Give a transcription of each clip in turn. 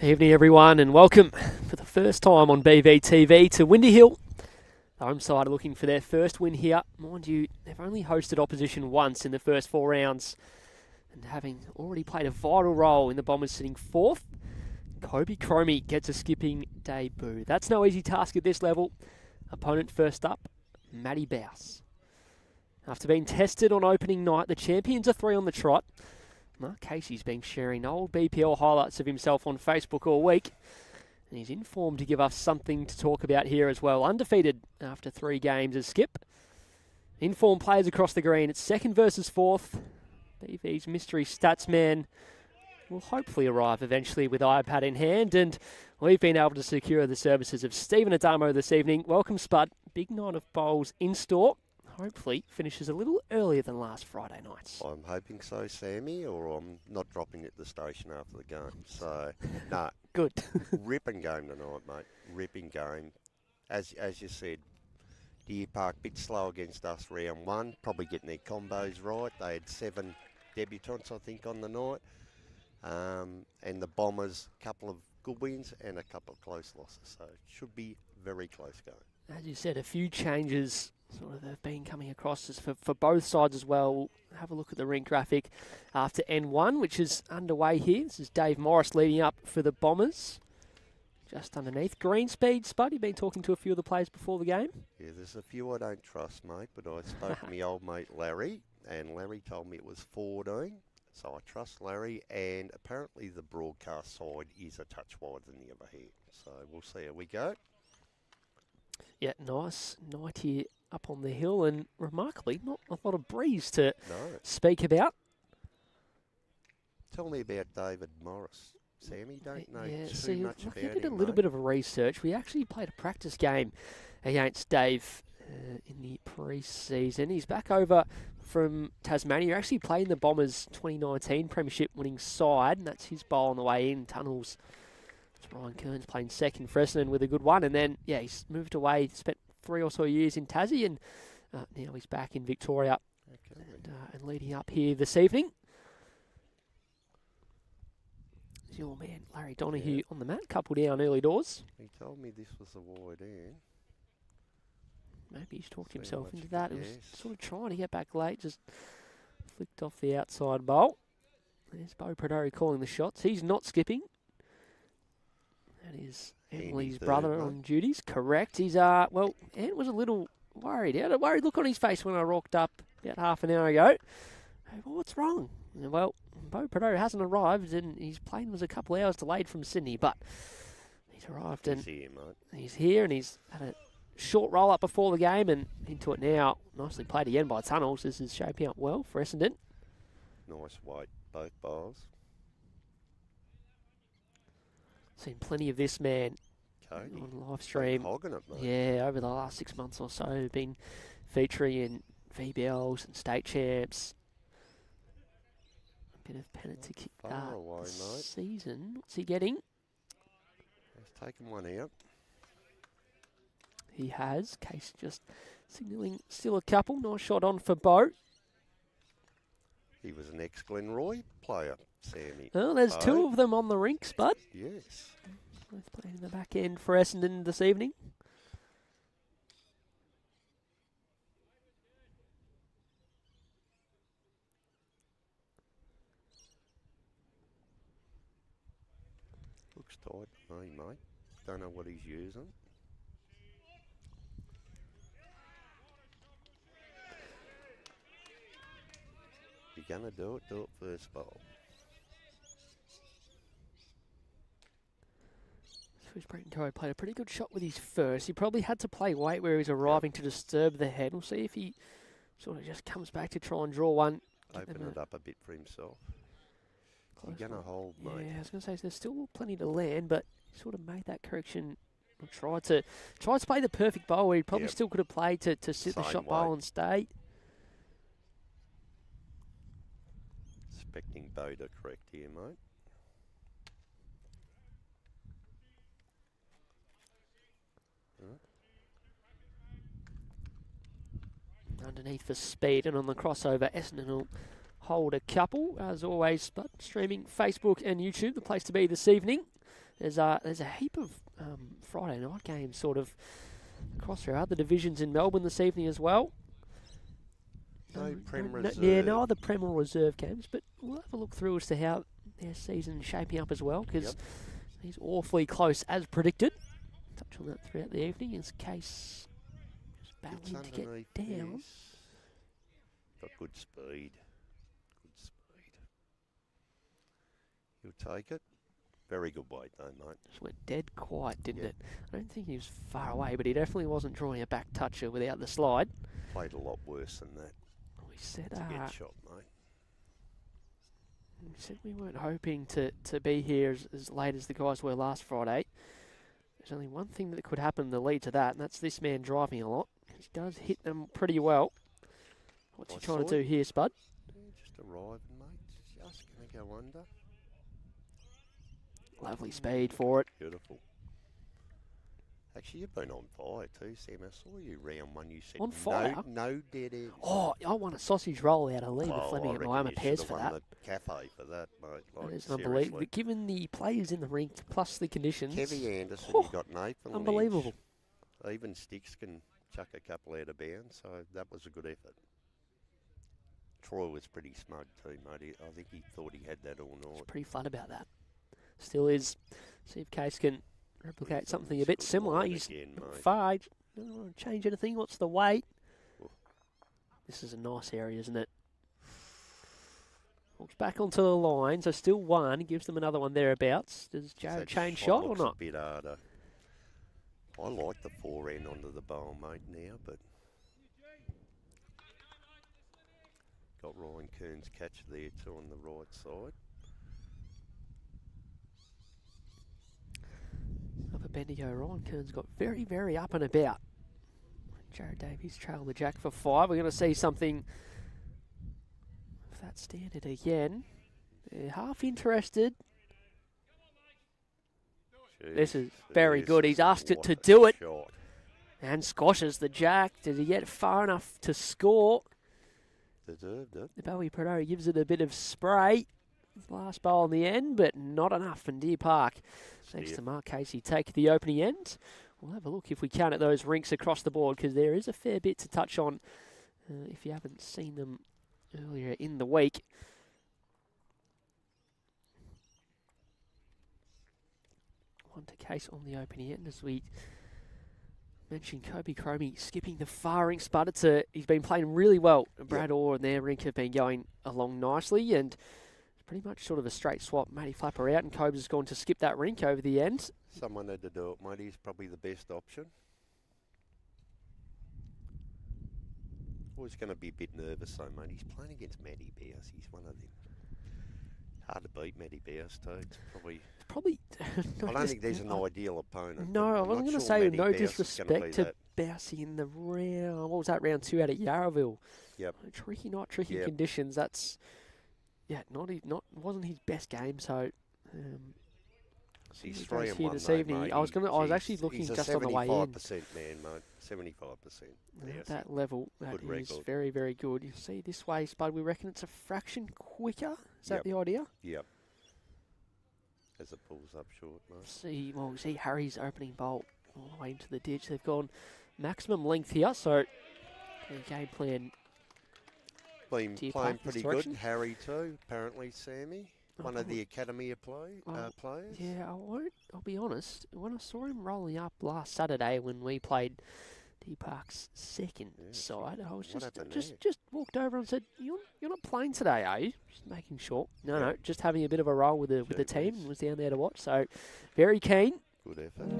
Evening everyone and welcome for the first time on BVTV to Windy Hill. The home side are looking for their first win here. Mind you, they've only hosted opposition once in the first 4 rounds and having already played a vital role in the Bombers sitting 4th, Kobe Cromie gets a skipping debut. That's no easy task at this level. Opponent first up, Matty Bouse. After being tested on opening night, the champions are 3 on the trot. Mark Casey's been sharing old BPL highlights of himself on Facebook all week. And he's in form to give us something to talk about here as well. Undefeated after 3 games as skip. Informed players across the green. It's 2nd versus 4th. BV's mystery stats man will hopefully arrive eventually with iPad in hand. And we've been able to secure the services of Stephen Adamo this evening. Welcome, Spud. Big night of bowls in store. Hopefully finishes a little earlier than last Friday night. I'm hoping so, Sammy, or I'm not dropping at the station after the game. So, no. Good. Ripping game tonight, mate. Ripping game. As you said, Deer Park bit slow against us round 1. Probably getting their combos right. They had 7 debutants, I think, on the night. And the Bombers, a couple of good wins and a couple of close losses. So, it should be very close game. As you said, a few changes sort of have been coming across as for both sides as well. We'll have a look at the Rink graphic after N1, which is underway here. This is Dave Morris leading up for the Bombers. Just underneath. Green speed, Spud, you've been talking to a few of the players before the game? Yeah, there's a few I don't trust, mate, but I spoke to my old mate Larry, and Larry told me it was 14. So I trust Larry, and apparently the broadcast side is a touch wider than the other here. So we'll see how we go. Yeah, nice night here up on the hill, and remarkably, not a lot of breeze to speak about. Tell me about David Morris. Sammy, don't know much about him. I did a little bit of a research. We actually played a practice game against Dave in the pre-season. He's back over from Tasmania. He actually played in the Bombers 2019 Premiership winning side, and that's his bowl on the way in. Tunnels. Ryan Kearns playing 2nd for Essendon with a good one. And then, yeah, he's moved away, spent 3 or so years in Tassie, and now he's back in Victoria and leading up here this evening. There's your man, Larry Donoghue, on the mat, couple down early doors. He told me this was a wide end. Maybe he's talked himself into that. It was sort of trying to get back late, just flicked off the outside bowl. There's Bo Pradori calling the shots. He's not skipping. That is Emily's brother on duties. Correct. He's, Ant was a little worried. He had a worried look on his face when I rocked up about half an hour ago. Hey, well, what's wrong? And, well, Bo Prado hasn't arrived, and his plane was a couple of hours delayed from Sydney, but he's arrived. And he's here, mate. He's here, and he's had a short roll-up before the game and into it now. Nicely played again by Tunnels. This is shaping up well for Essendon. Nice weight, both bowls. Seen plenty of this man Cody on live stream. Yeah, over the last 6 months or so, been featuring in VBLs and state champs. A bit of Pennant to kick season. What's he getting? He's taken one out. He has. Case just signalling still a couple. Nice shot on for Bo. He was an ex-Glenroy player, Sammy. Well, there's 2 of them on the rink, Spud. Yes. Both playing in the back end for Essendon this evening. Looks tight to me, mate. Don't know what he's using. If you're going to do it first bowl. Brenton Coe played a pretty good shot with his first. He probably had to play weight where he's arriving to disturb the head. We'll see if he sort of just comes back to try and draw one. Open it up a bit for himself. He's going to hold, mate. Yeah, I was going to say, there's still plenty to land, but he sort of made that correction. Tried to play the perfect bowl where he probably still could have played to sit the shot bowl and stay. Expecting Bo to correct here, mate. Underneath for speed, and on the crossover, Essendon will hold a couple. As always, but streaming Facebook and YouTube, the place to be this evening. There's a heap of Friday night games sort of across our other divisions in Melbourne this evening as well. No Prem Reserve. Yeah, no other Prem or Reserve games, but we'll have a look through as to how their season's shaping up as well, because he's awfully close as predicted. Touch on that throughout the evening in case just battling to get down. Got good speed. Good speed. He'll take it. Very good weight though, mate. Just went dead quiet, didn't it? I don't think he was far away, but he definitely wasn't drawing a back toucher without the slide. Played a lot worse than that. We said to get shot, mate. We said we weren't hoping to be here as late as the guys were last Friday. There's only one thing that could happen to lead to that, and that's this man driving a lot. He does hit them pretty well. What's he trying to do here, Spud? Yeah, just arriving, mate. Just going to go under. Lovely speed for it. Beautiful. Actually, you've been on fire too, Sam. I saw you round one. You said on fire? No dead ends. Oh, I won a sausage roll out of Lee with Fleming at Moama Pairs for that. The cafe for that, mate. Like, that is unbelievable. Given the players in the rink plus the conditions. Kevy Anderson, you got Nathan. Unbelievable. Even Sticks can chuck a couple out of bounds, so that was a good effort. Troy was pretty smug too, mate. I think he thought he had that all night. He's pretty flat about that. Still is. See if Case can replicate something a bit similar. He's far. I don't want to change anything. What's the weight? This is a nice area, isn't it? Walks back onto the line, so still one. Gives them another one thereabouts. Does Jared change shot or not? A bit harder. I like the forehand onto the bowl, mate, now, but got Ryan Kearns' catch there too on the right side. Up a Bendigo, Ryan Kearns got very, very up and about. Jared Davies trailed the jack for 5. We're going to see something of that standard again. They're half interested. Jeez, this is very good. He's asked it to do it. Shot. And squashes the jack. Did he get far enough to score? Deserved it. The Bowie Prado gives it a bit of spray. Last bowl in the end, but not enough in Deer Park. Thanks to Mark Casey. Take the opening end. We'll have a look if we can at those rinks across the board, because there is a fair bit to touch on if you haven't seen them earlier in the week. One to Case on the opening end, as we mentioned. Kobe Cromie skipping the far rink spud. He's been playing really well. Brad Orr and their rink have been going along nicely, and pretty much sort of a straight swap. Matty Flapper out, and Cobes has gone to skip that rink over the end. Someone had to do it, mate. He's probably the best option. Always going to be a bit nervous, though, mate. He's playing against Matty Bears. He's one of them. Hard to beat Matty Bears, too. It's probably I don't think there's an ideal opponent. No, I wasn't going to say no disrespect to Bousey in the round. What was that, round 2 out at Yarraville? Yep. Tricky night, tricky conditions. That's... Yeah, wasn't his best game, so he's 3 and 1 this evening. Mate. I was actually looking just on the way in. He's a 75% man, mate. 75%. At that level, that is very, very good. You see this way, Spud, we reckon it's a fraction quicker. Is that the idea? Yep. As it pulls up short, mate. See Harry's opening bolt all the way into the ditch. They've gone maximum length here, so the game plan. Been playing pretty good. Harry too, apparently. Sammy, one of the academy players. Yeah, I'll be honest. When I saw him rolling up last Saturday when we played D Park's second side, I was just walked over and said, "You're not playing today, are you?" Just making sure. No, just having a bit of a roll with the team. And was down there to watch. So very keen. Good effort.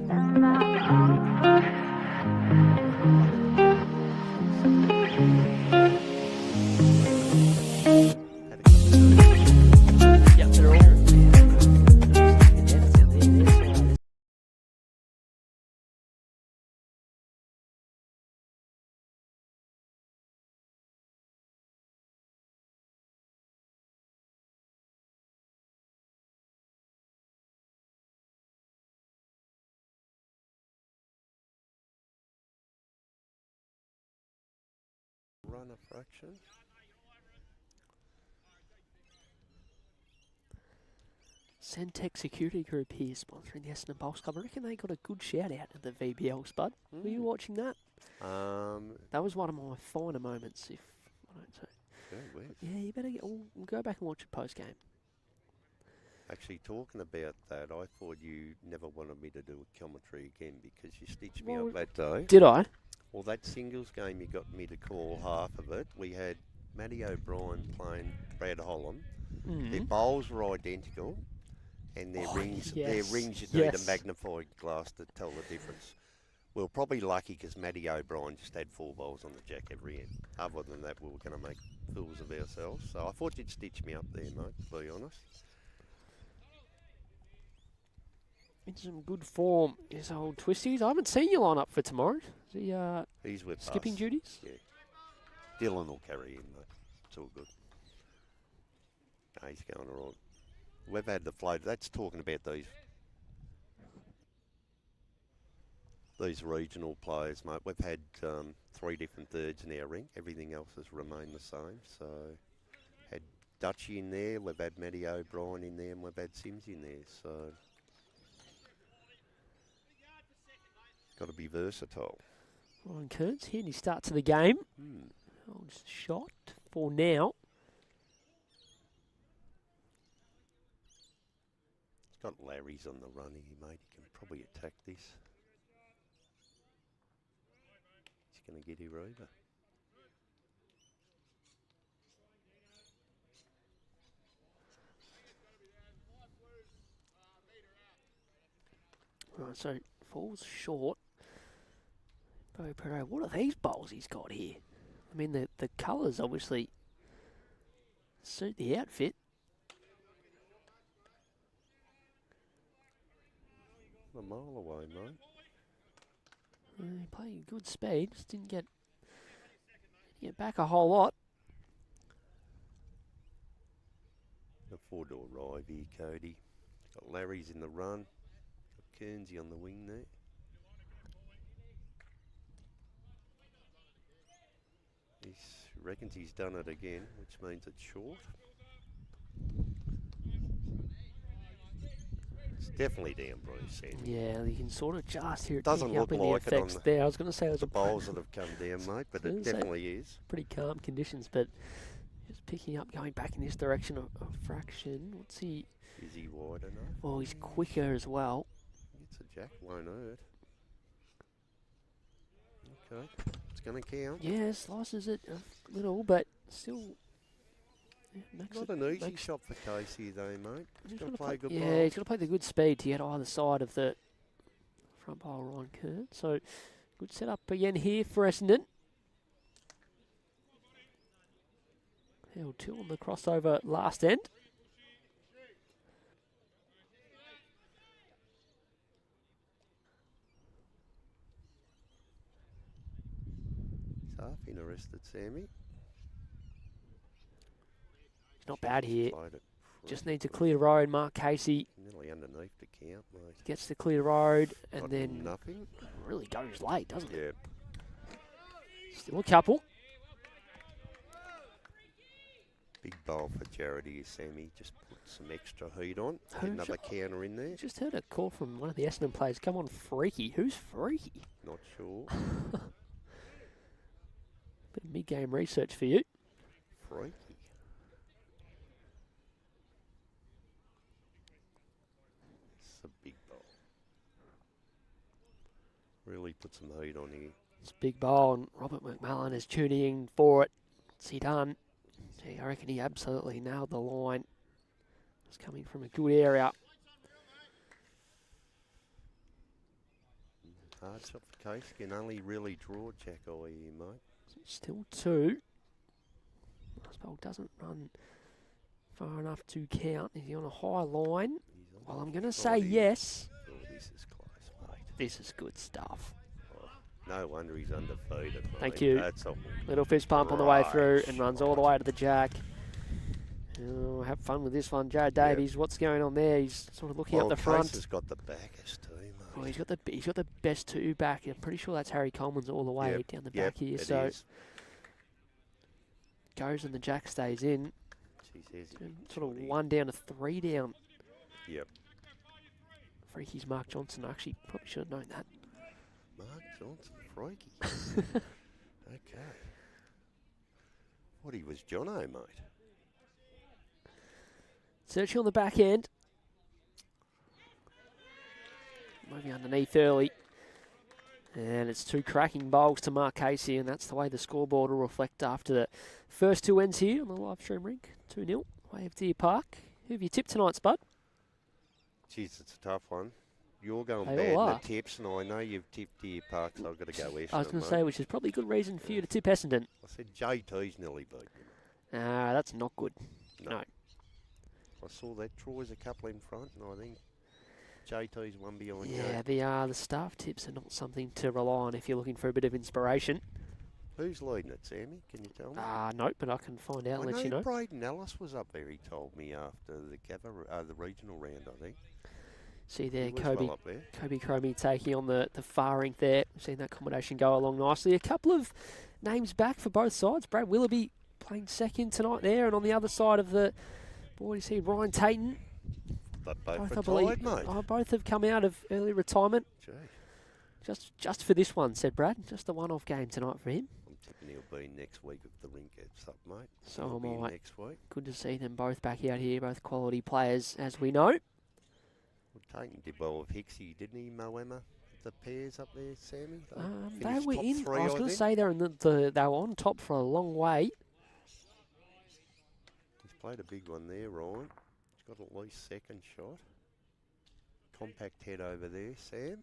Run a fraction. Centec Security Group here sponsoring the Essendon Pulse Club. I reckon they got a good shout out at the VBL, Spud. Were you watching that? That was one of my finer moments, if I don't say. Yeah, you better we'll go back and watch it post game. Actually, talking about that, I thought you never wanted me to do a commentary again because you stitched me up that day. Did I? Well, that singles game you got me to call half of it. We had Matty O'Brien playing Brad Holland. Their bowls were identical, and their rings you need a magnifying glass to tell the difference. We were probably lucky because Matty O'Brien just had 4 bowls on the jack every end. Other than that, we were going to make fools of ourselves. So I thought you'd stitch me up there, mate, to be honest. In some good form is old Twisties. I haven't seen you line up for tomorrow. Is he He's with skipping us. duties? Yeah. Dylan will carry him, mate. It's all good. No, he's going all right. We've had the float. That's talking about these regional players, mate. We've had 3 different thirds in our Rink. Everything else has remained the same. So, had Dutchie in there. We've had Matty O'Brien in there, and we've had Sims in there. So, got to be versatile. Ryan Kearns here, and he starts the game. Old shot for now. He's got Larry's on the run here, mate. He can probably attack this. He's going to get here over. Right, so falls short. Bo Perot, what are these bowls he's got here? I mean, the colours obviously suit the outfit. A mile away, mate. He played good speed, just didn't get back a whole lot. A 4-door ride here, Cody. Got Larry's in the run. Got Kearnsy on the wing there. He reckons he's done it again, which means it's short. It's definitely down, Bruce. Yeah, you can sort of just hear it doesn't picking look up in like the it on effects there. I was going to say it was the bowls that have come down, mate, but it definitely is. Pretty calm conditions, but just picking up, going back in this direction a fraction. What's he? Is he wide enough? Well, he's quicker as well. It's a jack, won't hurt. Okay, it's going to count. Yeah, slices it a little, but still. Yeah, not an easy shot for Casey, though, mate. He's got to play good ball. Yeah, he's got to play the good speed to get either side of the front bowl Ryan Kearns. So, good setup again here for Essendon. Held 2 on the crossover last end. He's half interested, Sammy. Not bad here. Just needs a clear road. Mark Casey nearly underneath the count, mate. Gets the clear road and Got then nothing. Really goes late, doesn't it? Yeah. Still a couple. Big bowl for Jared here, Sammy. Just put some extra heat on. Get another counter in there. Just heard a call from one of the Essendon players. Come on, Freaky. Who's Freaky? Not sure. Bit of mid-game research for you. Freaky. It's a big bowl. Really put some heat on here. It's a big bowl, and Robert McMullen is tuning in for it. What's he done? Gee, I reckon he absolutely nailed the line. It's coming from a good area. Hard shot for Case. Can only really draw Jack Eye here, mate. Still 2. Oswald doesn't run far enough to count. Is he on a high line? Well, I'm going to say yes. Oh, this is close, mate. This is good stuff. Oh, no wonder he's undefeated, mate. Thank you. That's a Little fist pump on the way through and runs all the way to the jack. Oh, have fun with this one. Jared Davies, what's going on there? He's sort of looking up the front. Case has got the backers too, mate. Well, he's got the best 2 back. I'm pretty sure that's Harry Coleman's all the way down the back here. So goes and the jack stays in. Jeez, sort of 1 down to 3 down. Yep. Freaky's Mark Johnson. I actually probably should have known that. Mark Johnson, freaky. Okay. What he was Jono, mate. Searching on the back end. Moving underneath early. And it's 2 cracking bowls to Mark Casey, and that's the way the scoreboard will reflect after the first 2 ends here on the live stream rink. 2-0, way of Deer Park. Who have you tipped tonight, Spud? Jeez, it's a tough one. You're going They bad in all the are. tips, and I know you've tipped Deer Park, so I've got to go Essendon, I was going to mate. say, which is probably a good reason for you to tip Essendon. I said JT's nearly beat me. That's not good. No. I saw that Troy's a couple in front, and I think JT's one behind. Yeah, the staff tips are not something to rely on if you're looking for a bit of inspiration. Who's leading it, Sammy? Can you tell me? No, but I can find out and I let you know. Braden Ellis was up there, he told me, after the regional round, I think. See there, He was Kobe well up there. Kobe Cromie taking on the far rink there. We've seen that combination go along nicely. A couple of names back for both sides. Brad Willoughby playing second tonight there, and on the other side of the board you see Ryan Tatum. But both I retired, believe, mate. both have come out of early retirement. Gee. Just for this one, said Brad. Just a one-off game tonight for him. I'm tipping he'll be next week if the rink gets up, mate. So He'll am be I. next week. Good to see them both back out here, both quality players, as we know. Well, Tatum did well with Hicksy, didn't he, Moama? The pairs up there, Sammy? They finished were top in. three, I was I going to think. say they were on top for a long way. He's played a big one there, Ryan. He's got at least second shot. Compact head over there, Sam.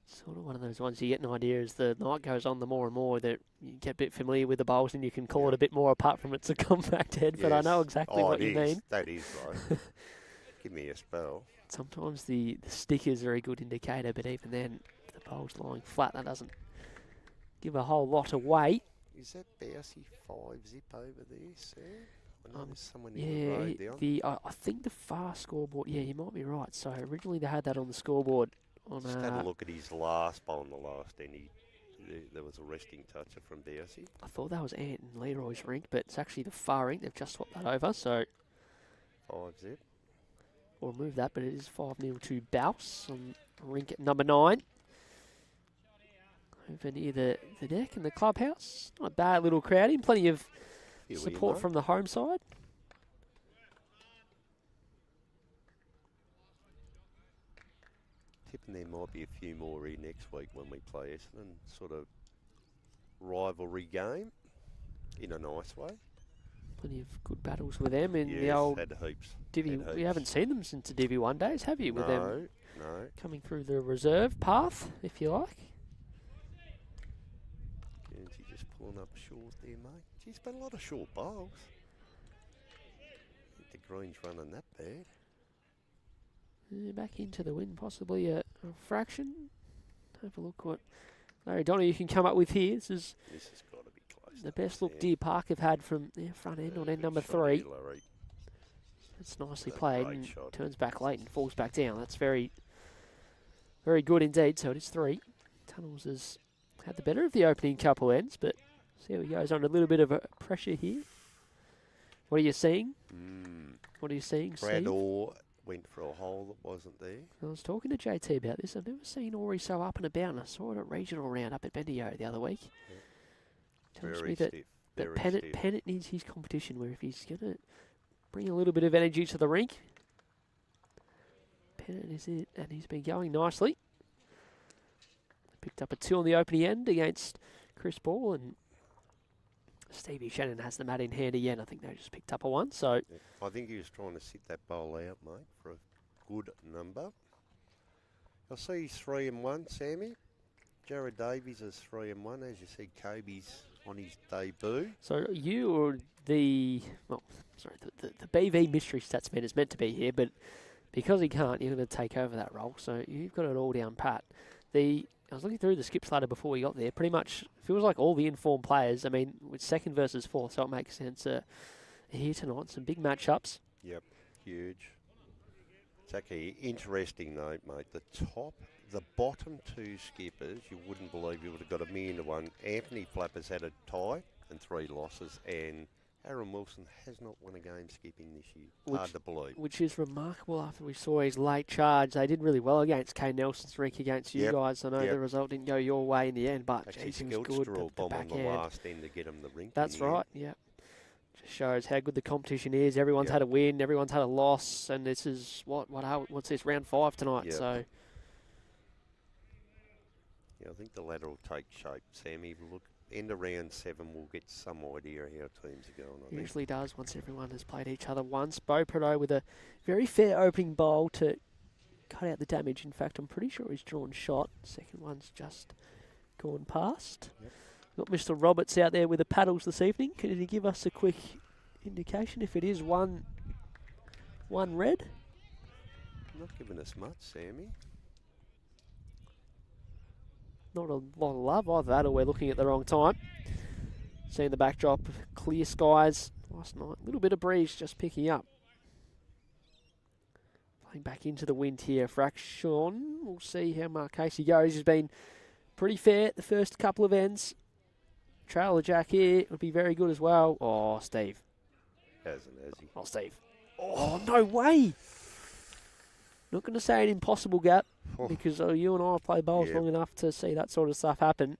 Sort of one of those ones you get an idea as the night goes on, the more and more that you get a bit familiar with the bowls and you can call it a bit more apart from it's a compact head, but I know exactly what you mean. That is right. Give me a spell. Sometimes the stickers are a good indicator, but even then, if the bowl's lying flat, that doesn't give a whole lot away. Is that bouncy 5-zip over there, Sam? I know there's someone in the road down. I think the far scoreboard, yeah, you might be right. So originally they had that on the scoreboard. Just had a look at his last bowl on the last end. There was a resting toucher from Darcy. I thought that was Ant and Leroy's rink, but it's actually the far rink. They've just swapped that over, so 5-zip. we'll remove that, but it is 5-0 to Bouse on rink at number 9. Over near the deck in the clubhouse. Not a bad little crowd in. Plenty of support from the home side. Tipping there might be a few more here next week when we play Essendon. Sort of rivalry game in a nice way. Plenty of good battles with them in Yes, the old had heaps. Divvy. Had We heaps. haven't seen them since the Divvy 1 days, have you? With them No. coming through the reserve path, if you like. Guernsey just pulling up short there, mate. Geez, been a lot of short bowls. I think the green's running that bad. Back into the win, possibly a fraction. Have a look what Larry Donahue can come up with here. This has got to be close. the best look Deer Park have had from their front end on end number 3. It's nicely played and turns back late and falls back down. That's very, very good indeed. So it is 3. Tunnels has had the better of the opening couple ends, but see how he goes under a little bit of a pressure here. What are you seeing? What are you seeing, Brad Steve? Orr went for a hole that wasn't there. I was talking to JT about this. I've never seen Ori so up and about, and I saw it at regional round up at Bendigo the other week. Tells Very me that, stiff. that Very Pennant, stiff. Pennant needs his competition, where if he's going to bring a little bit of energy to the rink, Pennant is it, and he's been going nicely. Picked up a 2 on the opening end against Chris Ball, and Stevie Shannon has the mat in hand again. I think they just picked up a 1, so... I think he was trying to sit that bowl out, mate, for a good number. I see he's 3-1, Sammy. Jared Davies is 3-1, as you see Kobe's on his debut. So you or the BV mystery stats man is meant to be here, but because he can't, you're going to take over that role. So you've got it all down pat. I was looking through the skip ladder before we got there. Pretty much feels like all the informed players. I mean, with 2nd versus 4th, so it makes sense. Here tonight, some big matchups. Yep, huge. It's actually interesting though, mate. The bottom 2 skippers, you wouldn't believe you would have got 1,000,000 to 1. Anthony Flappers had a tie and 3 losses, and Aaron Wilson has not won a game skipping this year. Which- Hard to believe. Which is remarkable after we saw his late charge. They did really well against Kane Nelson's Rink against you Yep, guys. I know yep. the result didn't go your way in the end, but Actually, geez, he was Skelts good. drew a The bomb on the backhand. last end to get him the Rink. That's in the right, end. yeah. Just shows how good the competition is. Everyone's Yep. had a win, everyone's had a loss, and this is, what's this, round 5 tonight, Yep. so... Yeah, I think the ladder will take shape, Sammy. Look, end of round 7, we'll get some idea how teams are going, I think. Usually does once everyone has played each other once. Beau Prado with a very fair opening bowl to cut out the damage. In fact, I'm pretty sure he's drawn shot. Second one's just gone past. Yep. Got Mr. Roberts out there with the paddles this evening. Can he give us a quick indication if it is one red? Not giving us much, Sammy. Not a lot of love. Either that or we're looking at the wrong time. Seeing the backdrop, clear skies last night. A little bit of breeze just picking up. Playing back into the wind here. Fraction. We'll see how Mark Casey goes. He's been pretty fair the first couple of ends. Trailer Jack here would be very good as well. Oh, Steve. Hasn't, has he? Oh, Steve. Oh, no way. Not going to say an impossible gap Oh, because you and I play bowls Yeah. long enough to see that sort of stuff happen.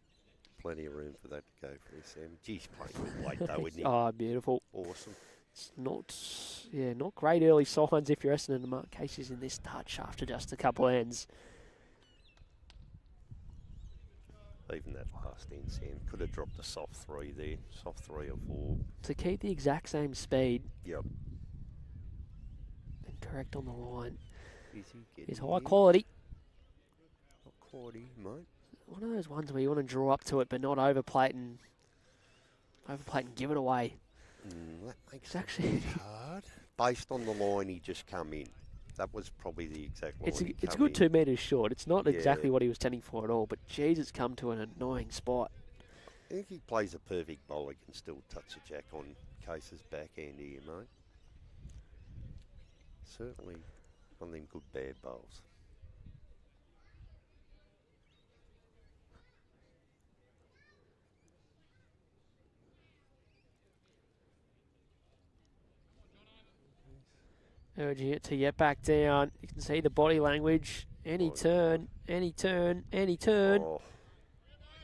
plenty of room for that to go for Sam. Geez, playing good weight though, isn't he? Oh, beautiful. Awesome. It's not great early signs if you're Essendon and Mark Casey's in this touch after just a couple ends. Even that last end, Sam, could have dropped a soft 3 there. Soft 3 or 4. To keep the exact same speed Yep. and correct on the line Is he getting is high in? quality. Not quality, mate. One of those ones where you want to draw up to it but not overplay it and give it away. That makes It's it actually- a bit hard. Based on the line he just come in. That was probably the exact line It's he a come good in. 2 metres short. It's not Yeah. exactly what he was tending for at all, but geez, it's come to an annoying spot. I think he plays a perfect bowl. He can still touch a jack on Case's backhand here, mate. Certainly one of them good bad bowls. Urging it to get back down. You can see the body language. Any Oh, turn, any turn, any turn. Oh,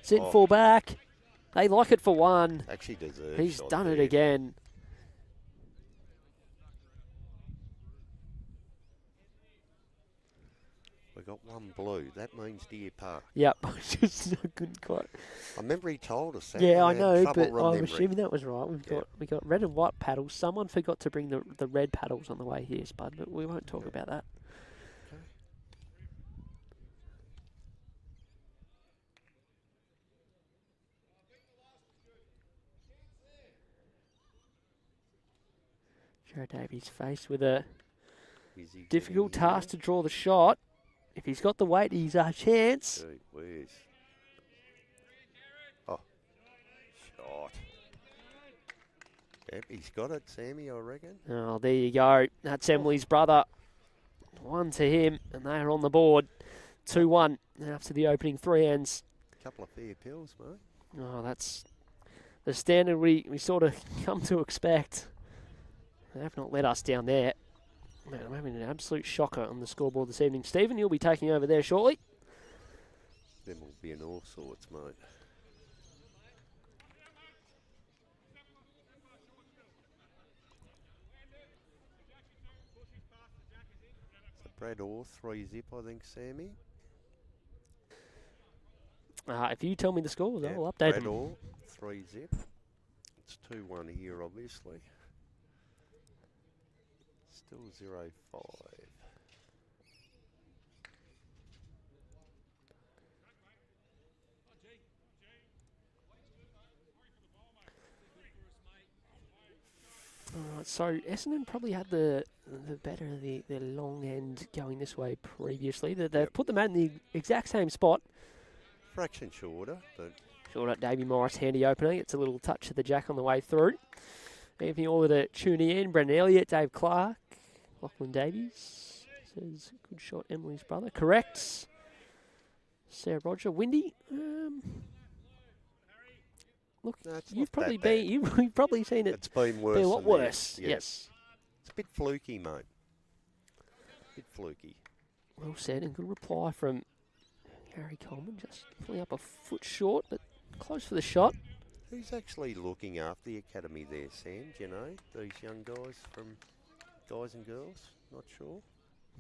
Sit oh. full back. They like it for one. actually deserves. He's shot done it there. again. We got one blue. That means Deer Park. Yep, just I couldn't quite. I remember he told us that. Yeah, I had know, trouble but I'm remembering. assuming that was right. We got red and white paddles. Someone forgot to bring the red paddles on the way here, Spud, but we won't talk about that. Okay. Jared Davies faced with a Is he difficult getting task to draw the shot. If he's got the weight, he's a chance. Gee whiz. Oh, shot. Yep, he's got it, Sammy, I reckon. Oh, there you go. That's Emily's brother. 1 to him, and they are on the board. 2-1 after the opening 3 ends. Couple of fair pills, mate. Oh, that's the standard we sort of come to expect. They have not let us down there. Man, I'm having an absolute shocker on the scoreboard this evening. Stephen, you'll be taking over there shortly. Them will be in all sorts, mate. So Brad Orr, 3-zip, I think, Sammy. If you tell me the scores, Yeah, I'll update Brad them. Orr, 3-zip. It's 2-1 here, obviously. Still 0-5. Alright, so Essendon probably had the better of the long end going this way previously. They've Yep. put them in the exact same spot. Fraction shorter, but Short up Davey Morris, handy opening. It's a little touch of the jack on the way through. Evening all of the tuning in. Brendan Elliott, Dave Clark, Lachlan Davies. Says, good shot, Emily's brother. Correct. Sarah Roger. Windy. look, No, it's you've not probably that bad. you've probably seen it It's been worse. be a lot than that. worse. Yeah. Yes. It's a bit fluky, mate. Bit fluky. Well said, and good reply from Harry Coleman. Just pulling up a foot short, but close for the shot. Who's actually looking after the academy there, Sam? Do you know? These young guys from guys and girls? Not sure.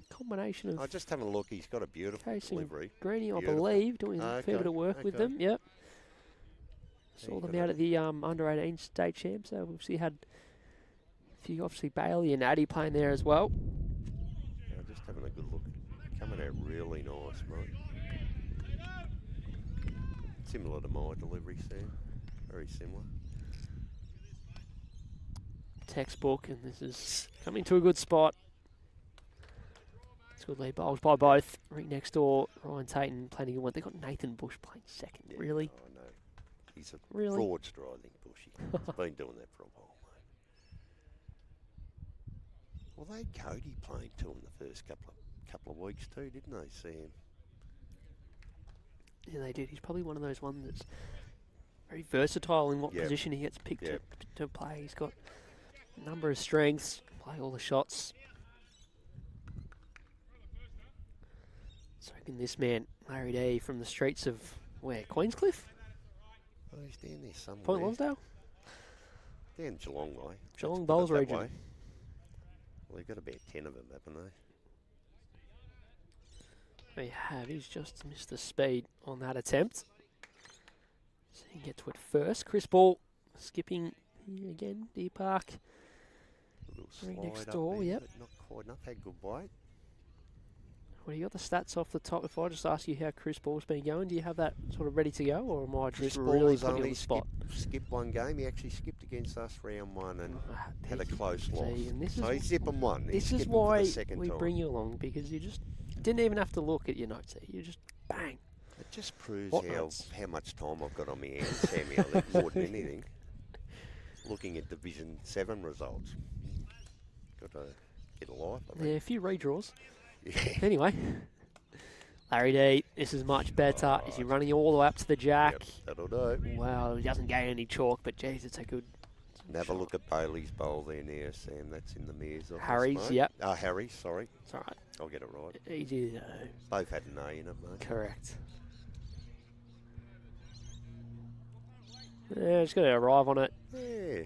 Combination of I just having a look. He's got a beautiful Casey and delivery. Greeny, I Beautiful. believe, doing a fair bit of work with okay. them. Yep. Yeah, Saw you them got out it. at the under-18 state champs. So obviously had a few, obviously Bailey and Addy playing there as well. Yeah, just having a good look. Coming out really nice, mate. Similar to my delivery, Sam. Very similar. Textbook, and this is coming to a good spot. It's good lead bowls by both. Rink next door, Ryan Tatum playing a good one. They've got Nathan Bush playing second. Yeah, Really? I know. He's a Really? fraudster, I think, Bushy. He's been doing that for a while, mate. Well, they had Cody playing to him the first couple of weeks too, didn't they, Sam? Yeah, they did. He's probably one of those ones that's very versatile in what Yep. position he gets picked Yep. to play. He's got a number of strengths, play all the shots. So can this man, Larry D, from the streets of where? Queenscliff? Oh, he's down there somewhere. Point Lonsdale? Down Geelong way. Geelong Let's put Bowls it that region. way. Well, they've got about 10 of them, haven't they? They have. He's just missed the speed on that attempt. So he can get to it first. Chris Ball skipping here again. Deer Park. A little Right slide next up door, there, yep. but not quite enough. Had good weight. Well, you got the stats off the top. If I just ask you how Chris Ball's been going, do you have that sort of ready to go, or am I Chris just Ball really has putting you on only the spot? skipped one game. He actually skipped against us round one and had a close See, loss. and this So is he's zipping one. He's This is skipping for why the second we time. bring you along, because you just didn't even have to look at your notes here. You just bang. It just proves What notes? how much time I've got on my hands, Sammy. I think more than anything. Looking at Division 7 results. Got to get a life. I Yeah, think. a few redraws. Yeah. Anyway, Larry D, this is much better. Is he running all the way up to the jack? Yep, that'll do. Well, he doesn't gain any chalk, but geez, it's a good And have a look at Bailey's bowl there now, Sam. That's in the mayor's office. Harry's, mate. yep. Harry's, sorry. It's all right. I'll get it right. He did, Both had an A in it, mate. correct. Yeah, just got to arrive on it. Yeah.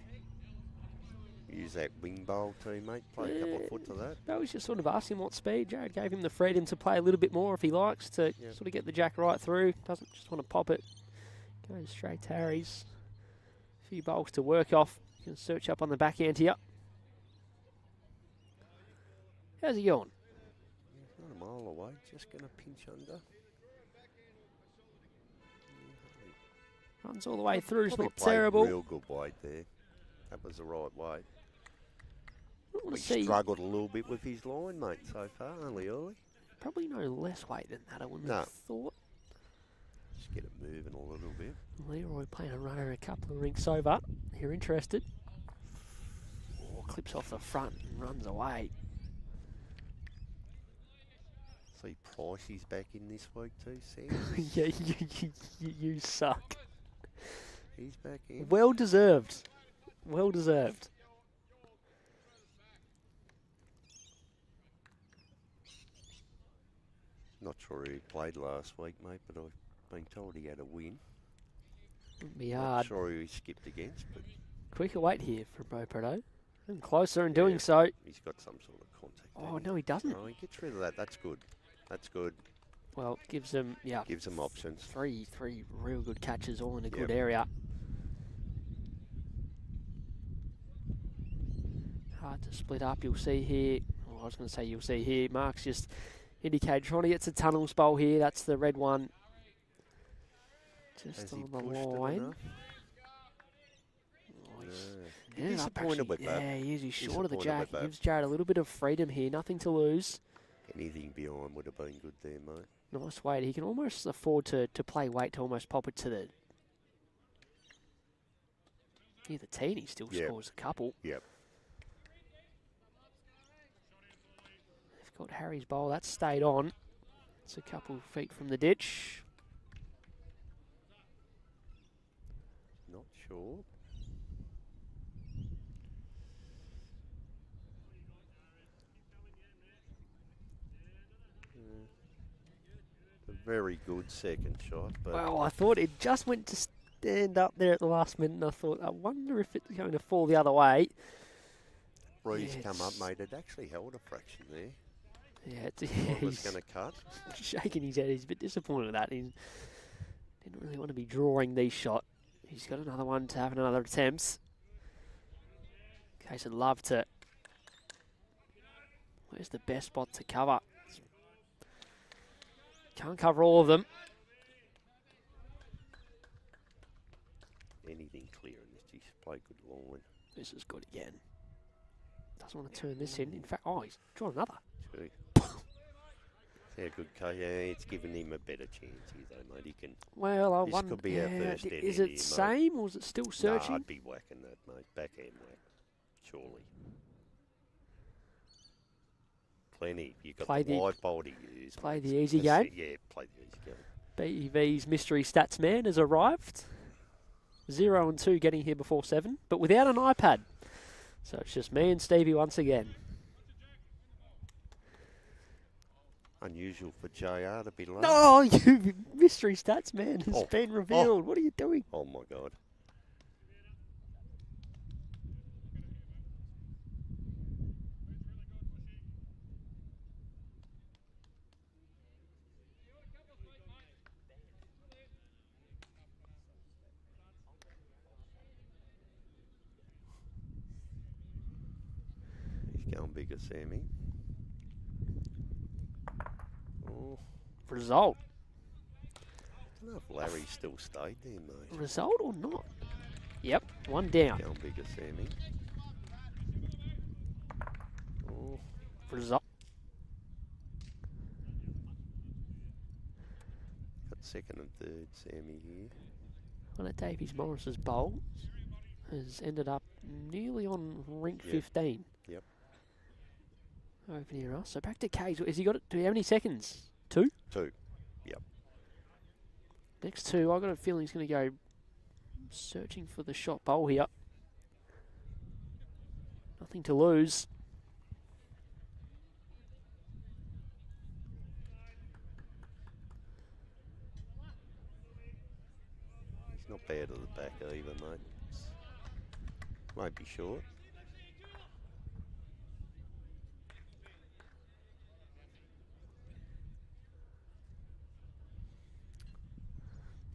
Use that wing bowl too, mate. Play a couple of foot to that. I was just sort of asking what speed. Jared gave him the freedom to play a little bit more if he likes, to Yep. sort of get the jack right through. Doesn't just want to pop it. Goes straight to Harry's. A few bowls to work off. You can search up on the backhand here. How's he going? He's not a mile away. Just going to pinch under. Runs all the way through. It's Probably not played terrible. Real good weight there. That was the right way. I want He to see struggled a little bit with his line, mate, so far. Only early. probably no less weight than that, I wouldn't No. have thought. Just get it moving a little bit. Leroy playing a runner a couple of rinks over. You're interested. Oh, clips off the front and runs away. See, Pricey's back in this week too, Sam. Yeah, you suck. He's back in. Well deserved. Well deserved. Not sure who he played last week, mate, but I've been told he had a win. Wouldn't be Not hard. sure who he skipped against, but Quicker weight here for Bo Preto. And closer in doing Yeah. so. he's got some sort of contact. Oh, doesn't no, he doesn't. Oh, he gets rid of that. That's good. That's good. Well, gives them, yeah, Gives them options. three real good catches all in a good Yep. area. Hard to split up. You'll see here. Oh, I was going to say you'll see here. Mark's just indicated trying to get to Tunnels Bowl here. That's the red one. Just Has he on the pushed it line. enough? Oh, he's Yeah. ended up Disappointed with that. yeah, he is. He's short of the Disappointed jack. with He that. gives Jared a little bit of freedom here. Nothing to lose. Anything behind would have been good there, mate. Nice weight. He can almost afford to play weight to almost pop it to the near the tee. And he still Yep. scores a couple. Yep. They've got Harry's bowl. That's stayed on. It's a couple feet from the ditch. Not sure. A very good second shot, but Well, I thought it just went to stand up there at the last minute, and I thought, I wonder if it's going to fall the other way. Reed's Yeah, come up, mate. It actually held a fraction there. Yeah, I was he's going to cut. shaking his head. He's a bit disappointed with that. He didn't really want to be drawing these shot. He's got another one to have another attempt. Case would love to. Where's the best spot to cover? Can't cover all of them. Anything clear in this. He's played good line. This is good again. Doesn't want to turn this in. In fact, oh, he's drawn another. Gee. Yeah, good. Yeah, it's giving him a better chance here, though, mate. He can. Well, I This wonder. could be our first dead Is end it here, same or is it still searching? Nah, I'd be whacking that, mate. Backhand whack. Surely. Plenty. You've got Play the the- wide bowl to use. play mate. the easy That's game. it, yeah, play the easy game. BV's mystery stats man has arrived. 0 and 2 getting here before 7, but without an iPad. So it's just me and Stevie once again. Unusual for JR to be late. No, you mystery stats man has Oh. been revealed. What are you doing? Oh, my God. He's going bigger, Sammy. Oh, Result. I don't know if Larry still stayed there, mate. Result or not? Yep, one down. Going bigger, Sammy. Oh, Result. got second and third, Sammy here. One of Davies Morris's bowls has ended up nearly on rink Yep. 15. Yep. Over near us. So back to Cage. Has he got it? Do we have any seconds? 2? 2. Yep. Next 2. I've got a feeling he's going to go searching for the shot bowl here. Nothing to lose. He's not bad at the back either, mate. Might be short.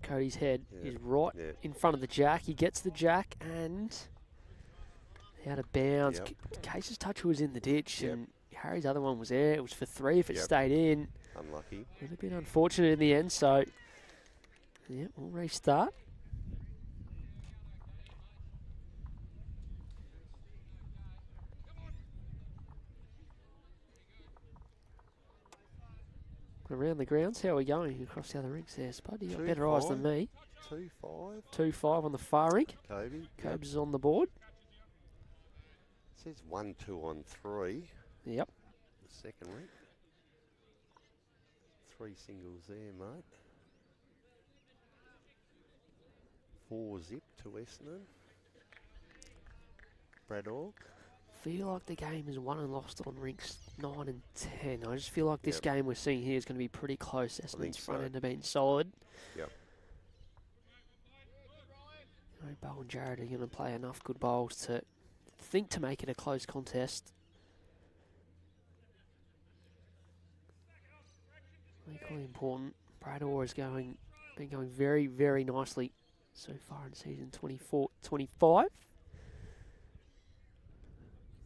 Cody's head Yeah. is right Yeah. in front of the jack. He gets the jack and out of bounds. Yep. Case's touch was in the ditch Yep. and Harry's other one was there. It was for 3 if it Yep. stayed in. Unlucky. Would have been unfortunate in the end, so yeah, we'll restart. Around the grounds, how are we going across the other rinks there, Spud? You got better eyes than 2-5. me. 2-5. 2-5 on the far rink. Kobe. Cobes is on the board. Says 1-2 on 3. Yep. The second ring. 3 singles there, mate. 4 zip to Essendon. Braddock. Feel like the game is won and lost on rinks 9 and 10. I just feel like this Yep. game we're seeing here is going to be pretty close. think Essendon's front so. end have been solid. Yep. You know, Bo and Jared are going to play enough good bowls to think to make it a close contest. Equally important. Brad Orr is been going very, very nicely so far in season 24-25.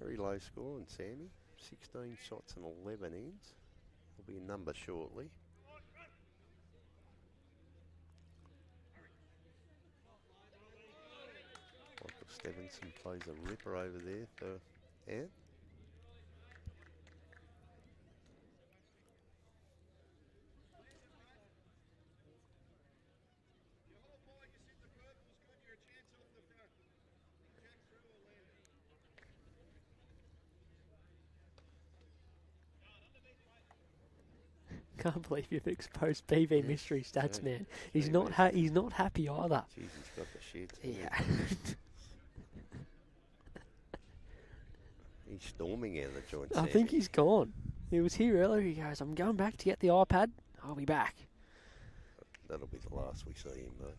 Very low score on Sammy. 16 shots and 11 ends. Will be a number shortly. Michael Stevenson plays a ripper over there for Ant. Can't believe you've exposed BV mystery stats, man. He's not he's not happy either. Jeez, he's got the shit. Yeah. He's storming out of the joint. I think he's gone. He was here earlier. He goes, I'm going back to get the iPad. I'll be back. That'll be the last we see him, mate.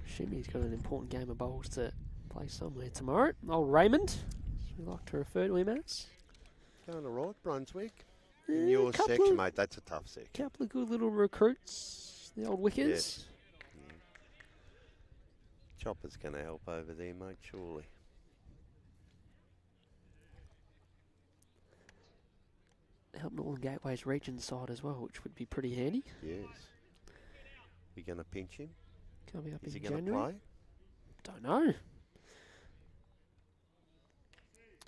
Assume he's got an important game of bowls to play somewhere tomorrow. Old Raymond, as we like to refer to him as. Going all right, Brunswick. In your couple section, of- mate, that's a tough section. Couple of good little recruits, the old Wickers. Yes. Chopper's going to help over there, mate, surely. Help Northern Gateway's region side as well, which would be pretty handy. Yes. We going to pinch him? Coming up Is he in going to January. play? Don't know.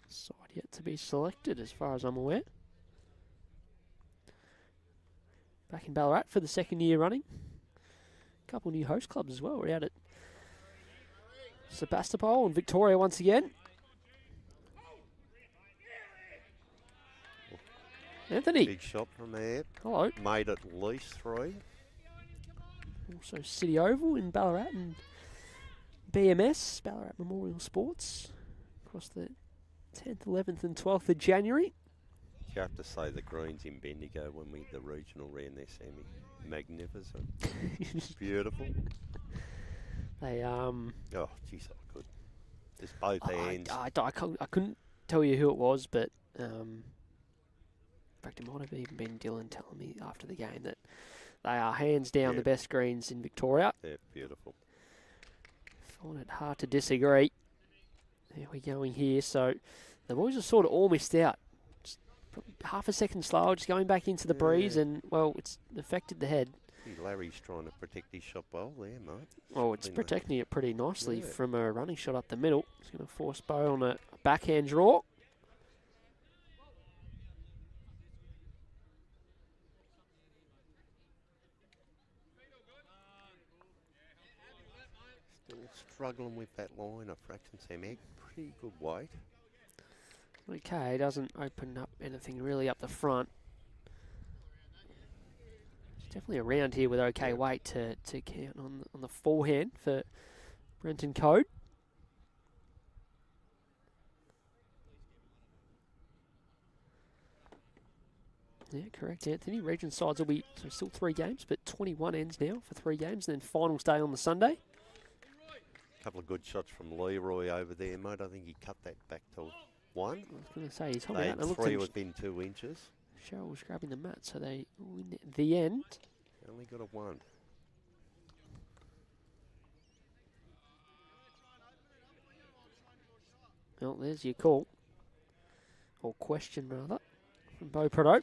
Side yet to be selected, as far as I'm aware. Back in Ballarat for the second year running. Couple new host clubs as well. We're out at Sebastopol and Victoria once again. Anthony. Big shot from there. Hello. Made at least 3. Also City Oval in Ballarat and BMS, Ballarat Memorial Sports, across the 10th, 11th and 12th of January. You have to say the Greens in Bendigo when we the regional ran their semi. Magnificent. Beautiful. They Oh, geez, so good. Just both hands. I couldn't tell you who it was, but in fact it might have even been Dylan telling me after the game that they are hands down the best greens in Victoria. Yeah, beautiful. Find it hard to disagree. There we're going here, so the boys are sort of all missed out. Just probably half a second slower, just going back into the breeze, and well, it's affected the head. Larry's trying to protect his shot well there, mate. Oh, it's protecting it pretty nicely from a running shot up the middle. It's going to force Bo on a backhand draw. Still struggling with that line of fraction semi. Pretty good weight. Okay, doesn't open up anything really up the front. It's definitely around here with okay weight to count on the forehand for Brenton Code. Yeah, correct, Anthony. Region sides will be still 3 games, but 21 ends now for 3 games, and then finals day on the Sunday. Couple of good shots from Leroy over there, mate. I think he cut that back to 1. I was going to say, he's holding They out. had And 3 within 2 inches. Cheryl was grabbing the mat, so they win at the end. Only got a 1. Well, there's your call. Or question, rather, from Bo Prado.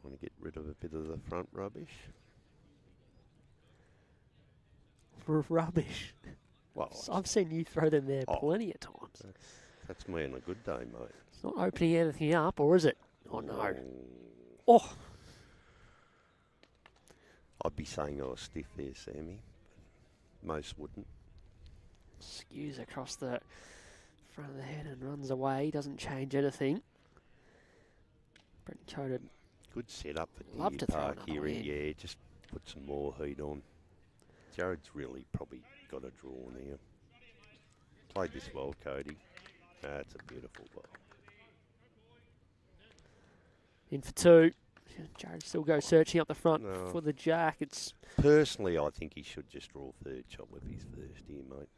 Trying to get rid of a bit of the front rubbish. Rubbish. Well, I've seen you throw them there plenty of times. that's me on a good day, mate. It's not opening anything up, or is it? Oh, no. Oh. I'd be saying I was stiff there, Sammy. Most wouldn't. Skews across the front of the head and runs away. Doesn't change anything. Brenton Coated. Good setup for Love Deer to throw Park another here. one in. Yeah, just put some more heat on. Jared's really probably got a draw now. Played this well, Cody. That's a beautiful ball. In for 2. Jared still goes searching up the front No. for the jack. It's Personally, I think he should just draw 3rd shot with his first here, mate.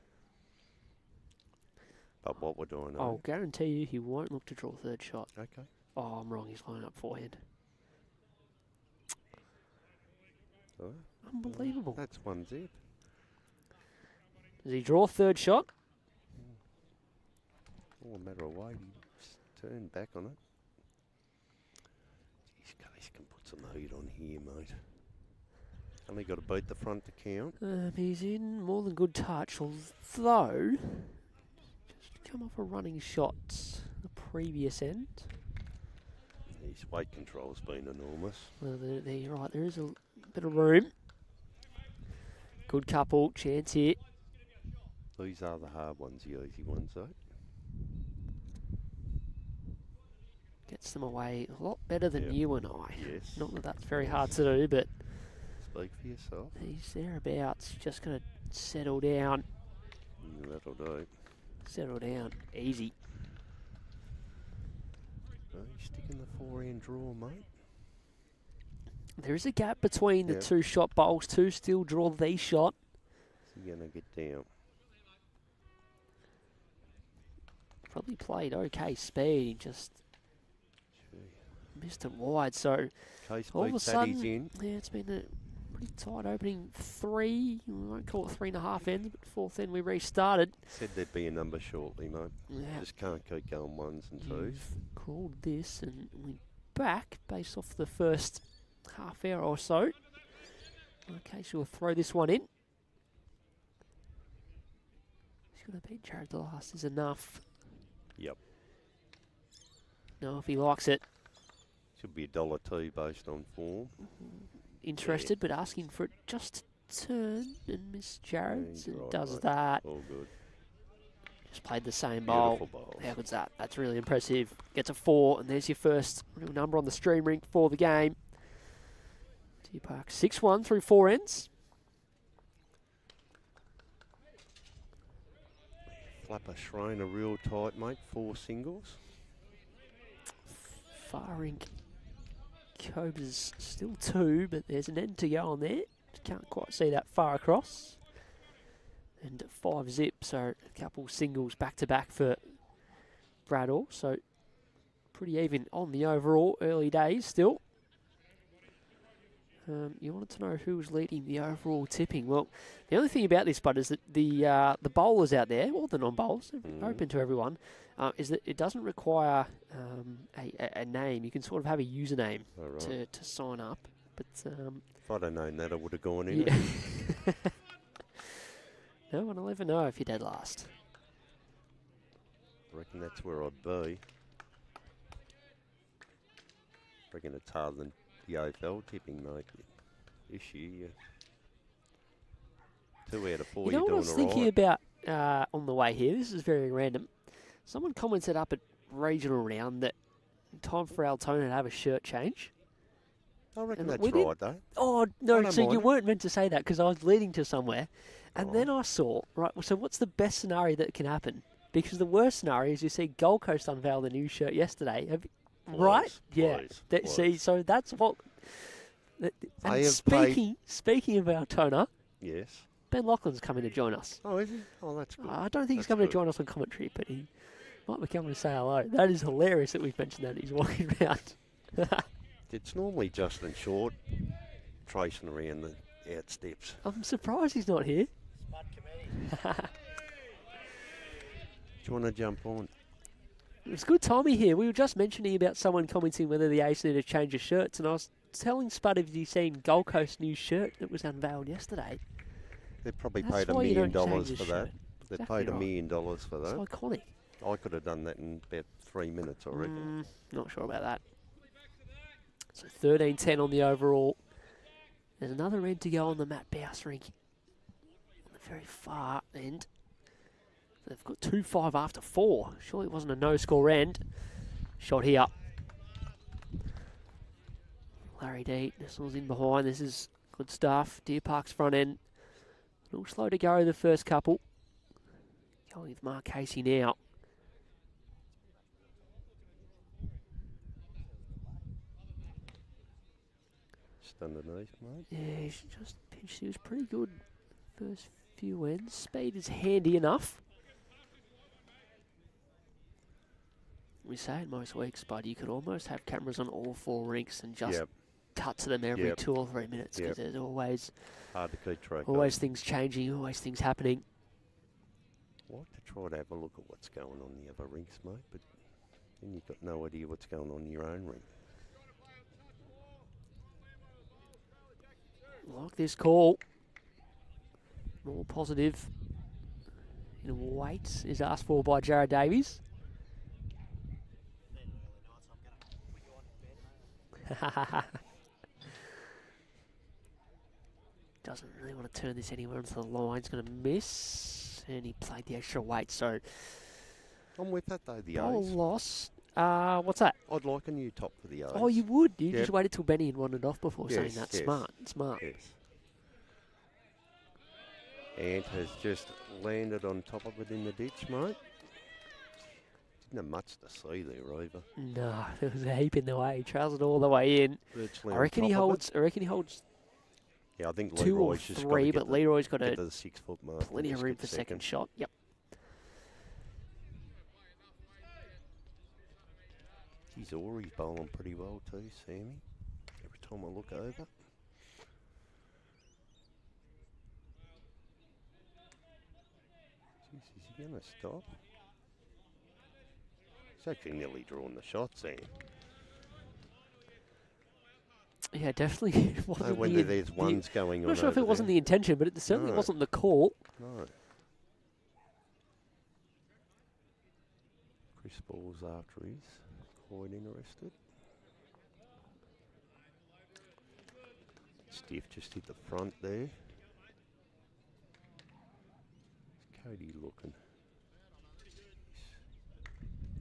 But what we're doing, I'll guarantee you he won't look to draw 3rd shot. okay. Oh, I'm wrong. He's lining up forehand. Oh, Unbelievable. that's 1 zip. Does he draw 3rd shot? All a matter of weight. He's turned back on it. Jeez, Case can put some heat on here, mate. Only got to beat the front to count. He's in more than good touch, although just come off a running shot the previous end. His weight control's been enormous. Well, there you're right. There is a bit of room. Good couple. Chance here. These are the hard ones, the easy ones, though. Gets them away a lot better than you and I. Yes. Not that that's very hard to do, but Speak for yourself. he's thereabouts. Just going to settle down. That'll do. Settle down. Easy. No, he's sticking the forehand draw, mate. There is a gap between the two shot bowls. Two still draw the shot. Is he going to get down? Probably played okay speed. He just missed it wide. So Case all of a beats sudden, Daddy's in. yeah, it's been a pretty tight opening three. We won't call it 3.5 ends, but fourth end we restarted. Said there'd be a number shortly, mate. Yeah. Just can't keep going ones and twos. You've called this, and we're back based off the first half hour or so. Okay, so we'll throw this one in. He's going to beat Jared last is enough. Yep. No, if he likes it. Should be $1.02 based on form. Interested, but asking for it just to turn and miss Jared's and right, does mate. that. All good. Just played the same bowl. Beautiful bowls. How good's that? That's really impressive. Gets a 4, and there's your first real number on the stream rink for the game. Deer Park 6-1 through 4 ends. Flapper Schreiner real tight, mate. 4 singles. Far rink. Cobras still 2, but there's an end to go on there. Can't quite see that far across. And 5 zip, so a couple singles back to back for Bradall. So pretty even on the overall, early days still. You wanted to know who was leading the overall tipping. Well, the only thing about this, Bud, is that the bowlers out there, or the non-bowlers, open to everyone, is that it doesn't require a name. You can sort of have a username to sign up. But if I'd have known that, I would have gone in. Yeah. No one will ever know if you're dead last. I reckon that's where I'd be. I reckon it's harder than the AFL tipping, mate. This year, 2 out of 4, You know you're what I doing was all thinking right. about on the way here? This is very random. Someone commented up at regional round that time for Altona to have a shirt change. I reckon And that's we did- right, though. Oh, I no, don't so you mind. weren't meant to say that because I was leading to somewhere. And Oh. then I saw, right, so what's the best scenario that can happen? Because the worst scenario is you see Gold Coast unveil the new shirt yesterday. Right? Yeah. See, so that's what... I And have speaking of Altona, Yes. Ben Laughlin's coming to join us. Oh, is he? Oh, that's good. I don't think he's That's coming good. to join us on commentary, but he might be coming to say hello. That is hilarious that we've mentioned that he's walking around. It's normally Justin Short tracing around the outsteps. I'm surprised he's not here. Do you want to jump on? It's good timing here. We were just mentioning about someone commenting whether the Ace need to change his shirts, and I was telling Spud if he's seen Gold Coast new shirt that was unveiled yesterday. They probably That's paid $1 why you million don't for change that. your shirt. They Exactly paid $1 right. million for It's that. iconic. I could have done that in about 3 minutes, I reckon. Not sure about that. So 13-10 on the overall. There's another end to go on the Matt Bouse rink. On the very far end. They've got 2-5 after 4. Surely it wasn't a no-score end. Shot here. Larry D. Nestles in behind. This is good stuff. Deer Park's front end. A little slow to go the first couple. Going with Mark Casey now. Just underneath, mate. Yeah, he's just pinched. He was pretty good first few ends. Speed is handy enough. We say it most weeks, but you could almost have cameras on all 4 rinks and just cut to them every 2 or 3 minutes because there's always hard to keep track always of. things changing, always things happening. I like to try to have a look at what's going on in the other rinks, mate, but then you've got no idea what's going on in your own rink. Like this call. More positive. In weight is asked for by Jared Davies. Doesn't really want to turn this anywhere onto the line. He's going to miss. And he played the extra weight, so... I'm with that, though, the Ball O's. loss. What's that? I'd like a new top for the O's. Oh, you would? You Yep. just waited till Benny and wanted off before saying Yes, that. yes. Smart, smart. Yes. Ant has just landed on top of it in the ditch, mate. Didn't have much to see there, either. No, there was a heap in the way. He trails it all the way in. Virtually I on reckon he top of holds. it. I reckon he holds Yeah, I think 2 or Leroy's just 3, got but to Leroy's got get a to the 6 foot mark. plenty and of just room get for second shot. Yep. He's already bowling pretty well too, Sammy. Every time I look over. Jeez, is he going to stop? He's actually nearly drawn the shot, Sam. Yeah, definitely. No Wasn't wonder there's ones going I'm on. not sure if it over wasn't there. the intention, but it certainly No. wasn't the call. No. Chris Ball's after his. Quite interested. Stiff just hit the front there. How's Cody looking?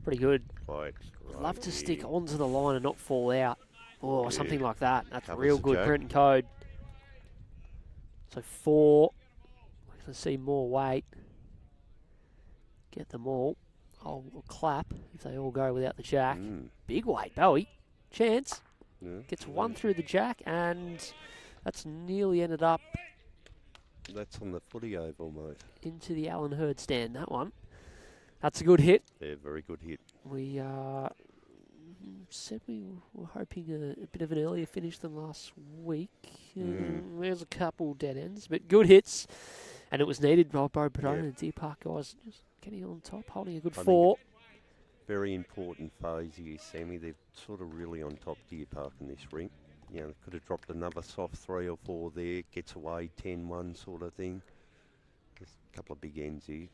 Pretty good. Quite Love great to here. stick onto the line and not fall out. Or Yeah. something like that. That's Covers real the good jack. print and code. So 4. We're going to see more weight. Get them all. I'll clap if they all go without the jack. Big weight, Bowie. Chance. Yeah. Gets one through the jack, and that's nearly ended up That's on the footy oval, mate. into the Alan Hurd stand, that one. That's a good hit. Yeah, very good hit. We said we were hoping a bit of an earlier finish than last week. There's a couple dead ends, but good hits. And it was needed by Bo Pedro and the Deer Park guys just getting on top, holding a good I think 4. Very important phase here, Sammy. They're sort of really on top Deer Park in this rink. You know, they could have dropped another soft 3 or 4 there, gets away 10-1 sort of thing. There's a couple of big ends here.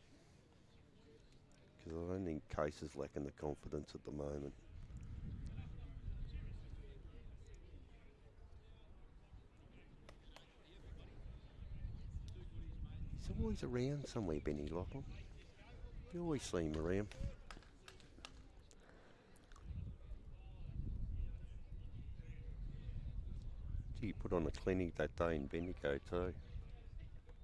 Because I don't think Case is lacking the confidence at the moment. He's always around somewhere, Benny Lachlan. You always see him around. Gee, he put on a clinic that day in Bendigo too.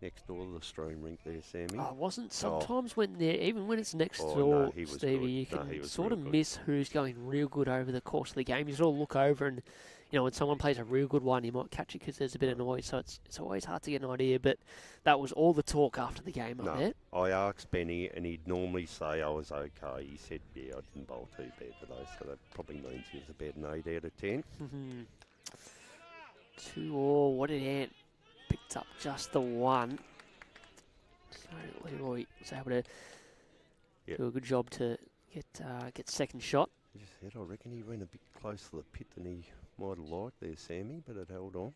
Next door to the stream rink there, Sammy. Oh, it wasn't. Sometimes when they're, even when it's next Oh, door, no, he was Stevie, good. No, he you can was sort real of good. miss who's going real good over the course of the game. You sort of look over and, you know, when someone plays a real good one, you might catch it because there's a bit of noise. So it's always hard to get an idea. But that was all the talk after the game up there. I asked Benny, and he'd normally say I was okay. He said, yeah, I didn't bowl too bad today, so that probably means he was about an 8 out of 10. 2-all. What did Ant? Picked up just the 1. So Leroy was able to do a good job to get second shot. He just said, I reckon he went a bit close to the pit than he might have liked there, Sammy, but it held on.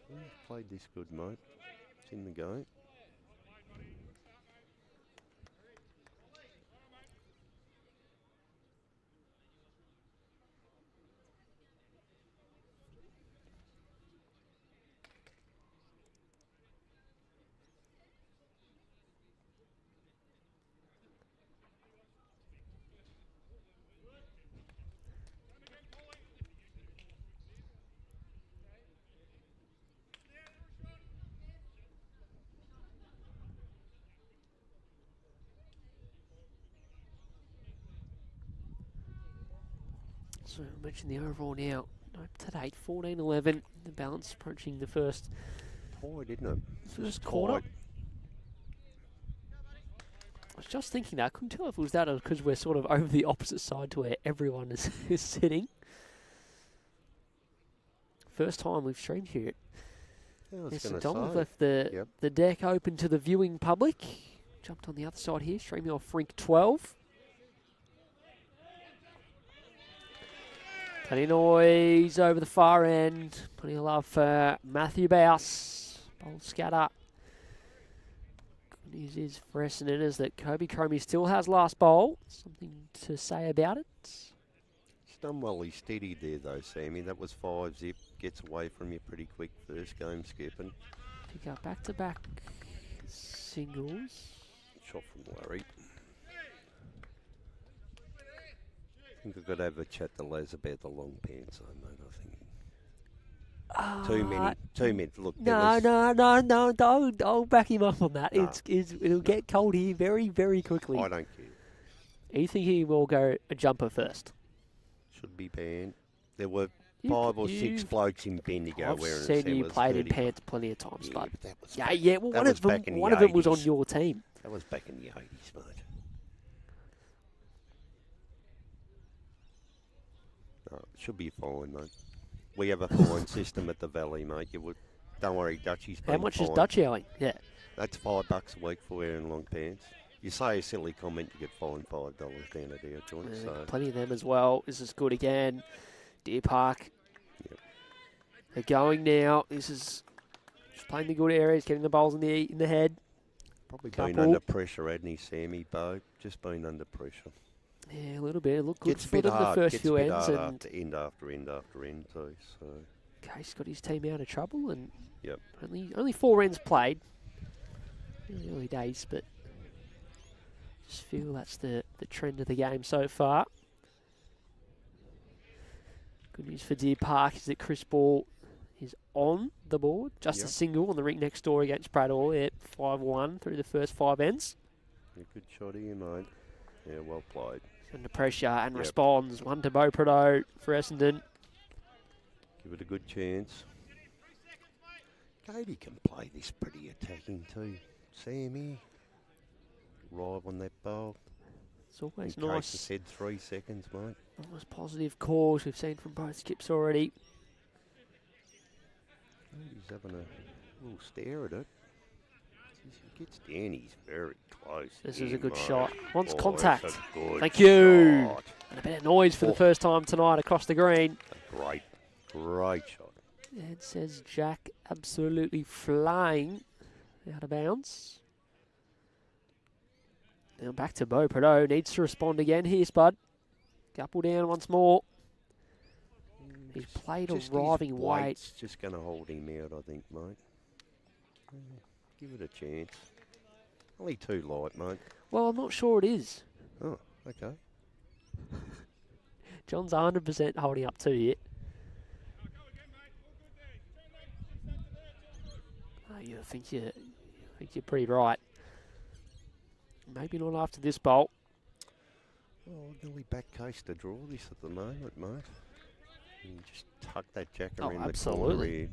Yeah, played this good, mate. It's in the game. So I mentioned the overall now. To date, 14-11. The balance approaching the first Tight, isn't it? first quarter. Tight. I was just thinking that. I couldn't tell if it was that or because we're sort of over the opposite side to where everyone is sitting. First time we've streamed here. Yeah, I was Yes, going Dom, we've to left say. the deck open to the viewing public. Jumped on the other side here, streaming off Rink 12. Plenty of noise over the far end. Plenty of love for Matthew Bouse. Bold scatter. Good news is for Essendon is that Kobe Cromie still has last bowl. Something to say about it? He's done well. He's steadied there, though, Sammy. That was 5-zip. Gets away from you pretty quick first game, skipping. Pick up back-to-back singles. Shot from Larry. I think I've got to have a chat to Les about the long pants, though, mate. I think too many. Look, No, don't. I'll back him up on that. No. It'll get cold here very, very quickly. I don't care. You think he will go a jumper first? Should be banned. There were 5 or 6 blokes in Bendigo I've wearing seen you it. played in pants plenty of times, Yeah, but but that was yeah. Well, that one of them was on 80s. your team. That was back in the 80s, mate. No, it should be fine, mate. We have a fine system at the Valley, mate. Don't worry, Dutchie's been How much is fined. Dutchie owing? Yeah. That's $5 a week for wearing long pants. You say a silly comment, you get fined $5 down at our joint. So Plenty of them as well. This is good again. Deer Park. Yep. They're going now. This is just playing the good areas, getting the bowls in the head. probably been under pressure, hadn't he, Sammy, Bo? Just been under pressure. Yeah, a little bit. It looked good Gets a for bit them the hard. first Gets few a bit ends. hard And after end after end after end too. So Case got his team out of trouble, and Yep. only 4 ends played. Really early days, but just feel that's the trend of the game so far. Good news for Deer Park is that Chris Ball is on the board. Just a single on the rink next door against Bradall at 5-1 through the first 5 ends. a good shot here, mate. Yeah, well played. Under pressure and responds. 1 to Bo Prado for Essendon. Give it a good chance. Katie can play this pretty attacking too. Sammy. Arrive on that bowl. It's always In nice. case I said 3 seconds, mate. Always positive calls we've seen from both skips already. He's having a little stare at it. He gets down, he's very close. This is a in, good mate. shot. Wants Oh, contact. that's a good Thank you. shot. And a bit of noise for the first time tonight across the green. A great shot. And says Jack absolutely flying out of bounds. Now back to Bo Prado. Needs to respond again here, Spud. Couple down once more. He's played a Just arriving his weight. weight's just going to hold him out, I think, mate. Give it a chance. Only too light, mate. Well, I'm not sure it is. Oh, okay. John's 100% holding up too here. Oh, you think you're pretty right. Maybe not after this bolt. Oh, nearly back case to draw this at the moment, mate. You just tuck that jacker in the corner absolutely. here.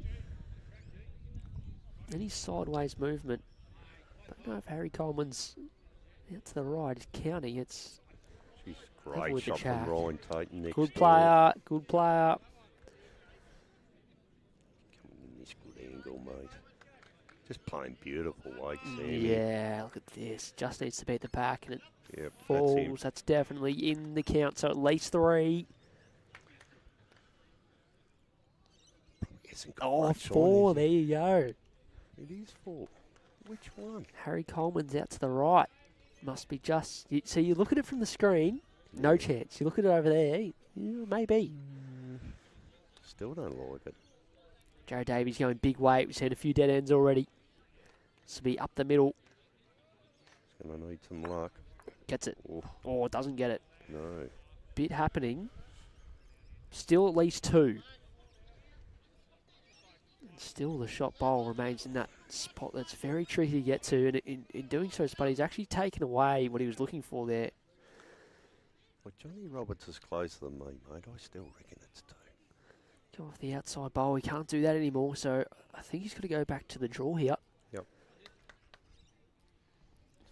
Any sideways movement. Don't know if Harry Coleman's out to the right is counting. It's She's Level great with the shot from jack. Ryan Tate next good door. player, good player. Coming in this good angle, mate. Just playing beautiful weight, Sammy. Yeah, look at this. Just needs to beat the pack and it Yep, falls. that's him. That's definitely in the count, so at least 3. Hasn't got Oh, much on, 4. is There you go. It is 4. Which one? Harry Coleman's out to the right. Must be just... So you look at it from the screen, no chance. You look at it over there, maybe. Still don't like it. Joe Davies going big weight. We've seen a few dead ends already. This will be up the middle. It's going to need some luck. Gets it. Oof, Oh, doesn't get it. no. Bit happening. Still at least 2. And still the shot bowl remains in that spot that's very tricky to get to. And in doing so, Spuddy's actually taken away what he was looking for there. Well, Johnny Roberts is closer than me, mate. I still reckon it's 2. Go off the outside bowl. He can't do that anymore, so I think he's got to go back to the draw here. Yep.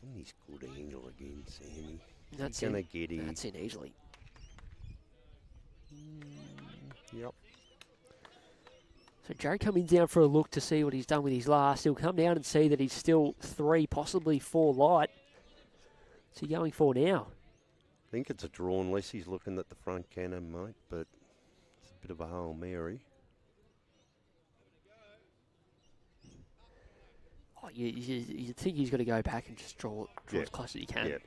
On this good angle again, Sammy. That's going to it. get him. That's in easily. Yep. So Joe coming down for a look to see what he's done with his last. He'll come down and see that he's still 3, possibly 4 light. What's he going for now? I think it's a draw unless he's looking at the front cannon, mate, but it's a bit of a Hail Mary. Oh, you think he's got to go back and just draw as close as he can. Yeah.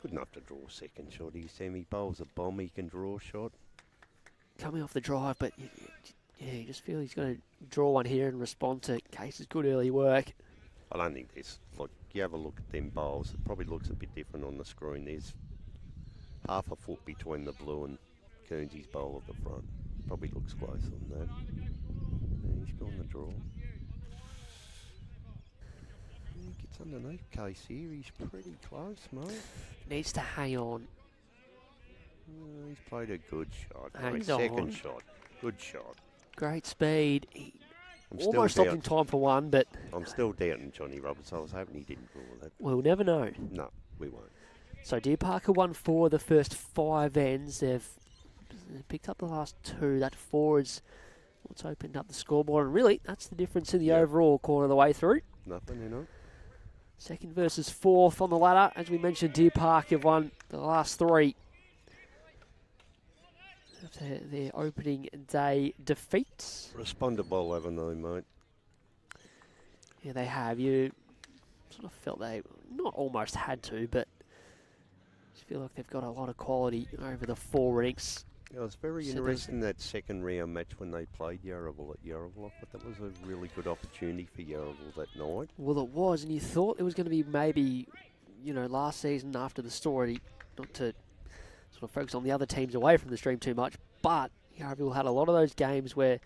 Good enough to draw second shot. He bowls a bomb, he can draw a shot. Coming off the drive, but you just feel he's going to draw one here and respond to Case's good early work. I don't think there's, like, you have a look at them bowls, it probably looks a bit different on the screen. There's half a foot between the blue and Coonsey's bowl at the front. Probably looks close on that. Yeah, he's gone the draw. He gets underneath Case here, he's pretty close, mate. Needs to hang on. He's played a good shot. Hangs Second on. shot. Good shot. Great speed. He I'm almost still stopped in time for one, but I'm still doubting Johnny Roberts. I was hoping he didn't draw that. we'll never know. No, we won't. So Deer Parker won 4 of the first 5 ends. They've picked up the last 2. That 4 is what's opened up the scoreboard. And really, that's the difference in the overall quarter of the way through. Nothing, you know. Second versus 4th on the ladder. As we mentioned, Deer Park have won the last 3. After their opening day defeats. Responded well, haven't they, mate? Yeah, they have. You sort of felt they not almost had to, but just feel like they've got a lot of quality over the 4 rinks. Yeah, it was very interesting that second round match when they played Yarraville at Yarraville. I thought that was a really good opportunity for Yarraville that night. Well, it was, and you thought it was going to be maybe, last season after the story, not to sort of focus on the other teams away from the stream too much, but Yarraville had a lot of those games where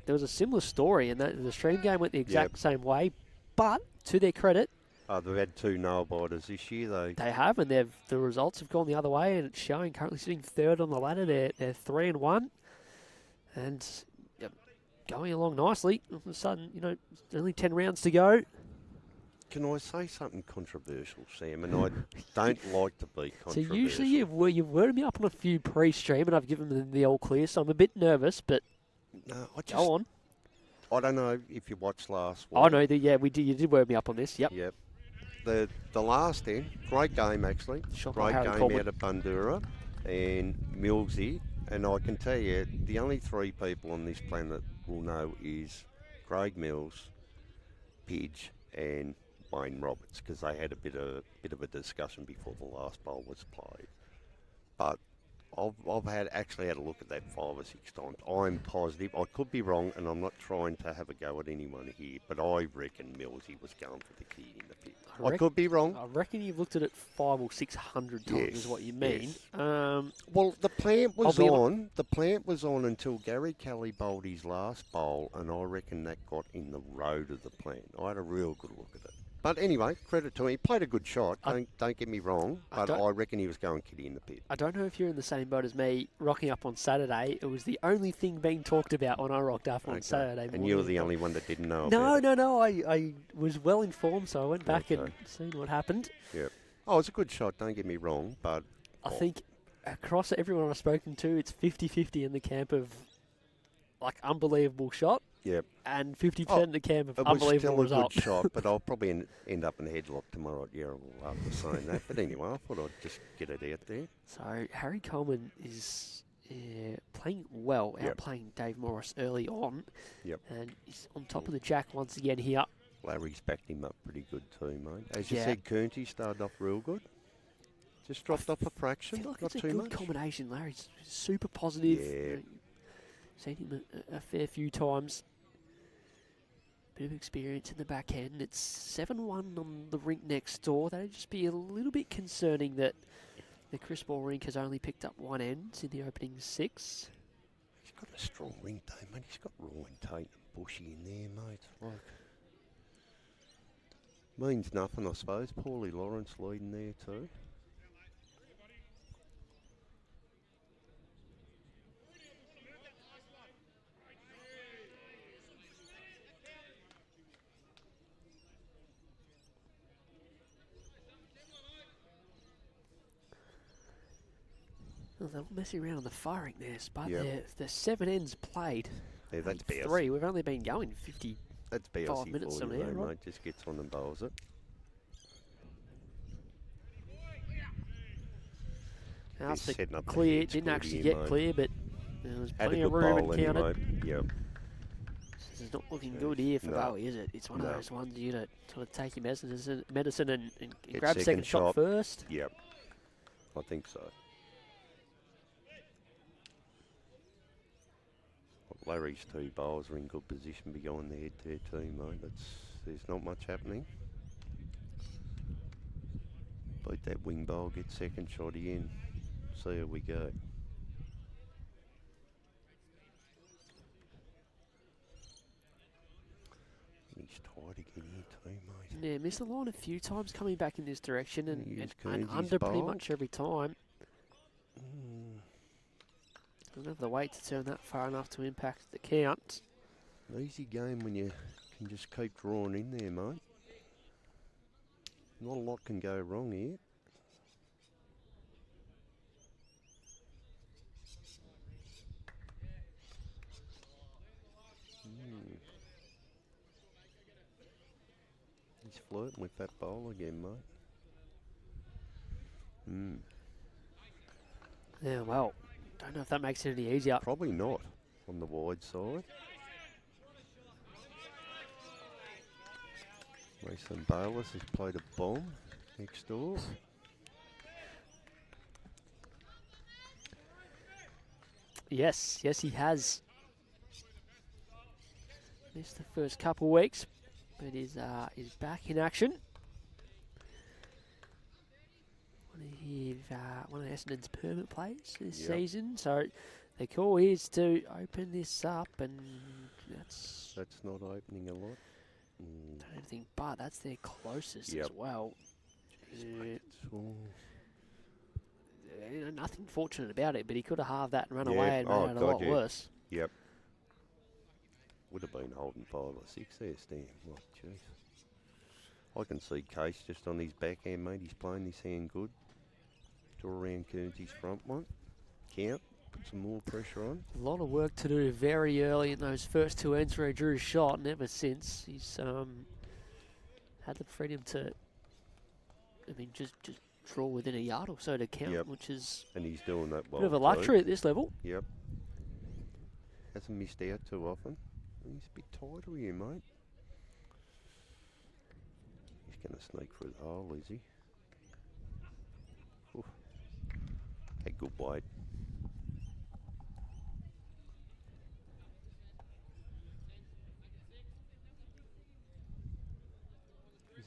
there was a similar story, and the stream game went the exact same way, but to their credit, they've had 2 nail-biters this year, though. They have, and the results have gone the other way, and it's showing currently sitting 3rd on the ladder. They're 3-1, and going along nicely. All of a sudden, only 10 rounds to go. Can I say something controversial, Sam? And I don't like to be controversial. So usually you've worded me up on a few pre-stream, and I've given them the all clear, so I'm a bit nervous, but go on. I don't know if you watched last week. I know that. Yeah, we did. You did word me up on this. Yep. Yep. The last end, great game actually. Great game out of Bundura and Millsy. And I can tell you, the only 3 people on this planet will know is Craig Mills, Pidge, and Wayne Roberts, because they had a bit of a discussion before the last bowl was played. But I've actually had a look at that 5 or 6 times. I'm positive. I could be wrong, and I'm not trying to have a go at anyone here, but I reckon Millsy was going for the key in the pit. I could be wrong. I reckon you've looked at it 500 or 600 times, is what you mean. Yes. Well, the plant was on. The plant was on until Gary Kelly bowled his last bowl, and I reckon that got in the road of the plant. I had a real good look at it. But anyway, credit to him. He played a good shot, don't get me wrong, but I reckon he was going kitty in the pit. I don't know if you're in the same boat as me. Rocking up on Saturday, it was the only thing being talked about when I rocked up on Saturday morning. And you were the only one that didn't know about it. No. I was well informed, so I went back and seen what happened. Yeah. Oh, it was a good shot, don't get me wrong, but I think across everyone I've spoken to, it's 50-50 in the camp of, unbelievable shot. Yep. And 50% in the camp of unbelievable result. It was still a good shot, but I'll probably end up in a headlock tomorrow at Yarraville after saying that. But anyway, I thought I'd just get it out there. So Harry Coleman is playing well, outplaying Dave Morris early on. Yep. And he's on top of the jack once again here. Larry's backed him up pretty good too, mate. As you said, Coonsey started off real good. Just dropped off a fraction. I feel like not it's too a good much. combination. Larry's super positive. Yeah. Seen him a fair few times. Bit of experience in the back end. It's 7-1 on the rink next door. That'd just be a little bit concerning that the Chris Ball rink has only picked up 1 end in the opening 6. He's got a strong rink though, mate. He's got Ryan Tate and Bushy in there, mate. Means nothing, I suppose. Paulie Lawrence leading there too. Well, they're messing around on the firing there, but there's 7 ends played. Yeah, that's BS. 3. We've only been going 50. That's BS 5 minutes for on you, there, though, right? mate. Just gets on and bowls it. House He's setting up the clear. heads Didn't good actually here, get mate. clear, but there was Had a plenty good of room bowl and counted. anyway. Yep. is not looking good here for No. Bowie, is it? It's one of No. those ones you to sort of take your medicine and Get grab a second shot first. Yep, I think so. Well, Larry's 2 bowls are in good position behind the head there too, mate. There's not much happening. Beat that wing bowl, get second shot in. See how we go. He's tight again here too, mate. Yeah, missed the line a few times coming back in this direction and Kearnsey's under pretty bowl. much every time. Doesn't have the weight to turn that far enough to impact the count. An easy game when you can just keep drawing in there, mate. Not a lot can go wrong here. He's flirting with that bowl again, mate. Yeah, well, don't know if that makes it any easier. Probably not on the wide side. Mason Bayless has played a bomb next door. Yes, he has. Missed the first couple of weeks, but is back in action. One of Essendon's permanent players this season, so the call is to open this up, and that's not opening a lot. Don't think, but that's their closest as well. Nothing fortunate about it, but he could have halved that and run away and made it a lot worse. Yep. Would have been holding 5 or 6 there, Stan. Oh, jeez. I can see Case just on his backhand, mate. He's playing this hand good. Draw around Kearnsey's front one. Count. Put some more pressure on. A lot of work to do very early in those first 2 ends where he drew his shot, and ever since he's had the freedom to, just draw within a yard or so to count, which is and he's doing that well. a bit of a luxury at this level. Yep. Hasn't missed out too often. He's a bit tighter here, mate. He's going to sneak through the hole, is he? Oof. Hey, good weight.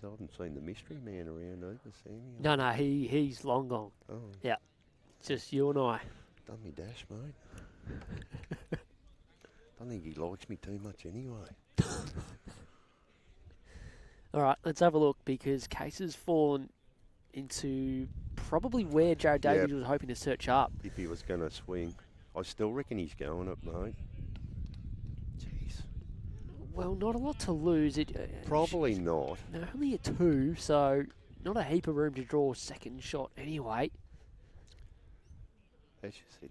I haven't seen the mystery man around either, Sammy. No, he's long gone. Oh. Yeah, just you and I. Done me dash, mate. Don't think he likes me too much anyway. All right, let's have a look, because Case has fallen into probably where Jared Davies was hoping to search up. If he was going to swing. I still reckon he's going up, mate. Jeez. Well, not a lot to lose. Probably not. No, only a 2, so not a heap of room to draw a second shot anyway. As you said,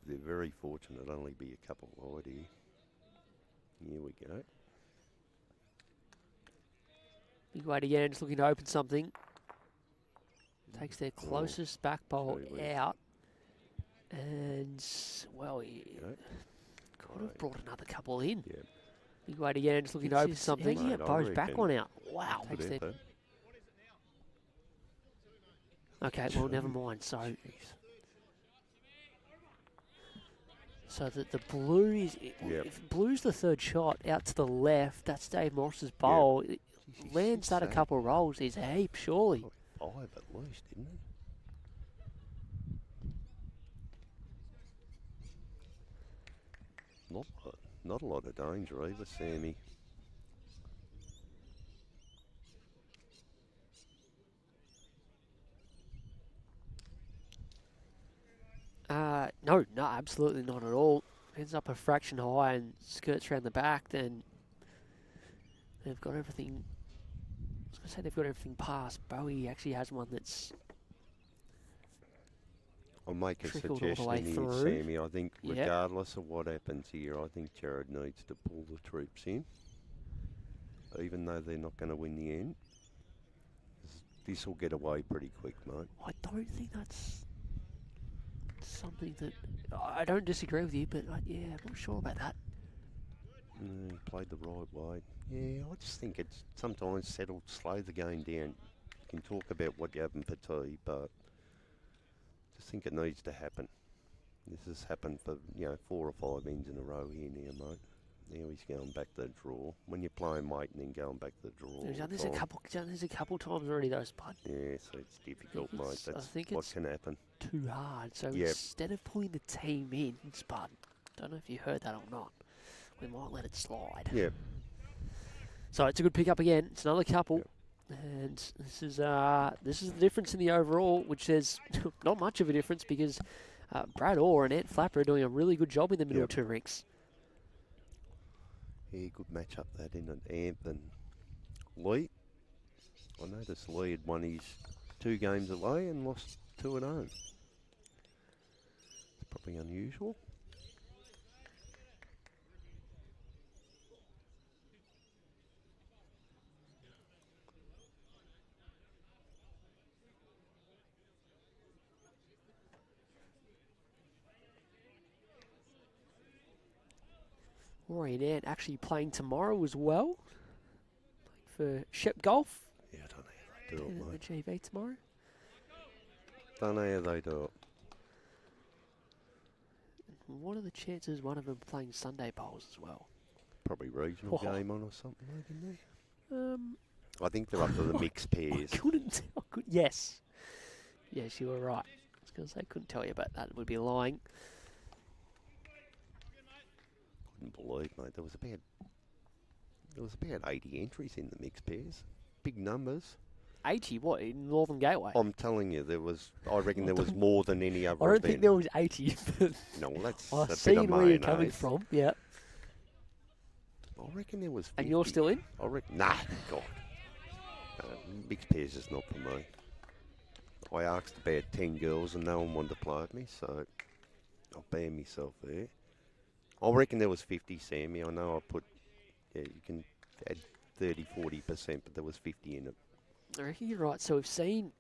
they're very fortunate. Only be a couple wide here. Here we go. Big weight again, just looking to open something. Takes their closest back bowl out. And, well, he could have brought another couple in. Yeah. Big weight again, just looking to open something. Mate, Yeah, Bo's back one out. Wow. Takes their okay, well, never mind. So the blue is, if blue's the third shot out to the left, that's Dave Morris's bowl. It lands that a couple of rolls. He's a heap, surely. 5 at least, didn't he? Not a lot of danger either, Sammy. No, absolutely not at all. Ends up a fraction high and skirts around the back, then they've got everything. I was going to say they've got everything past. Bowie actually has one that's I'll make a trickled all the way suggestion here, through. Sammy. I think regardless of what happens here, I think Jared needs to pull the troops in, even though they're not going to win the end. This will get away pretty quick, mate. I don't think that's something that... I don't disagree with you, but yeah, I'm not sure about that. He played the right way. Yeah, I just think it's sometimes settled, slow the game down. You can talk about what you haven't for tea, but I just think it needs to happen. This has happened for, 4 or 5 ends in a row here now, mate. Now he's going back to the draw. When you're playing weight and then going back to the draw. He's done this a couple times already, though, Spud. Yeah, so it's difficult, mate. That's what can happen. Too hard. So instead of putting the team in, Spud, don't know if you heard that or not, we might let it slide. Yeah. So it's a good pickup again. It's another couple. Yep. And this is the difference in the overall, which there's not much of a difference because Brad Orr and Ant Flapper are doing a really good job in the middle two rinks. Yeah, good match up that in Ant and Lee. I noticed Lee had won his 2 games away and lost 2 at home. It's probably unusual. Rory and Ant actually playing tomorrow as well. Playing for Shep Golf. Yeah, I don't know how they do it, mate. The GV tomorrow. Don't know how they do it. What are the chances one of them playing Sunday bowls as well? Probably regional game on or something, maybe. I think they're up to the mixed pairs. Yes. Yes, you were right. I was going to say I couldn't tell you, but that would be lying. Couldn't believe, mate. There was about 80 entries in the mixed pairs. Big numbers. 80? What, in Northern Gateway? I'm telling you, I reckon there was more than any other I don't event. think there was 80, but no, well, that's I a see bit of where you're mayonnaise. coming from, yeah. I reckon there was 50. And you're still in? I reckon, nah, God. Mixed pairs is not for me. I asked about 10 girls and no one wanted to play with me, so I'll ban myself there. I reckon there was 50, Sammy. I know you can add 30, 40%, but there was 50 in it. I reckon you're right. So we've seen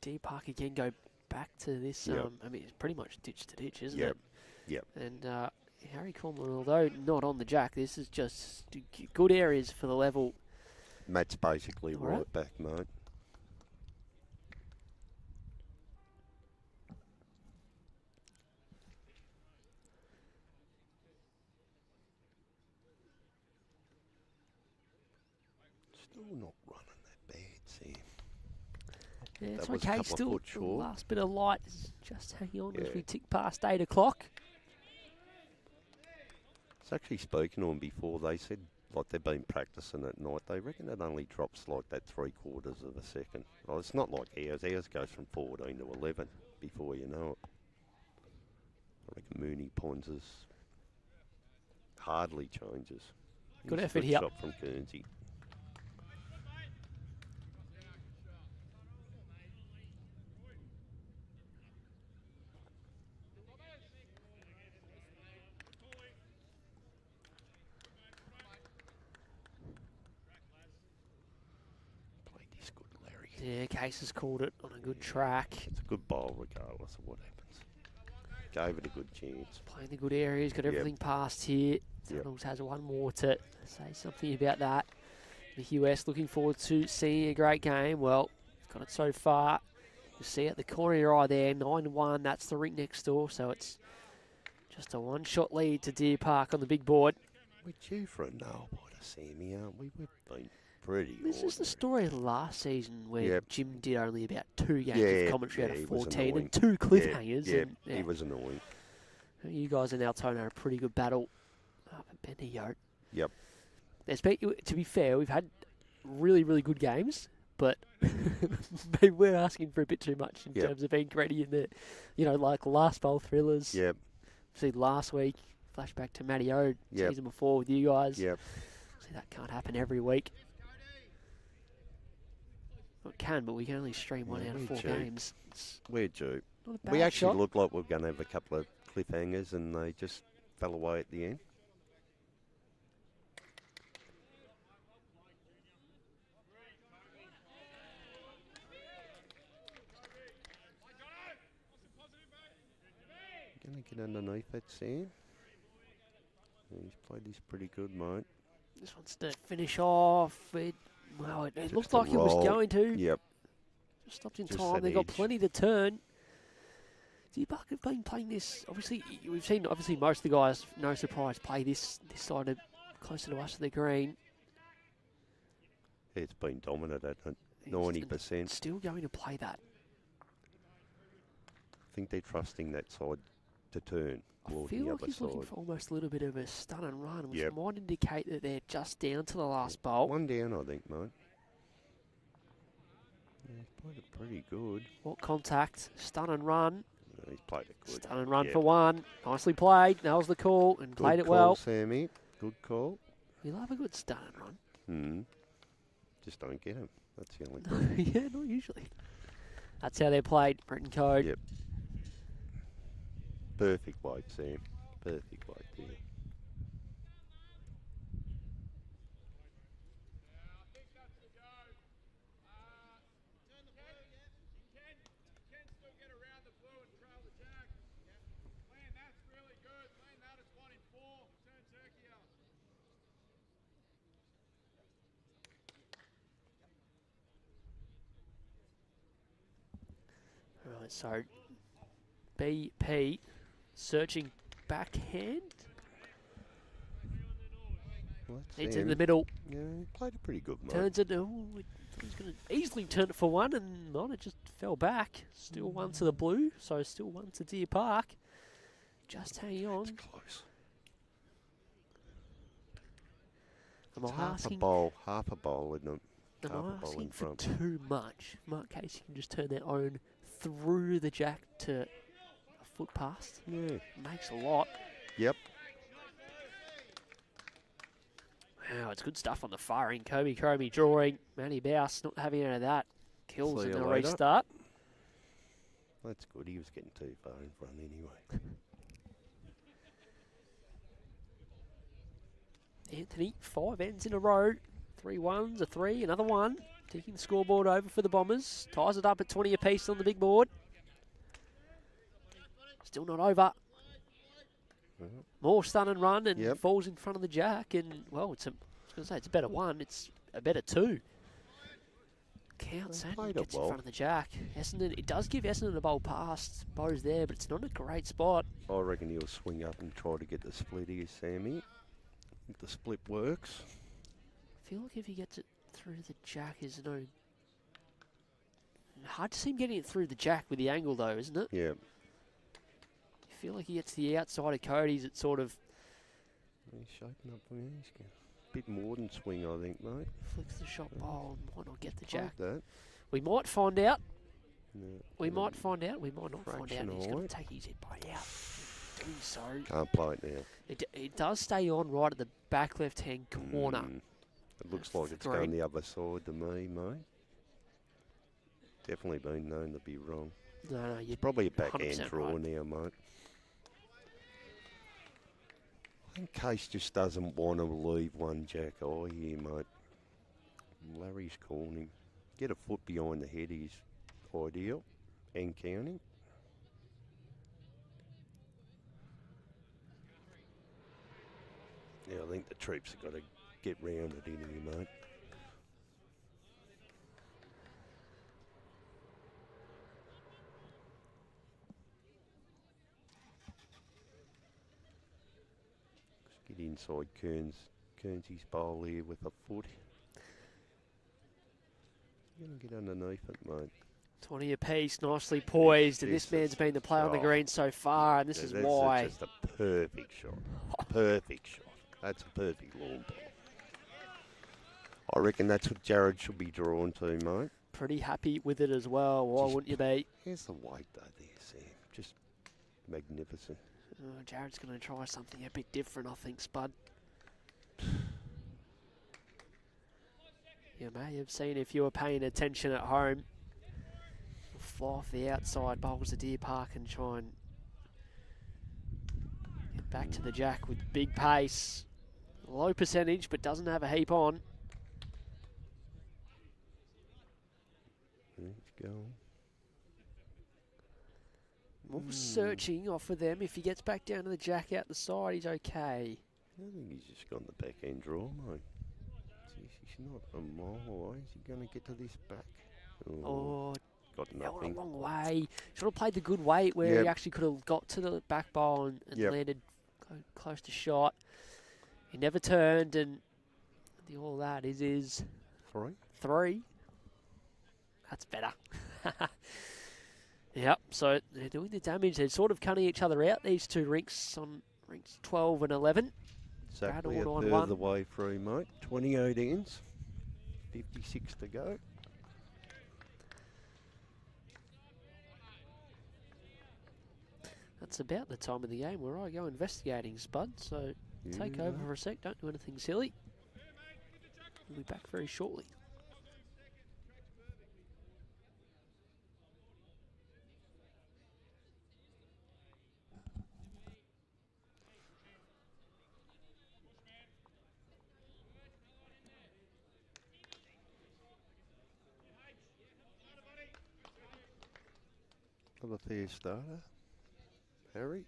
Deer Park again go back to this. Yep. I mean, it's pretty much ditch to ditch, isn't Yep. it? Yep. And Harry Coleman, although not on the jack, this is just good areas for the level. Matt's basically right back, mate. Still not running that bad, Sam. Yeah, it's That was a okay. couple of Still, foot the short. last bit of light is just hanging on as Yeah. we tick past 8 o'clock. It's actually spoken on before. They said, like, they've been practicing at night. They reckon it only drops like that 3/4 of a second. Well, it's not like ours. Ours goes from 14 to 11 before you know it. I reckon Mooney Ponds hardly changes. Good He's a effort here. shot from Guernsey. Yeah, Case has called it on a good track. It's a good bowl regardless of what happens. Gave it a good chance. Playing the good areas, got everything past here. Tunnels has one more to say something about that. The US looking forward to seeing a great game. Well, got it so far. You see at the corner of your eye there, 9-1. That's the rink next door, so it's just a one-shot lead to Deer Park on the big board. We're due for a nail-biter, Sammy, aren't we? We've been pretty This is the story of last season where Yep. Jim did only about 2 games Yeah, of commentary out he of was 14 annoying. and 2 cliffhangers. Yeah, and, he was annoying. You guys are now throwing out a pretty good battle up at Bendigo. Yep. To be fair, we've had really, really good games, but maybe we're asking for a bit too much in terms of being greedy in the, like last bowl thrillers. Yep. See, last week, flashback to Matty O, Yep. season before with you guys. Yep. See, that can't happen every week. Well, it can, but we can only stream one out of 4 games. It's we're due. not a bad We actually shot. looked like we were going to have a couple of cliffhangers and they just fell away at the end. Going to get underneath that, Sam. He's played this pretty good, mate. This one's to finish off. It Just looked a like it was roll. going to. Yep. Just stopped in Just time. that They got edge. plenty to turn. DAVIES have been playing this. Obviously, we've seen most of the guys, no surprise, play this side of closer to us to the green. It's been dominant, hasn't it? He's 90%. still going to play that. I think they're trusting that side to turn. I Towards feel the like other he's looking side. for almost a little bit of a stun and run, which Yep. might indicate that they're just down to the last bolt. One down, I think, mate. Yeah, he's played it pretty good. What contact? Stun and run. Yeah, he's played it good. Stun and run Yep. for one. Nicely played. That was the call and played it Good call, well. Sammy. Good call. We love a good stun and run. Just don't get him. That's the only thing. Yeah, not usually. That's how they're played. Written code. Yep. Perfect weight, Sam. Perfect weight there. Right, so BP searching backhand. Well, It's Sam, in the middle. Yeah, he played it pretty good, mate. Turns it. Oh, he's going to easily turn it for one, and it just fell back. Still one to the blue, so still one to Deer Park. Just hanging on. It's close. Am It's I half asking? a bowl, isn't it? Am half I a bowl asking in for front. too much? Mark Casey can just turn their own through the jack to a foot past. Yeah. Makes a lot. Yep. Wow, it's good stuff on the firing. Kobe Cromie drawing. Manny Bouse not having any of that. Kills See in you the later. restart. That's good. He was getting too far in front anyway. Anthony, 5 ends in a row. 3 ones, a 3, another 1. Taking the scoreboard over for the Bombers. Ties it up at 20 apiece on the big board. Still not over. More stun and run and Yep. falls in front of the jack. And, well, I was going to say it's a better 1. It's a better 2. Counts They and played it gets in well. front of the jack. Essendon, it does give Essendon a bowl pass. Bo's there, but it's not a great spot. I reckon he'll swing up and try to get the split here, Sammy. I think the split works. I feel like if he gets it through the jack, is no. Hard to see him getting it through the jack with the angle, though, isn't it? Yeah. I feel like he gets to the outside of Cody's. It sort of He's shaping up for me. He's got a bit more than swing, I think, mate. flicks the shot ball and might not get the jack. Like that. We might find out. Yeah. We might find out. We might not find out. Fraction He's of going it. to take his head bite out. Doing so. Can't play it now. It does stay on right at the back left-hand corner. It looks That's like the it's going green. the other side to me, mate. Definitely been known to be wrong. No, you're Probably a backhand 100% draw right. now, mate. I think Case just doesn't want to leave one jack eye here, mate. Larry's calling him. Get a foot behind the head is ideal and counting. Yeah, I think the troops have got to get rounded in here, mate. Let's get inside Kearnsey's bowl here with a foot. You're going to get underneath it, mate. 20 apiece, nicely poised, and this This man's is- been the player on the oh. green so far, and this is why. Just a perfect shot. Perfect shot. That's a perfect lawn ball. I reckon that's what Jared should be drawn to, mate. Pretty happy with it as well. Why Just- wouldn't you be? Here's the weight though there, Sam. Just magnificent. Jared's going to try something a bit different, I think, Spud. You may have seen if you were paying attention at home. Fly off the outside, bowls the Deer Park and try and get back to the jack with big pace. Low percentage, but doesn't have a heap on. Let's go. More searching off of them. If he gets back down to the jack out the side, he's okay. I think he's just gone the back end draw, mate. Jeez, he's not a mile away. Is he going to get to this back? Oh, got held nothing. a long way. Should have played the good weight where he actually could have got to the back bowl and landed close to shot. He never turned, and all that is 3. That's better. Yep, so they're doing the damage. They're sort of cutting each other out, these two rinks on rinks 12 and 11. Exactly a third of the way through, mate. 28 ends, 56 to go. That's about the time of the game where I go investigating, Spud, so take over for a sec. Don't do anything silly. We'll be back very shortly. Another fair starter, Harry.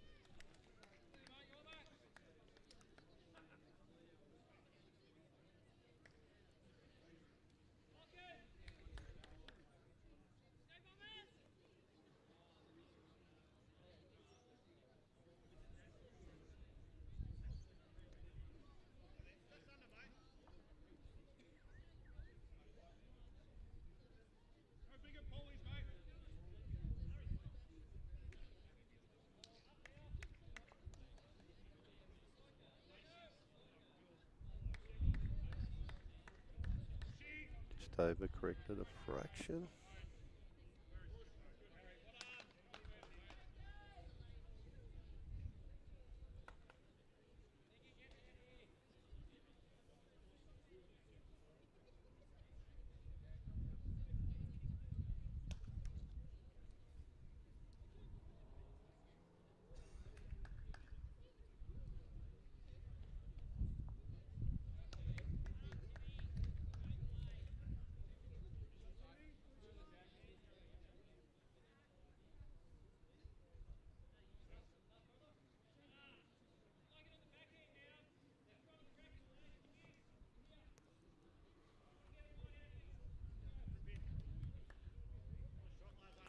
Just overcorrected a fraction.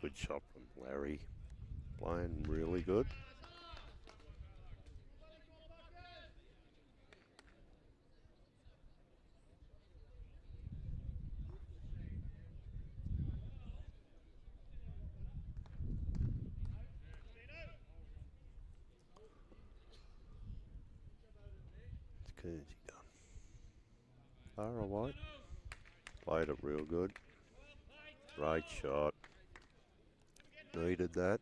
Good shot from Larry. Playing really good. It's Kearnsey done. Far away. Played it real good. Great shot. Needed that.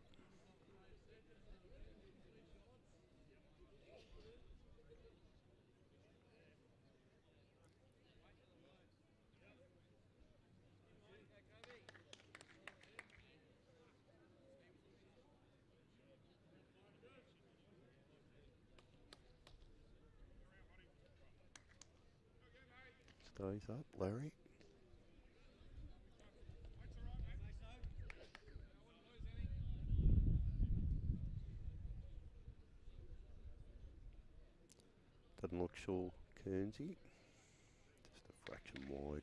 Stays up, Larry. Doesn't look sure, Kearnsey. Just a fraction wide.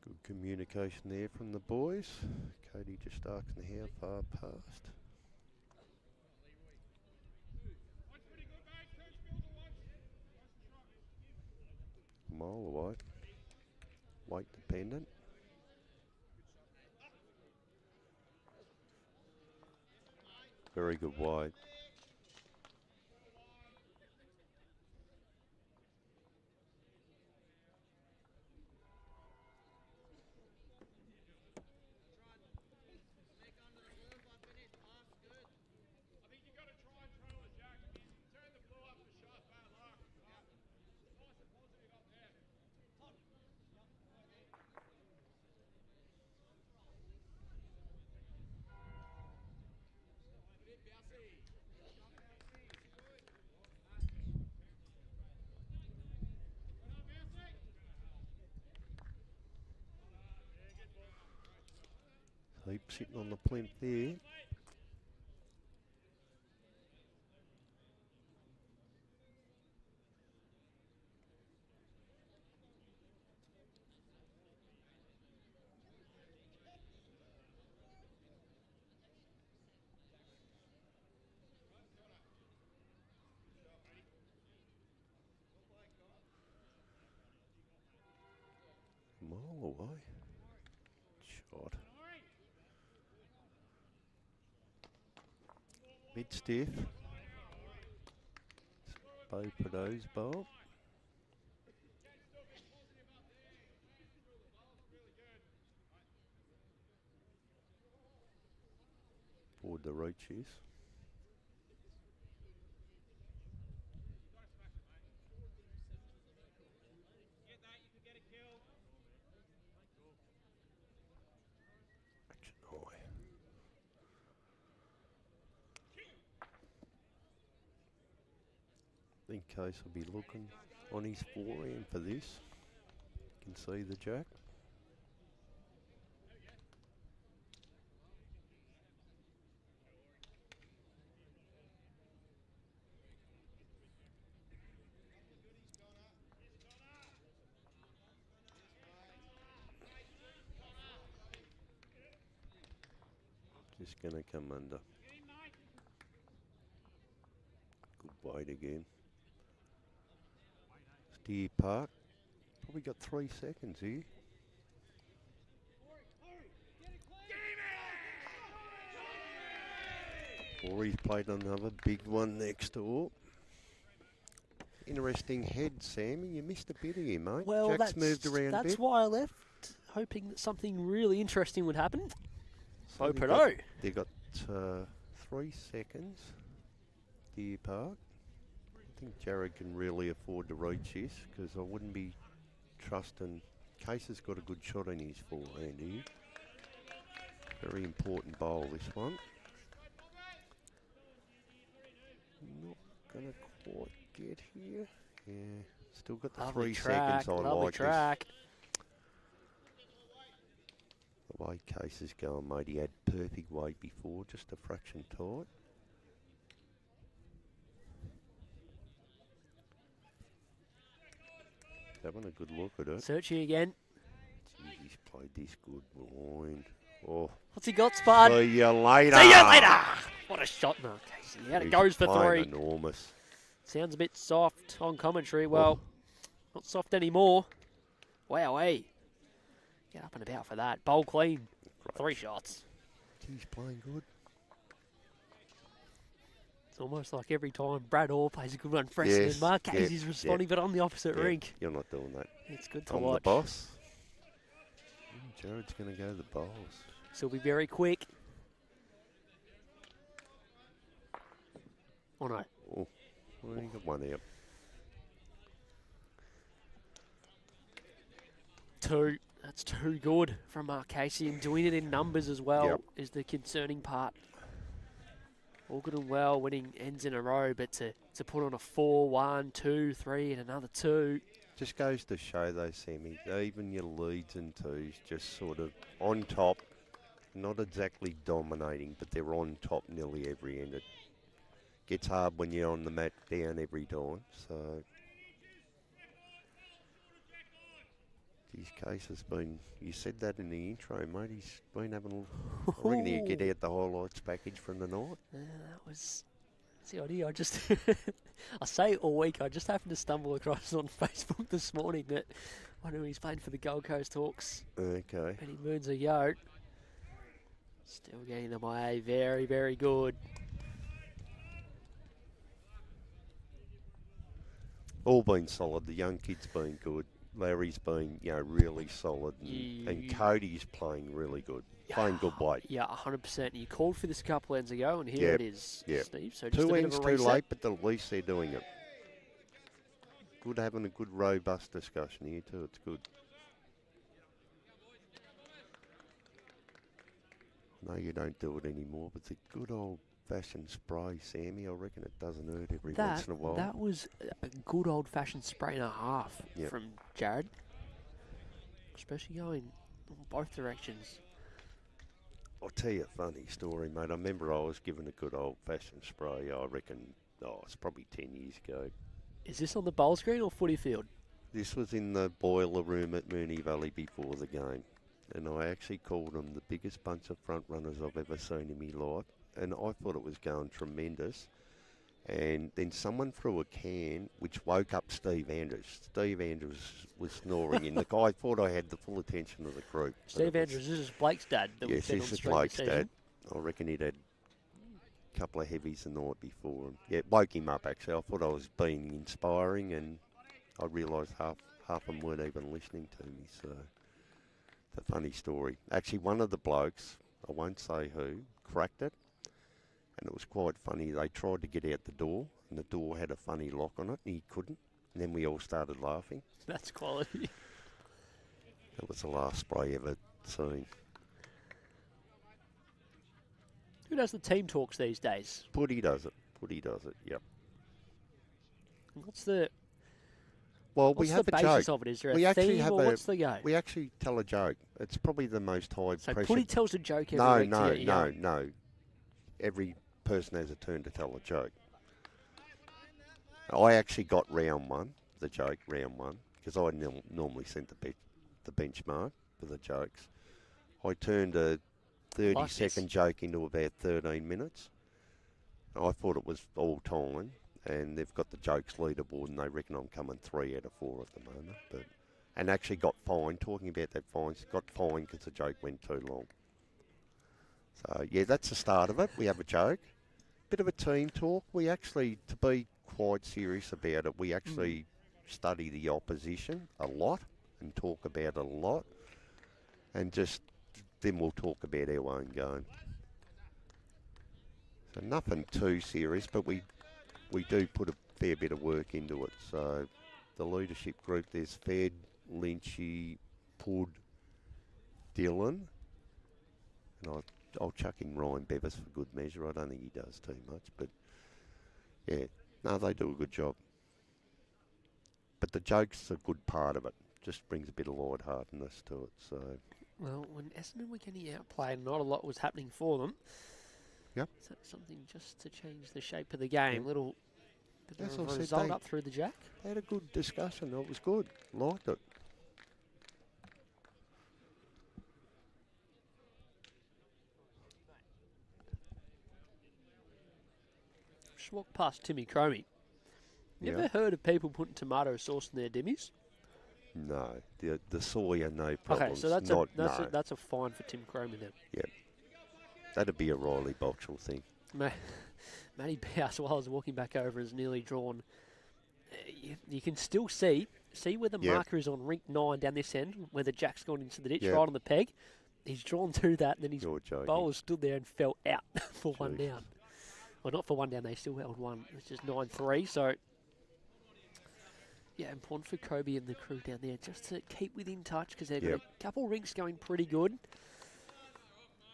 Good communication there from the boys. Cody just asking how far past. A mile away. Weight dependent. Very good wide. Deep sitting on the plinth there. Mile away. Shot. Mid stiff. Bopado's bowl. Board the reaches. Action high. I think Case will be looking on his forehand for this. You can see the jack. Just going to come under. Good weight again. Steer Park. Probably got 3 seconds here. Corey's played another big one next door. Interesting head, Sammy. You missed a bit of him, mate. Well, Jack's moved around a bit. That's why I left, hoping that something really interesting would happen. So they got 3 seconds. Deer Park. I think Jared can really afford to reach this because I wouldn't be trusting. Case has got a good shot in his forehand here. Very important bowl, this one. Not going to quite get here. Yeah, still got the Lovely 3 track, seconds. I lovely like track. this. The way Case is going, mate, he had perfect weight before, just a fraction tight. Having a good look at it. Searching again. Gee, he's played this good blind. Oh. What's he got, Spud? See you later. See you later. What a shot, no, Casey. Out it He's goes for playing 3. enormous. Sounds a bit soft on commentary. Well, not soft anymore. Wow, hey. Get up and about for that. Bowl clean. Great. 3 shots. He's playing good. It's almost like every time Brad Orr plays a good one for Essendon, Yes, Mark Casey's responding, but on the opposite rink. You're not doing that. It's good to I'm watch. the boss. Jared's going to go to the bowls. So he'll be very quick. Oh, no. Oh, well, he got one out. 2. That's too good from Mark Casey, and doing it in numbers as well is the concerning part. All good and well, winning ends in a row, but to put on a 4, 1, 2, 3, and another 2. Just goes to show though, Sammy, even your leads and twos just sort of on top, not exactly dominating, but they're on top nearly every end. It gets hard when you're on the mat down every time, so... His Case has been, you said that in the intro, mate, he's been having, I reckon he'll get out the highlights package from the night. Yeah, that's the idea. I just, I say it all week, I just happened to stumble across it on Facebook this morning that I knew he's playing for the Gold Coast Hawks. Okay. And he moons a yoke. Still getting them away, very, very good. All been solid, the young kid's been good. Larry's been, really solid, and Cody's playing really good, playing good weight. Yeah, 100%. You called for this a couple ends ago, and here it is, Steve. So just 2 a bit ends of a too reset. late, but at least they're doing it. Good having a good, robust discussion here too. It's good. I know you don't do it anymore, but the good old-fashioned spray, Sammy, I reckon it doesn't hurt every once in a while. That was a good old-fashioned spray and a half from Jared. Especially going both directions. I'll tell you a funny story, mate. I remember I was given a good old-fashioned spray, I reckon, it's probably 10 years ago. Is this on the bowl screen or footy field? This was in the boiler room at Moonee Valley before the game. And I actually called them the biggest bunch of front runners I've ever seen in my life. And I thought it was going tremendous. And then someone threw a can, which woke up Steve Andrews. Steve Andrews was snoring in. The guy thought I had the full attention of the group. Steve Andrews, this is Blake's dad. That Yes, we've this seen is on Blake's stream this dad. I reckon he'd had a couple of heavies the night before. And yeah, it woke him up, actually. I thought I was being inspiring, and I realised half of them weren't even listening to me. So it's a funny story. Actually, one of the blokes, I won't say who, cracked it. And it was quite funny. They tried to get out the door, and the door had a funny lock on it, and he couldn't. And then we all started laughing. That's quality. That was the last spray ever seen. Who does the team talks these days? Putty does it, yep. What's the We have a basis joke. of it? Is there We a actually theme have or a- what's the go? We actually tell a joke. It's probably the most high So pressure. Putty tells a joke every week to get you going. No. Every person has a turn to tell a joke. I actually got round one, the joke, because I normally sent the benchmark for the jokes. I turned a 30-second joke into about 13 minutes. I thought it was all time, and they've got the jokes leaderboard, and they reckon I'm coming 3 out of 4 at the moment. And actually got fined, talking about that fines, got fined because the joke went too long. So, yeah, that's the start of it. We have a joke. Bit of a team talk. We actually, to be quite serious about it, we actually study the opposition a lot and talk about it a lot. And just then we'll talk about our own game. So nothing too serious, but we do put a fair bit of work into it. So the leadership group, there's Fed, Lynchy, Pud, Dylan, and I'll chuck in Ryan Bevis for good measure. I don't think he does too much, but yeah, no, they do a good job. But the joke's a good part of it. Just brings a bit of lightheartedness to it. So. Well, when Essendon were getting outplayed, not a lot was happening for them. Yep. Is that something just to change the shape of the game? Yep. Little bit That's of what I a said, result up through the jack. They had a good discussion. It was good. Liked it. Just walked past Timmy Cromie. You Yeah. ever heard of people putting tomato sauce in their dimmies? No, the soya, no problem. Okay, so that's a fine for Tim Cromie then. That'd be a Riley Boxall thing. Matty Bouse, while I was walking back over, is nearly drawn. You can still see where the marker is on Rink 9 down this end, where the jack's gone into the ditch, right on the peg. He's drawn to that, and then his bowler stood there and fell out for one down. Well, not for one down, they still held one. It's just 9-3, so... Yeah, important for Kobe and the crew down there just to keep within touch, because they've got a couple rinks going pretty good.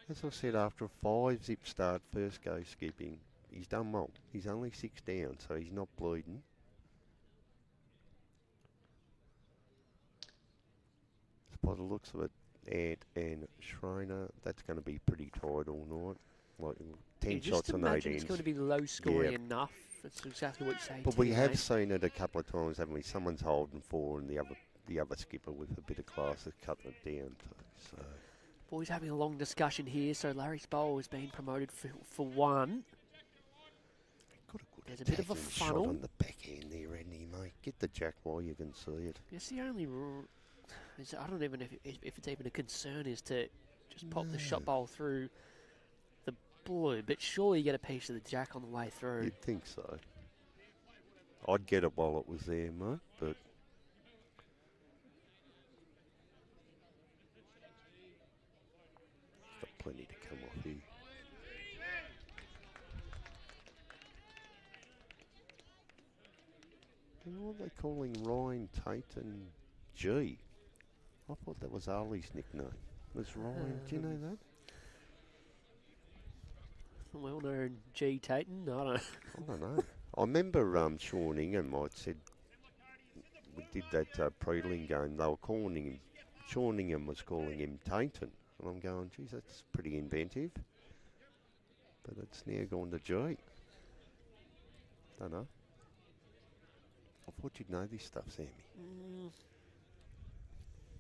As I said, after a 5-zip start, first go skipping, he's done well. He's only 6 down, so he's not bleeding. By the looks of it, Ant and Schreiner, that's going to be pretty tight all night. Like 10 shots on 8 ends. It's going to be low scoring enough. That's exactly what you say. But we have seen it a couple of times, haven't we? Someone's holding 4 and the other skipper with a bit of class has cut it down. So. Boys having a long discussion here. So Larry Sproul has been promoted for one. Got a good There's a bit of a funnel shot on the backhand there, Andy, mate. Get the jack while you can see it. Yes, the only I don't even know if it's even a concern is to just pop the shot bowl through the blue, but surely you get a piece of the jack on the way through. You'd think so. I'd get it while it was there, mate, but... got plenty to come off here. You know what they're calling Ryan Tate and G? I thought that was Ali's nickname. Was Ryan, do you know that? Well-known G. Tatum, I don't know. I remember Sean Ingham, I said, we did that prelim game, they were calling him, Sean Ingham was calling him Tainton. And I'm going, geez, that's pretty inventive. But it's now gone to G. Don't know. I thought you'd know this stuff, Sammy.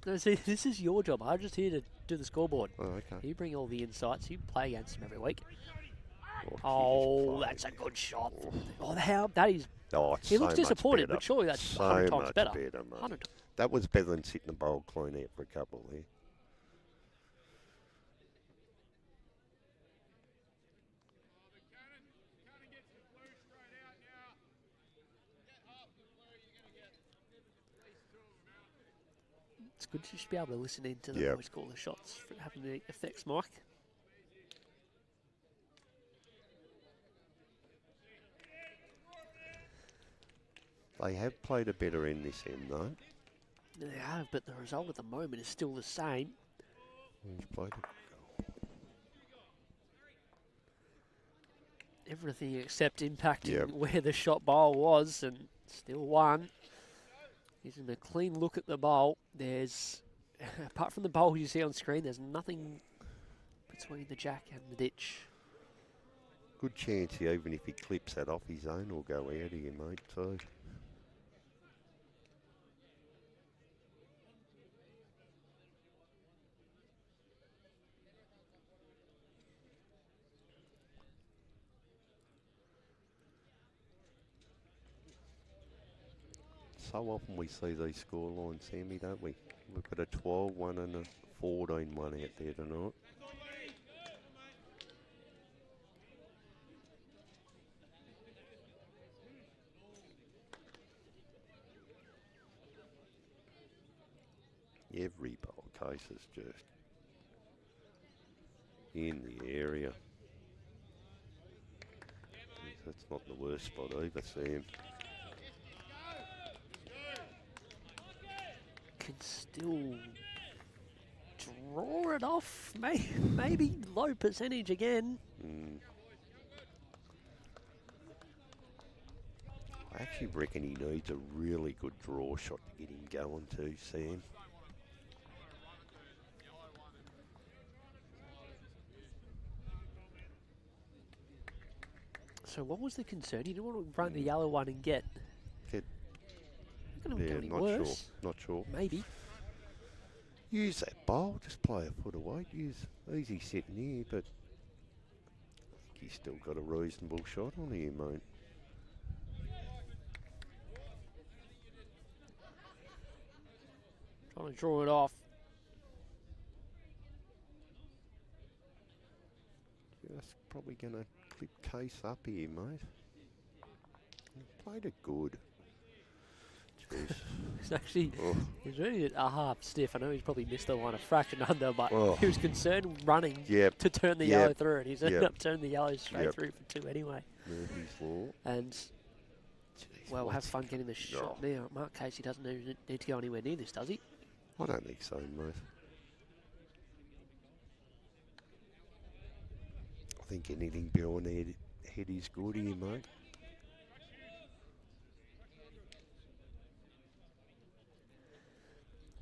No, see, this is your job. I'm just here to do the scoreboard. Oh, okay. You bring all the insights. You play against him every week. Oh, That's a good shot. Oh, how that is. Oh, it's He looks so much disappointed, better. but surely that's so 100 times much better. mate. 100. That was better than sitting the bowl clean out for a couple there. It's good to just be able to listen in to the Yep. voice call the shots for having the effects mic. They have played a better end this end, though. They have, but the result at the moment is still the same. He's played it. Everything except impacting Yep. where the shot bowl was, and still won. Using a clean look at the bowl. There's, apart from the bowl you see on screen, there's nothing between the jack and the ditch. Good chance, even if he clips that off his own, will go out here, mate, too. So often we see these score lines, Sammy, don't we? We've got a 12-1 and a 14-1 out there tonight. Every bowl case is just in the area. That's not the worst spot either, Sam. Can still draw it off. Maybe low percentage again. I actually reckon he needs a really good draw shot to get him going too, Sam. So what was the concern? You didn't want to run the yellow one and get... Not going to go any not worse. sure. Not sure. Maybe. Use that bowl. Just play a foot away. Use easy sitting here, but I think he's still got a reasonable shot on here, mate. Trying to draw it off. Just probably going to clip case up here, mate. Played it good. Jeez. He's actually, Oh. he's really a half stiff. I know he's probably missed the one a fraction under, but Oh. he was concerned running Yep. to turn the Yep. yellow through, and he's ended Yep. up turning the yellow straight Yep. through for two anyway. Murphy's Law. And, Jeez, well, we'll have what's fun getting the shot now. Mark Casey doesn't need to go anywhere near this, does he? I don't think so, mate. I think anything beyond head is good here, mate.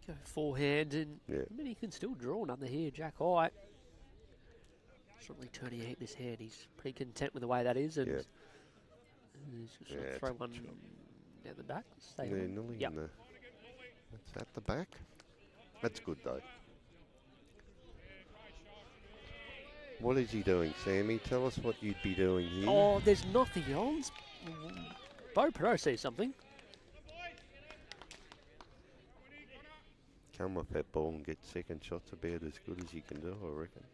Go forehand, and Yeah. I mean, he can still draw another here, Jack High. Certainly turning out this hand. He's pretty content with the way that is, and Yeah. he's just Yeah, going to it's throw a one job. down the back. Stay Yeah, on. nearly Yep. in the... That's at the back. That's good, though. What is he doing, Sammy? Tell us what you'd be doing here. Oh, there's nothing on. Bo Perot sees something. Come off that ball and get second shots about as good as you can do, I reckon.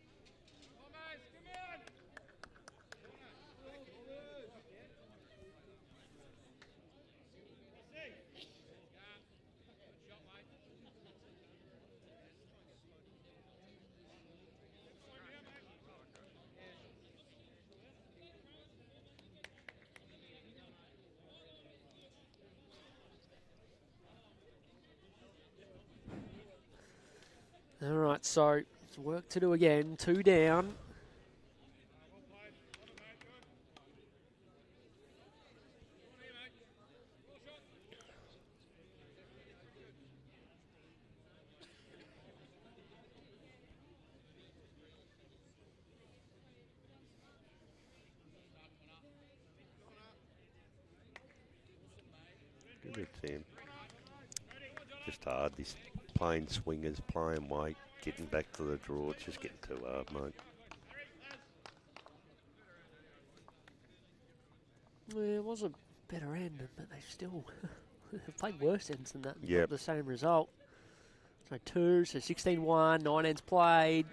All right, so some work to do again. 2 down. Sam. Just hard. This playing swingers, playing weight, getting back to the draw. It's just getting too hard, mate. Yeah, it was a better end, but they still have played worse ends than that. Yep. Got the same result. So 2, so 16-1, 9 ends played.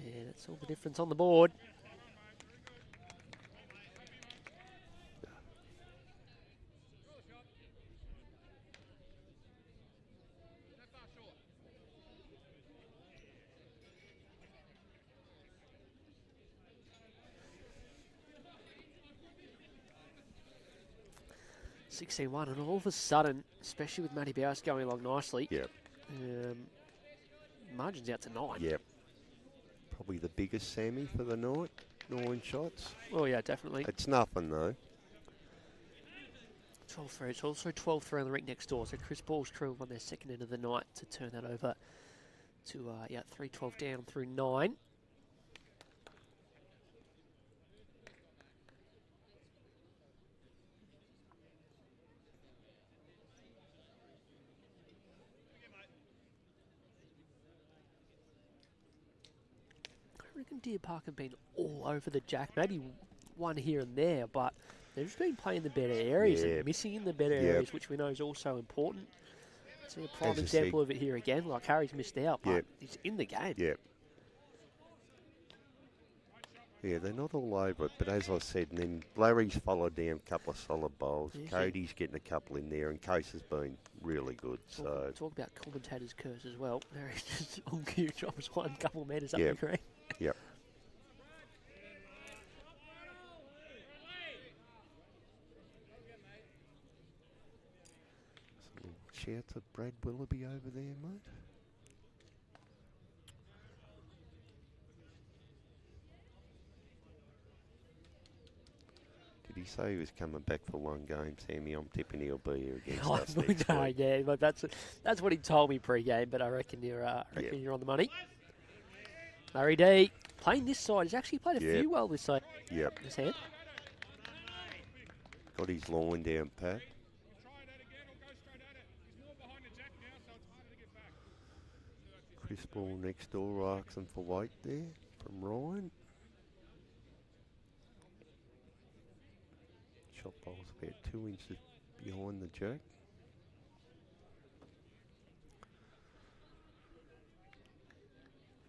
Yeah, that's all the difference on the board. $16-1, and all of a sudden, especially with Matty Bowes going along nicely, Yep. Margin's out to 9. Yep. Probably the biggest Sammy for the night. 9 shots. Oh, yeah, definitely. It's nothing, though. 12-3. It's also 12-3 on the rink next door. So Chris Ball's crew won their second end of the night to turn that over to 3-12 down through 9. I reckon Deer Park have been all over the jack. Maybe one here and there, but they've just been playing the better areas and missing in the better areas, which we know is also important. See a prime example of it here again. Like Harry's missed out, but he's in the game. Yep. Yeah, they're not all over it, but as I said, and then Larry's followed down a couple of solid bowls. Cody's getting a couple in there, and Case has been really good. So talk about commentators' curse as well. Larry's just on cue, drops one couple of metres up the green. Yep. Shout to Brad Willoughby over there, mate. Did he say he was coming back for one game, Sammy? I'm tipping he'll be here against us next week. Yeah, but that's what he told me pre-game. But I reckon you're you're on the money. Larry D playing this side. He's actually played a few well this side. Yep. His head. Got his line down, Pat. Chris Ball next door, asking for weight there from Ryan. Shot ball's about 2 inches behind the jack.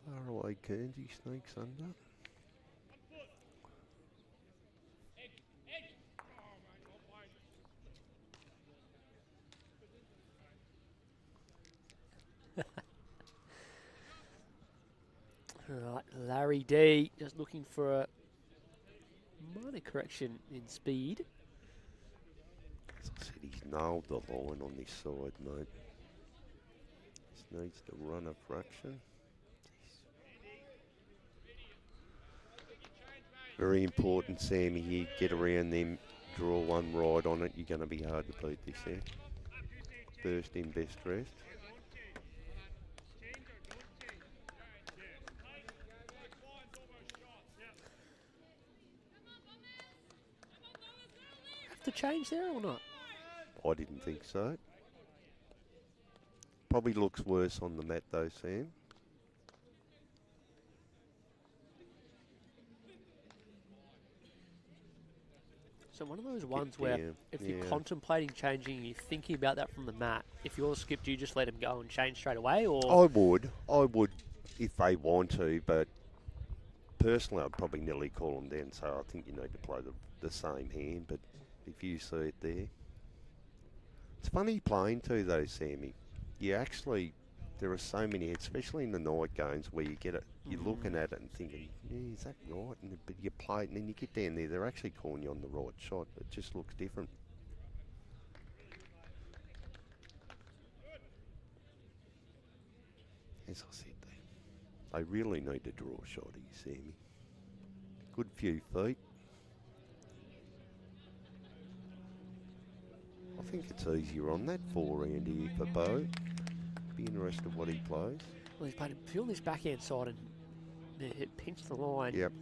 Far away Guernsey sneaks under. Right, Larry D just looking for a minor correction in speed. As I said, he's nailed the line on this side, mate. Just needs to run a fraction. Very important, Sammy, here. Get around them, draw one ride on it. You're going to be hard to beat this here. First in, best rest. To change there or not? I didn't think so. Probably looks worse on the mat though, Sam. So one of those ones where if you're contemplating changing, you're thinking about that from the mat. If you're skipped, do you just let him go and change straight away? Or I would if they want to, but personally I'd probably nearly call them down. So I think you need to play the same hand, but if you see it there. It's funny playing too though, Sammy. You actually, there are so many, especially in the night games where you get it, you're looking at it and thinking, yeah, is that right? But you play it and then you get down there, they're actually calling you on the right shot. It just looks different. As I said, they really need to draw a shot here, Sammy. Good few feet. I think it's easier on that 4-round here for Bo. Be interested what he plays. Well, he's played on this backhand side and it pinched the line. Yep.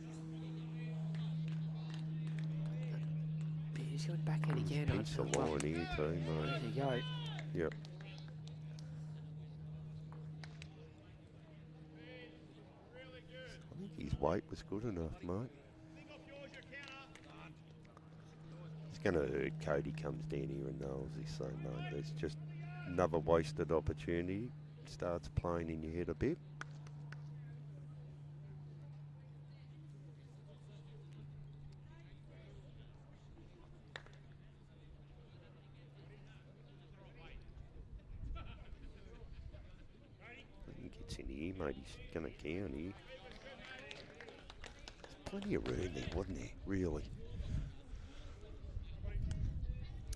Beers He's going backhand again. Pinch the line here too, mate. There you go. Yep. I think his weight was good enough, mate. It's going to hurt. Cody comes down here and nails this, so mate. There's just another wasted opportunity. Starts playing in your head a bit. In here, mate, he's going to count here. There's plenty of room there, wasn't there? Really?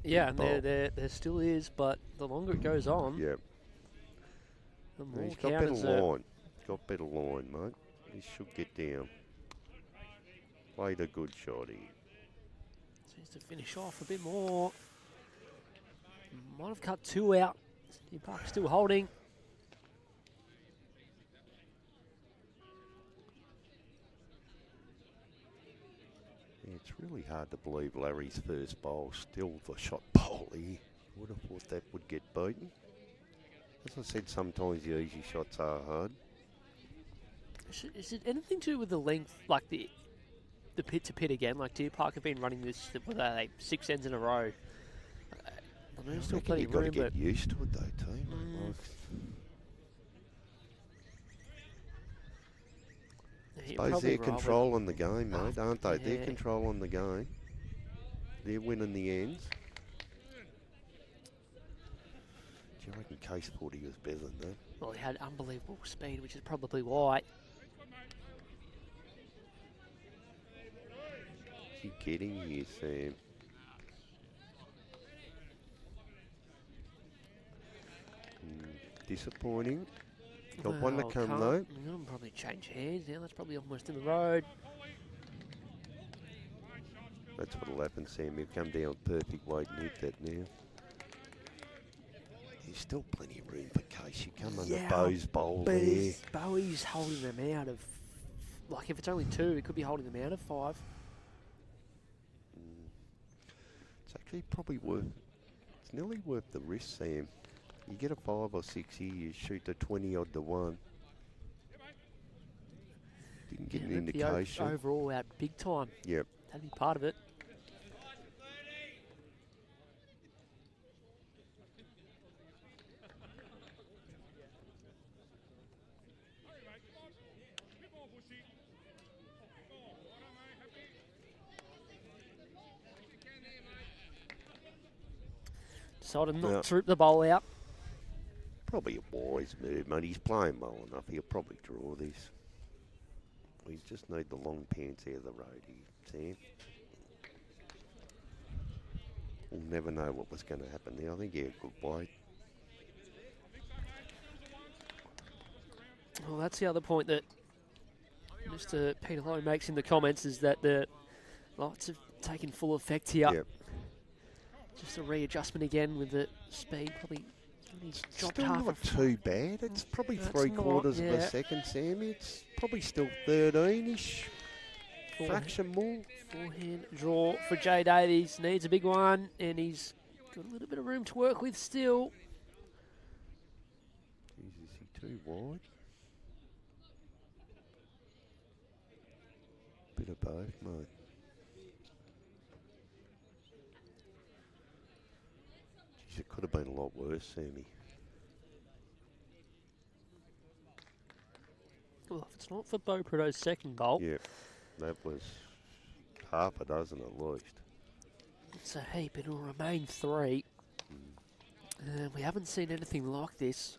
Yeah, and there still is, but the longer it goes on, yep. The more he's got better line. He's got better line, mate. He should get down. Played a good shot here. Seems to finish off a bit more. Might have cut 2 out. Steve Park still holding. It's really hard to believe Larry's first bowl still the shot bowl here. Would have thought that would get beaten. As I said, sometimes the easy shots are hard. Is it anything to do with the length, like the pit to pit again? Like Deer Park have been running this, what are they, 6 ends in a row. I know there's still plenty of room, but you've got to get used to it though, too. I suppose they're controlling the game, mate, aren't they? Yeah. They're controlling the game. They're winning the ends. Do you reckon Case 40 was better than that? Well, he had unbelievable speed, which is probably why. What's he getting here, Sam? Disappointing. Got one to come though. Probably change hands now. That's probably almost in the road. That's what'll happen, Sam. He'll come down with perfect weight and hit that now. There's still plenty of room for Case. You come under Bo's bowl there. Bowie's holding them out of, like if it's only 2, it could be holding them out of 5. It's actually probably worth, it's nearly worth the risk, Sam. You get a 5 or 6 here, you shoot the 20 odd to 1. Didn't get an indication. Overall out big time. Yep. That'd be part of it. Decided not to rip the bowl out. Probably a wise move, mate. He's playing well enough. He'll probably draw this. We just need the long pants out of the road here, Sam. We'll never know what was going to happen there. I think he had a good weight. Well, that's the other point that Mr. Peter Lowe makes in the comments, is that the lights have taken full effect here. Yep. Just a readjustment again with the speed. Probably he's dropped still half not too bad. It's probably 3/4 of a second, Sammy. It's probably still 13-ish. Fraction more. Forehand draw for Jay Davies. Needs a big one, and he's got a little bit of room to work with still. Jeez, is he too wide? Bit of both, mate. Jeez, it could have been a lot worse, Sammy. Well, if it's not for Beau Prudhow's second bowl. Yeah, that was half a dozen at least. It's a heap. It'll remain 3. We haven't seen anything like this.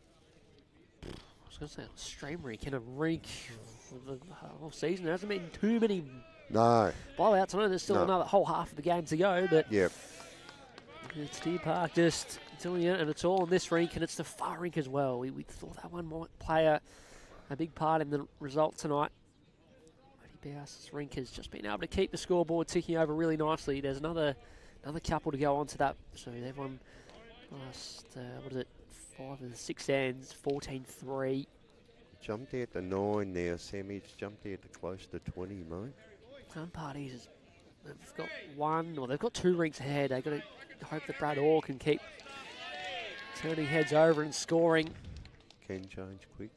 I was going to say on a stream Rink and a Rink for the whole season. There hasn't been too many blowouts. I know there's still another whole half of the game to go, but it's Deer Park just doing it, and it's all on this Rink, and it's the far Rink as well. We thought that one might play a big part in the result tonight. Bowes' Rink has just been able to keep the scoreboard ticking over really nicely. There's another couple to go on to that. So they've won last, 5 of the 6 ends, 14-3. Jumped out to 9 now, Sammy. It's jumped out to close to 20, mate. Home parties is they've got one, or they've got 2 rinks ahead. They've got to hope that Brad Orr can keep turning heads over and scoring. Can change quick.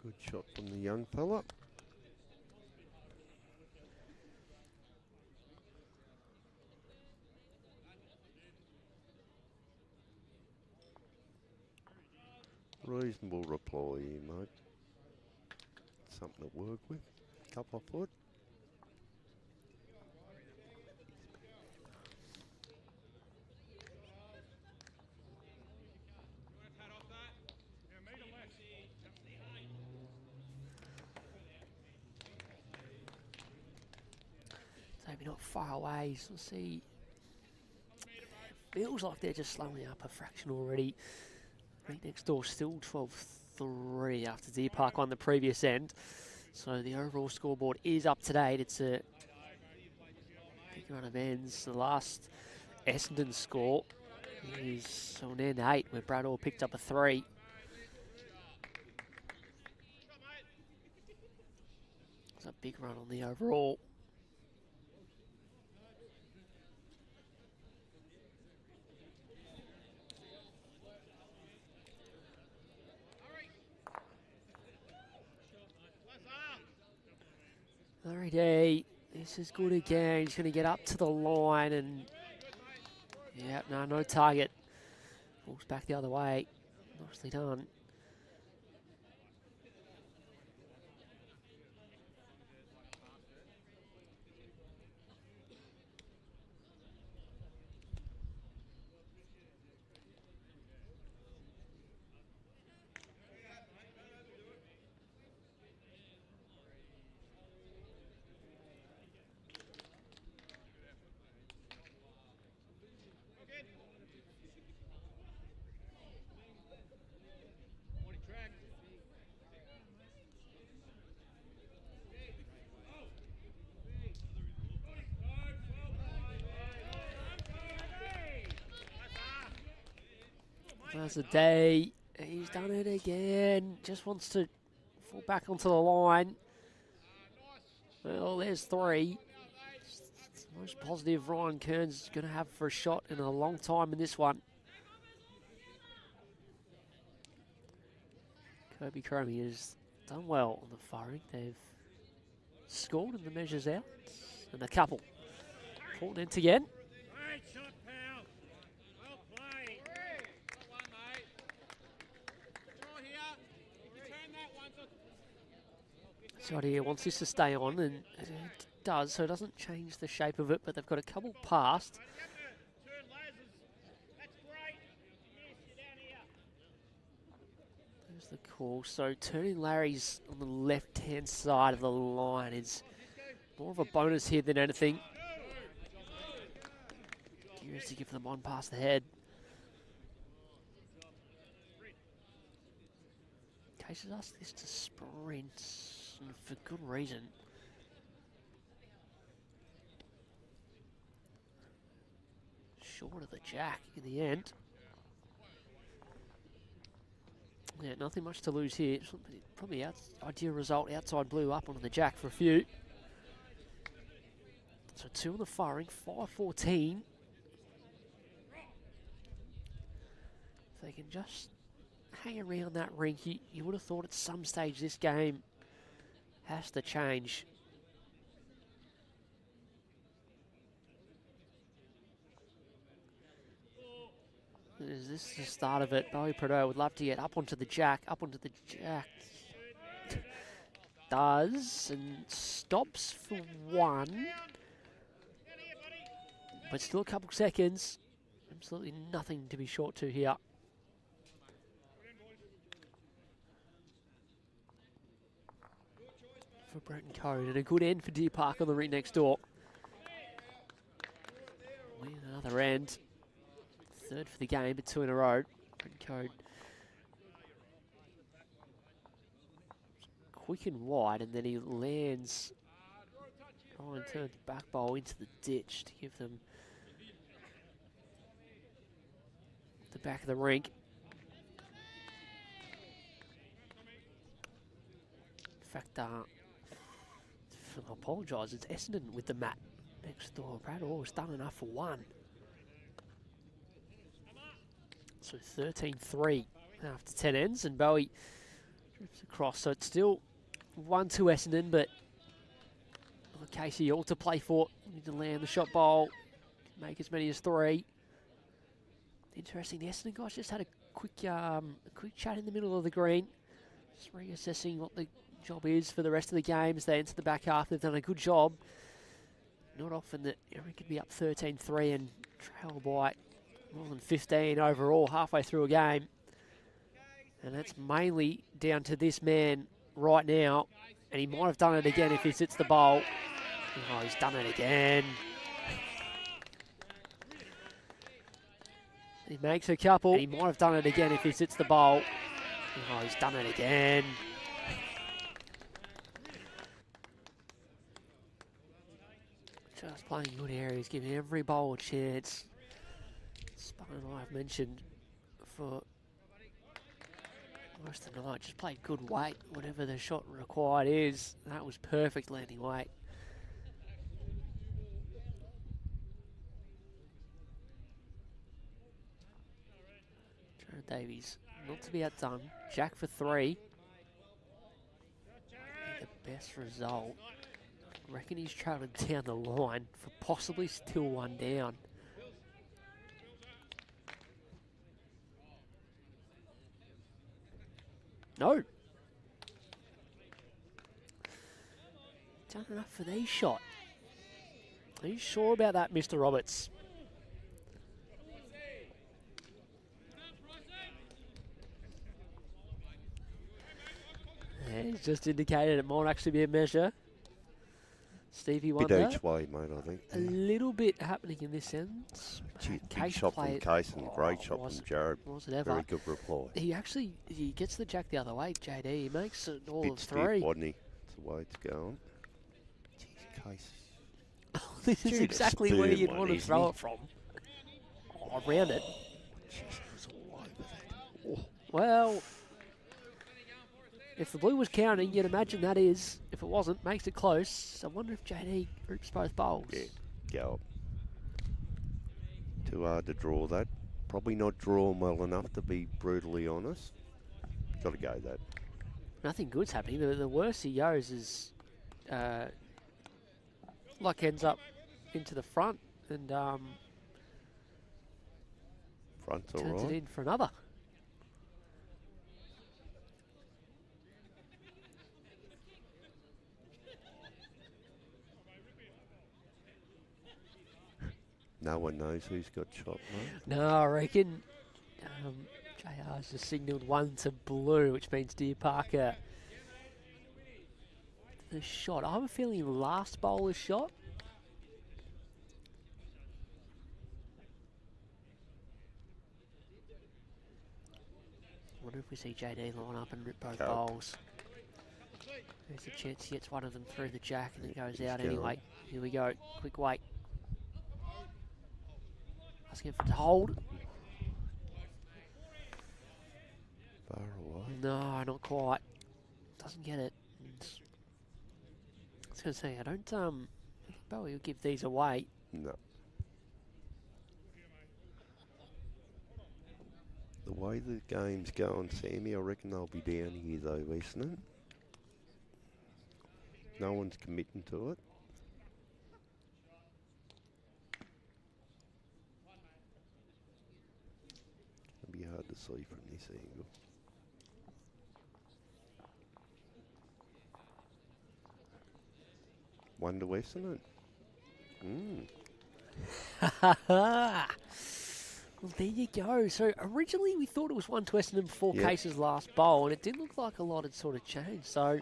Good shot from the young fella. Reasonable reply here, mate. Something to work with. Couple of foot. Maybe not far away. So we'll see. Feels like they're just slowing up a fraction already. Right next door, still 12-3 after Deer Park on the previous end. So the overall scoreboard is up to date. It's a big run of ends. The last Essendon score is on end 8, where Brad Orr picked up a 3. It's a big run on the overall. Larry Day, this is good again. He's going to get up to the line and, yeah, no target. Walks back the other way. Nicely done. That's a day. He's done it again. Just wants to fall back onto the line. Well, there's 3. It's the most positive Ryan Kearns is going to have for a shot in a long time in this one. Kobe Cromie has done well on the firing. They've scored and the measure's out. And a couple. Pennant again. Shot here wants this to stay on, and it does, so it doesn't change the shape of it, but they've got a couple past. There's the call. So turning Larry's on the left-hand side of the line is more of a bonus here than anything. Curious to give them one past the head. Cases asked this to sprint. And for good reason. Short of the jack in the end. Yeah, nothing much to lose here. Probably ideal result outside blue up onto the jack for a few. So 2 on the firing, 5-14. If they can just hang around that rink, you would have thought at some stage this game has to change. Is this the start of it? Bowie Prado would love to get up onto the jack, Does, and stops for 1. But still a couple seconds. Absolutely nothing to be short to here. For Brenton Code, and a good end for Deer Park on the rink next door. Win another end. 3rd for the game, but 2 in a row. Brenton Code quick and wide, and then he lands. Oh, and turns back bowl into the ditch to give them the back of the rink. In fact, I apologise, it's Essendon with the mat. next door. Brad Orr's done enough for one. So 13-3 after 10 ends, and Bowie drips across. So it's still 1-2 Essendon, but Casey all to play for. Need to land the shot bowl, make as many as 3. Interesting, the Essendon guys just had a quick chat in the middle of the green, just reassessing what the job is for the rest of the game as they enter the back half. They've done a good job. Not often that Rink could be up 13-3 and trail by more than 15 overall halfway through a game. And that's mainly down to this man right now. And he might have done it again if he sits the bowl. Oh, he's done it again. He makes a couple. And he might have done it again if he sits the bowl. Oh, he's done it again. Just playing good areas, giving every bowl a chance. Spun and I have mentioned for most of the night, just played good weight, whatever the shot required is. That was perfect landing weight. Jared Davies, not to be outdone. Jack for 3. The best result. I reckon he's travelling down the line for possibly still one down. No. Done enough for these shot. Are you sure about that, Mr. Roberts? Yeah, he's just indicated it might actually be a measure. Stevie Wonder. Bit each way, mate, I think. A little bit happening in this end. Big shot from Case and great shot from Jared. Was it ever? Very good reply. He gets the jack the other way, JD. He makes it all Bit of stiff, 3. wasn't he? That's the way it's going. Jeez, Case. This is exactly where you'd want to throw it from. Oh, around it. Jeez, it was all over that. Well, if the blue was counting, you'd imagine that is. If it wasn't, makes it close. I wonder if JD groups both bowls. Yeah, go up. Too hard to draw that. Probably not drawn well enough, to be brutally honest. Got to go that. Nothing good's happening. The worse he goes is, luck ends up into the front and Front's all turns right. it in for another. No one knows who's got shot, mate. No, I reckon JR's just signalled 1 to blue, which means Deer Parker. The shot. I have a feeling last bowler's shot. Wonder if we see JD line up and rip both bowls. There's a chance he gets one of them through the jack and it goes out anyway. Here we go. Quick wait. Asking for it to hold. Far away. No, not quite. Doesn't get it. I was going to say, I don't think Bowie will give these away. No. The way the game's going, Sammy, I reckon they'll be down here though, Essendon. No one's committing to it. It'll be hard to see from this angle. One to Essendon. Well, there you go. So originally we thought it was 1 to Essendon before Yep. Case's last bowl, and it did look like a lot had sort of changed. So,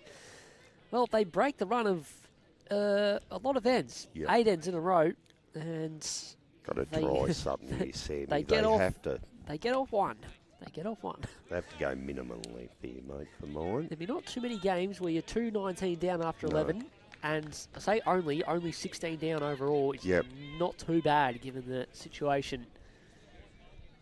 well, they break the run of a lot of ends, Yep. 8 ends in a row, and Got to They- try something here, Sammy. they They get off- have to. they get off one. They get off one. They have to go minimum length here, mate, for mine. There'll be not too many games where you're 2-19 down after No. 11, and I say only 16 down overall, which Yep. is not too bad given the situation.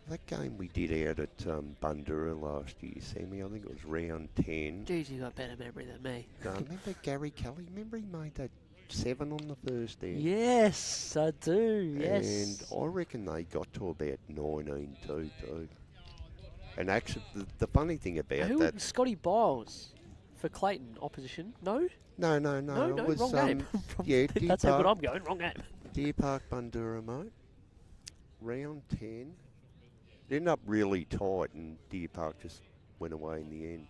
That game we did out at Bundoora last year, Sammy, I think it was round 10. Geez, you got better memory than me. No, remember Gary Kelly? Remember he made that 7 on the first end. Yes, I do. Yes. And I reckon they got to about 19-2 too. And actually, the funny thing about that... Scotty Biles for Clayton opposition? No? No. No, It was, wrong game. yeah, That's how good I'm going. Wrong game. Deer Park Bundoora, mate. Round 10. It ended up really tight and Deer Park just went away in the end.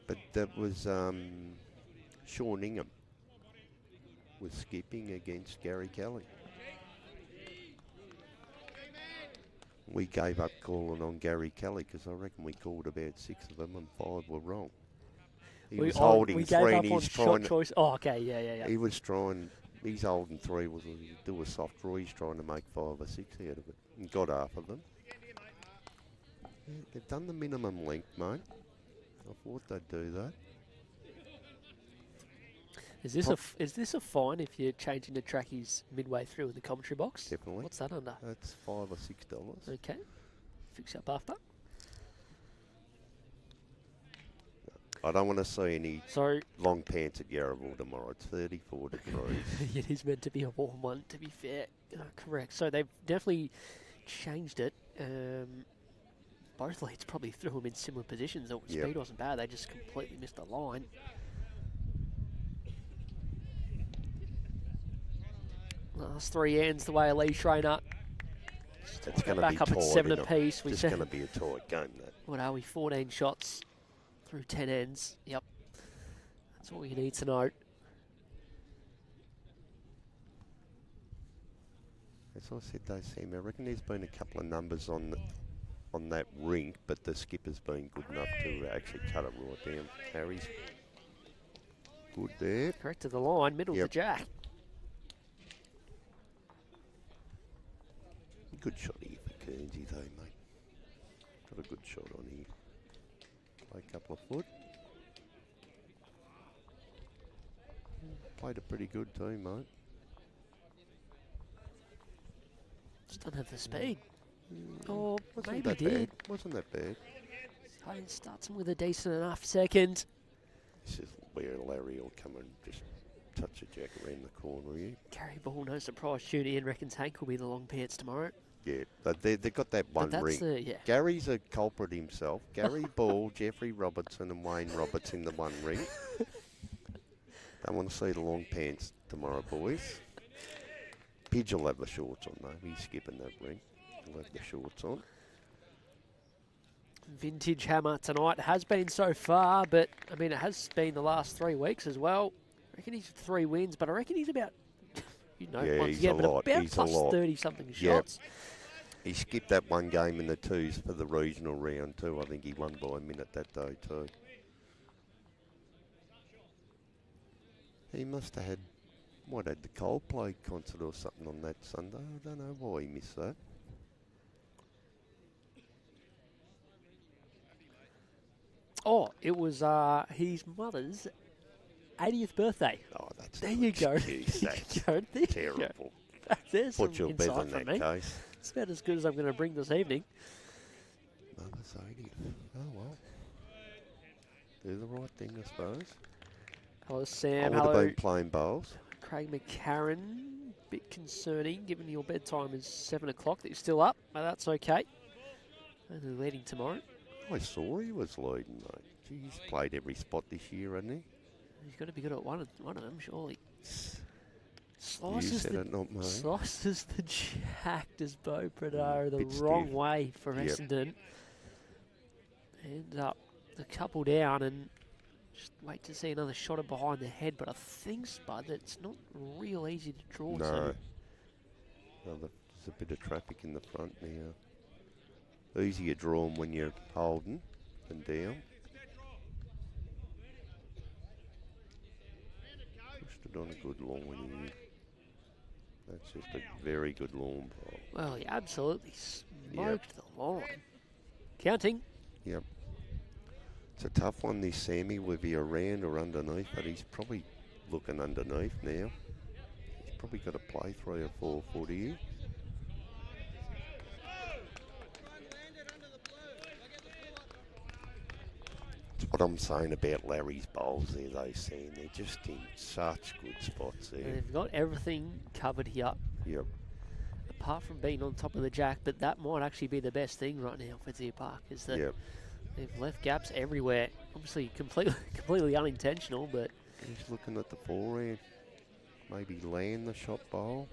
But that was Sean Ingham was skipping against Gary Kelly. We gave up calling on Gary Kelly because I reckon we called about 6 of them and 5 were wrong. He was holding 3 and he's trying to... Choice. Oh, okay, yeah. He was trying... He's holding 3, was do a soft draw. He's trying to make 5 or 6 out of it. And got half of them. Yeah, they've done the minimum length, mate. I thought they'd do that. Is this a fine if you're changing the trackies midway through in the commentary box? Definitely. What's that under? That's $5 or $6. Okay. Fix up after. I don't want to see any long pants at Yarraville tomorrow. It's 34 degrees. It is meant to be a warm one, to be fair. Correct. So they've definitely changed it. Both leads probably threw them in similar positions. The speed wasn't bad. They just completely missed the line. Last 3 ends the way of Lee Schreiner. It's going to back be up tight, at 7 apiece. It's going to be a tight game, that. What are we? 14 shots through 10 ends. Yep. That's all you need to know. As I said though, Sam, I reckon there's been a couple of numbers on that rink, but the skipper's been good enough to actually cut it right down. Harry's good there. Correct to the line, middle to Jack. Good shot here for Guernsey though, mate. Got a good shot on here. Play a couple of foot. Played it pretty good too, mate. Just don't have the speed. Or Wasn't maybe that did. bad. Wasn't that bad. I starts him with a decent enough second. This is where Larry will come and just touch a jack around the corner here. Gary Ball, no surprise, tuning in, reckons Hank will be the long pants tomorrow. Yeah, they've got that one ring. Gary's a culprit himself. Gary Ball, Jeffrey Robertson and Wayne Roberts in the one ring. Don't want to see the long pants tomorrow, boys. Pidge will have the shorts on though. He's skipping that ring. He'll have the shorts on. Vintage hammer tonight has been so far, but I mean it has been the last 3 weeks as well. I reckon he's 3 wins, but I reckon he's about, once again, but about plus 30-something shots. He skipped that one game in the 2s for the regional round too. I think he won by a minute that day too. He must have had, might have had the Coldplay concert or something on that Sunday. I don't know why he missed that. Oh, it was his mother's 80th birthday. Oh, that's there you go. Excuse. That's terrible. There's Put some your bed insight in from that me. case. It's about as good as I'm going to bring this evening. Mother's 80th. Oh, well. Do the right thing, I suppose. Hello, Sam. I would have been playing bowls. Craig McCarran. Bit concerning, given your bedtime is 7 o'clock, that you're still up, but that's okay. Only leading tomorrow. I saw he was leading, mate. Gee, he's played every spot this year, hasn't he? He's got to be good at one of them, surely. Slices the jack as Bo Pradar the wrong way for Essendon. Ends up the couple down and just wait to see another shot of behind the head. But I think, Spud, that it's not real easy to draw. No. There's a bit of traffic in the front now. Easier drawing when you're holding than down. Pushed it on a good line here. That's just a very good lawn ball. Well, he absolutely smoked the line. Counting. Yep. It's a tough one, this Sammy, whether you're around or underneath, but he's probably looking underneath now. He's probably got to play 3 or 4 foot here. That's what I'm saying about Larry's bowls there, though, Sam. They're just in such good spots there. They've got everything covered here. Yep. Apart from being on top of the jack, but that might actually be the best thing right now for Deer Park, is that they've left gaps everywhere. Obviously completely unintentional, but... He's looking at the forehand. Maybe land the shot bowl.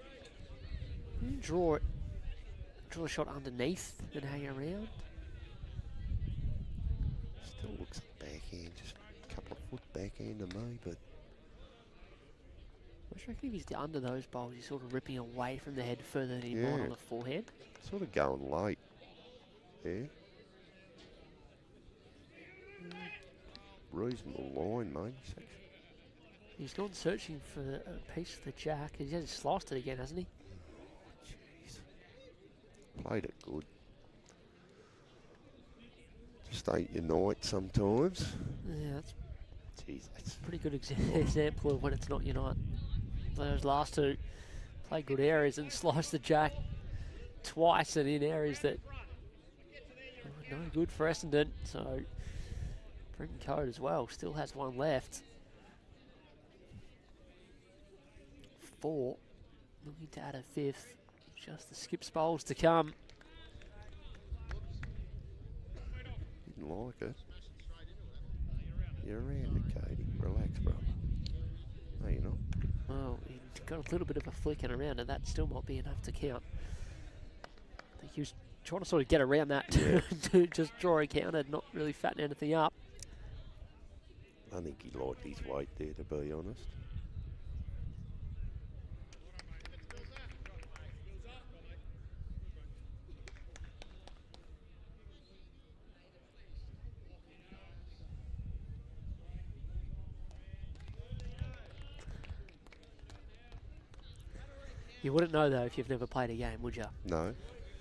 Draw a shot underneath and hang around. Still looks like backhand, just a couple of foot backhand to me, but... I reckon if he's under those bowls, he's sort of ripping away from the head further than he might on the forehand. Sort of going late. Yeah. Reasonable line, mate. He's gone searching for a piece of the jack. He hasn't sliced it again, hasn't he? Jeez. Played it good. Just ain't your night sometimes. Yeah, that's Jeez, a pretty good example of when it's not your night. Those last two play good areas and slice the jack twice and in areas that are no good for Essendon. So Brenton Code as well still has one left. 4, looking to add a 5th. Just the skips bowls to come. Didn't like it. You're around it, Katie. Relax, brother. No, you're not. Well, he got a little bit of a flicking around, and that still might be enough to count. I think he was trying to sort of get around that to just draw a counter, not really fatten anything up. I think he liked his weight there, to be honest. You wouldn't know, though, if you've never played a game, would you? No,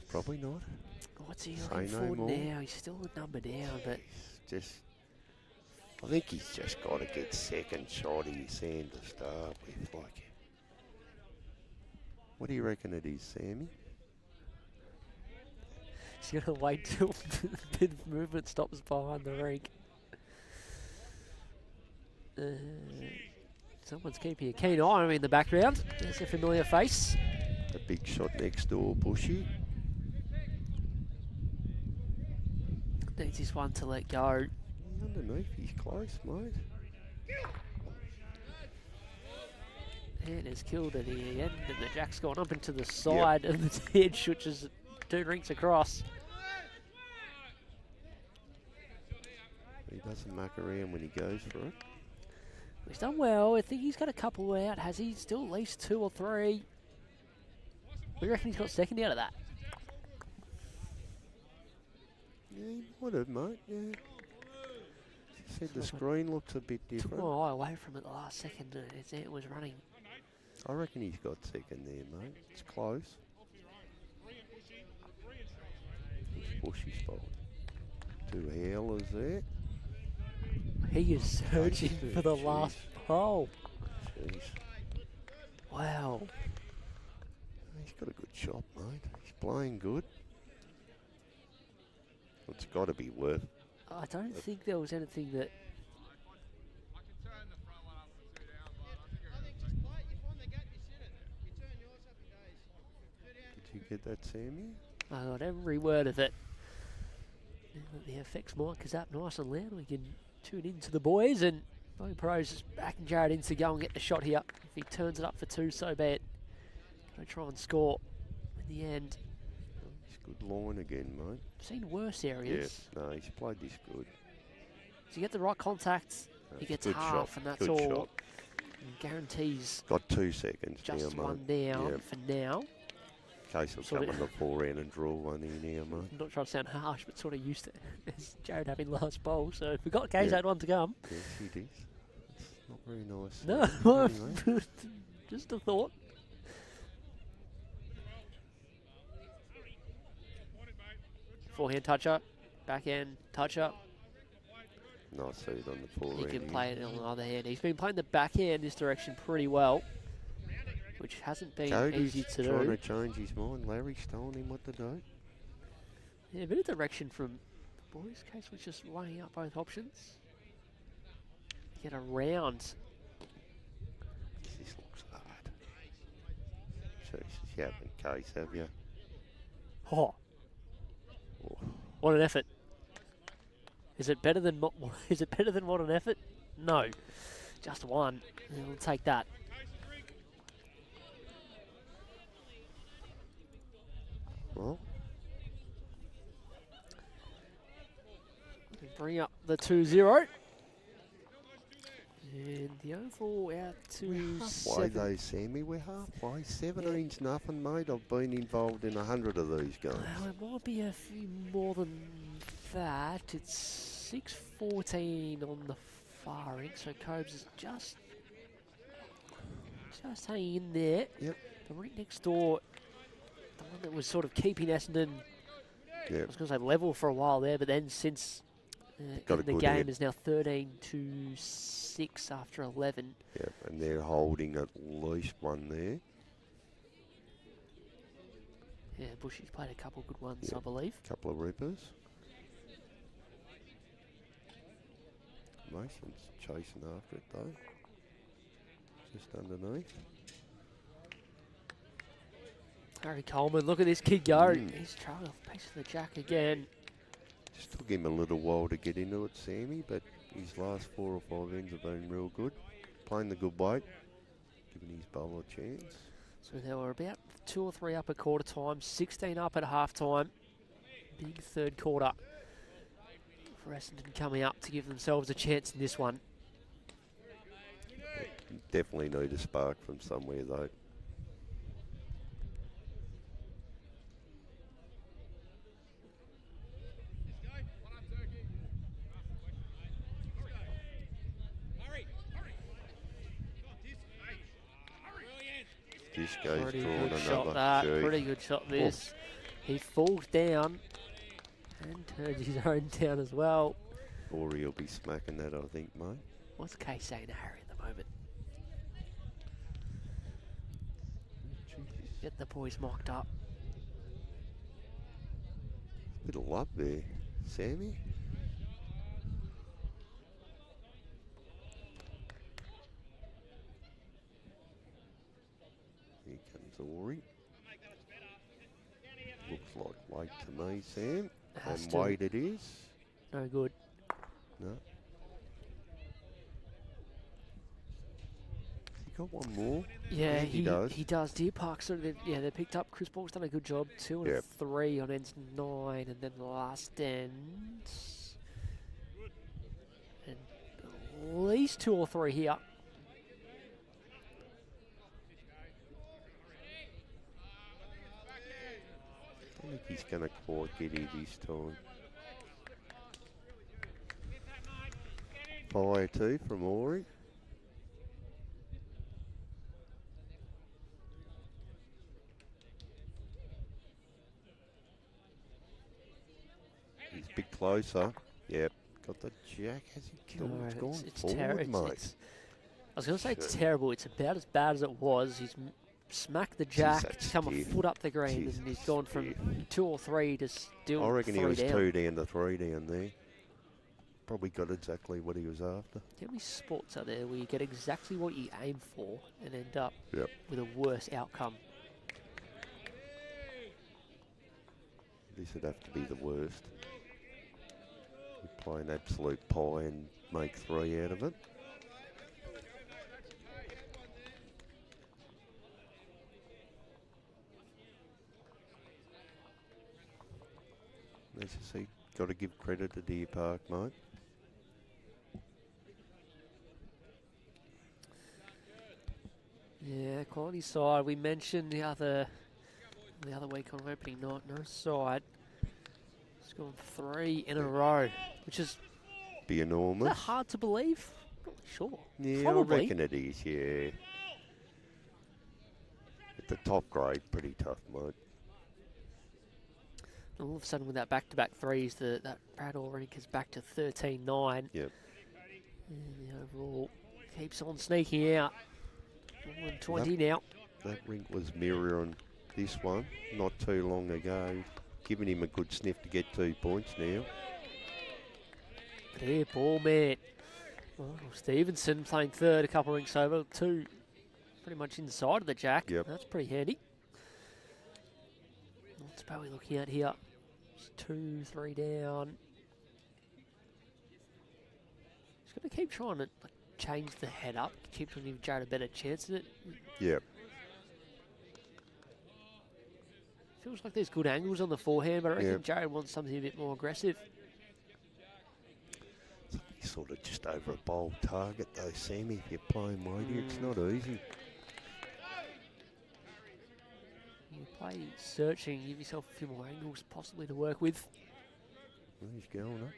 probably not. What's he Say looking no for more. now? He's still a number down, but... I think he's just got to get second shot of his hand to start with. Like, what do you reckon it is, Sammy? He's going to wait till a bit of movement stops behind the rink. Someone's keeping a keen eye on him in the background. There's a familiar face. A big shot next door, Bushy. Needs this one to let go. Underneath, he's close, mate. And it's killed at the end, and the jack's gone up into the side of the edge, which is 2 rinks across. He doesn't muck around when he goes for it. He's done well. I think he's got a couple out. Has he? Still at least 2 or 3. We reckon he's got second out of that. Yeah, he would have, mate, yeah. Said the screen looks a bit different. Took my eye away from it the last second, and his ant was running. I reckon he's got second there, mate. It's close. Bushy spot. 2 howlers there. He is searching for the Jeez. last hole. Jeez. Wow. He's got a good shot, mate. He's playing good. It's got to be worth. I don't think there was anything that... Did you get that, Sammy? I got every word of it. Now that the FX mic is up nice and loud, we can tune in to the boys, and Bo Pro's just backing Jared in to go and get the shot here. If he turns it up for 2, so be it. Gonna try and score in the end. He's good line again, mate. Seen worse areas. Yeah, no, he's played this good. So you get the right contacts, he gets good half, shot. and that's Good all. shot. And guarantees Got 2 seconds just now, one mate. down Yeah. for now. Case will Sort come of- on the forehand and draw one in here, mate. I'm not trying to sound harsh, but sort of used to Jared having last bowl. So if we got K's had one to come. Yes, he did. It's not very nice. No, Anyway. just a thought. Forehand touch-up, backhand touch-up. Nice seed on the He forehand. can play it on the other hand. He's been playing the backhand this direction pretty well, which hasn't been Cody's easy to trying do. to change his mind. Larry's telling him what to do. Yeah, a bit of direction from the boys. Case was just weighing up both options. get around. This looks hard. Jesus, you haven't case, have you? Oh, Oh. what an effort! Is it better than is it better than what an effort? No, just one. We'll take that. Well, bring up the 2-0. And the overall out to halfway 7. though, Sammy. We're halfway. 17's nothing, mate. I've been involved in 100 of these games. Well, it might be a few more than that. It's 6-14 on the far end, so Cobes is just hanging in there. Yep. The Rink next door, the one that was sort of keeping Essendon, I Yep. was going to say level for a while there, but then since Got a the good game head. is now 13-6 after 11. Yep, and they're holding at least one there. Yeah, Bushy's played a couple good ones, Yep. I believe. Couple of rippers. Mason's chasing after it though. Just underneath. Harry Coleman, look at this kid go. He's trying to pace the jack again. Just took him a little while to get into it, Sammy, but his last 4 or 5 ends have been real good. Playing the good weight, giving his bowler a chance. So they were about 2 or 3 up at quarter time, 16 up at half time. Big third quarter for Essendon coming up to give themselves a chance in this one. Definitely need a spark from somewhere though. This guy's Pretty drawn good shot another. that, Gee. pretty good shot this. He falls down and turns his own down as well. Or he'll be smacking that, I think, mate. What's Kay saying to Harry at the moment? Get the boys mocked up. Bit of love there, Sammy. Here comes Ori. Looks like weight to me, Sam. Has And to. weight it is. No good. No. He got one more. Yeah, think he does. He does. Deer Park sort of, they picked up. Chris Paul's done a good job. 2 and Yep. 3 on ends 9, and then the last end. And at least 2 or 3 here. I think he's going to quite get it this time. Fire 2 from Ori. He's a bit closer. Yep. Got the jack. Has he killed? No, It's gone it's forward, terrible. mate. I was going to say it's Shit. terrible. It's about as bad as it was. He's smacked the jack, that's come a stiff. foot up the green, Jeez, and he's gone from 2 or 3 to still I reckon 3 he was down. 2 down to 3 down there. Probably got exactly what he was after. How many sports are there where you get exactly what you aim for and end up Yep. with a worse outcome? This would have to be the worst. We play an absolute pie and make 3 out of it. As you see, got to give credit to Deer Park, mate. Yeah, quality side. We mentioned the other week on opening night, no side. It's gone 3 in a row, which is Be that enormous. hard to believe. Not really sure. Yeah, Probably. I reckon it is, yeah. At the top grade, pretty tough, mate. And all of a sudden, with that back-to-back threes, that Brad Rink is back to 13-9. Yep. And the overall keeps on sneaking out. 120 now. That Rink was mirroring this one not too long ago, giving him a good sniff to get 2 points now. Clear ball, man. Well, Stevenson playing third, a couple of rinks over, two pretty much inside of the jack. Yep. That's pretty handy. What's Bowie looking at here? It's 2, 3 down. He's got to keep trying to change the head up, keep giving Jared a better chance at it. Yep. Feels like there's good angles on the forehand, but I reckon Yep. Jared wants something a bit more aggressive. It's sort of just over a bowl target though, Sammy, if you're playing weighty. It's not easy. You play searching, give yourself a few more angles possibly to work with. Well, he's going up.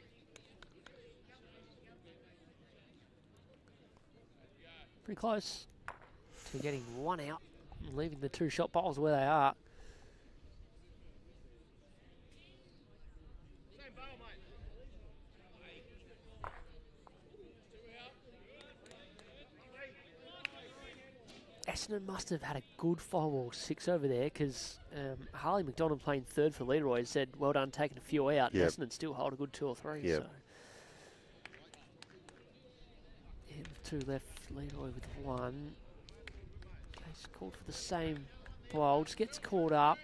Pretty close to getting one out and leaving the two shot bowls where they are. Essendon must have had a good 5 or 6 over there because Harley McDonald playing third for Leroy said, well done taking a few out. Yep. Essendon still hold a good 2 or 3. Yep. So. Yeah, with 2 left, Leroy with 1. He's called for the same bowl, just gets caught up.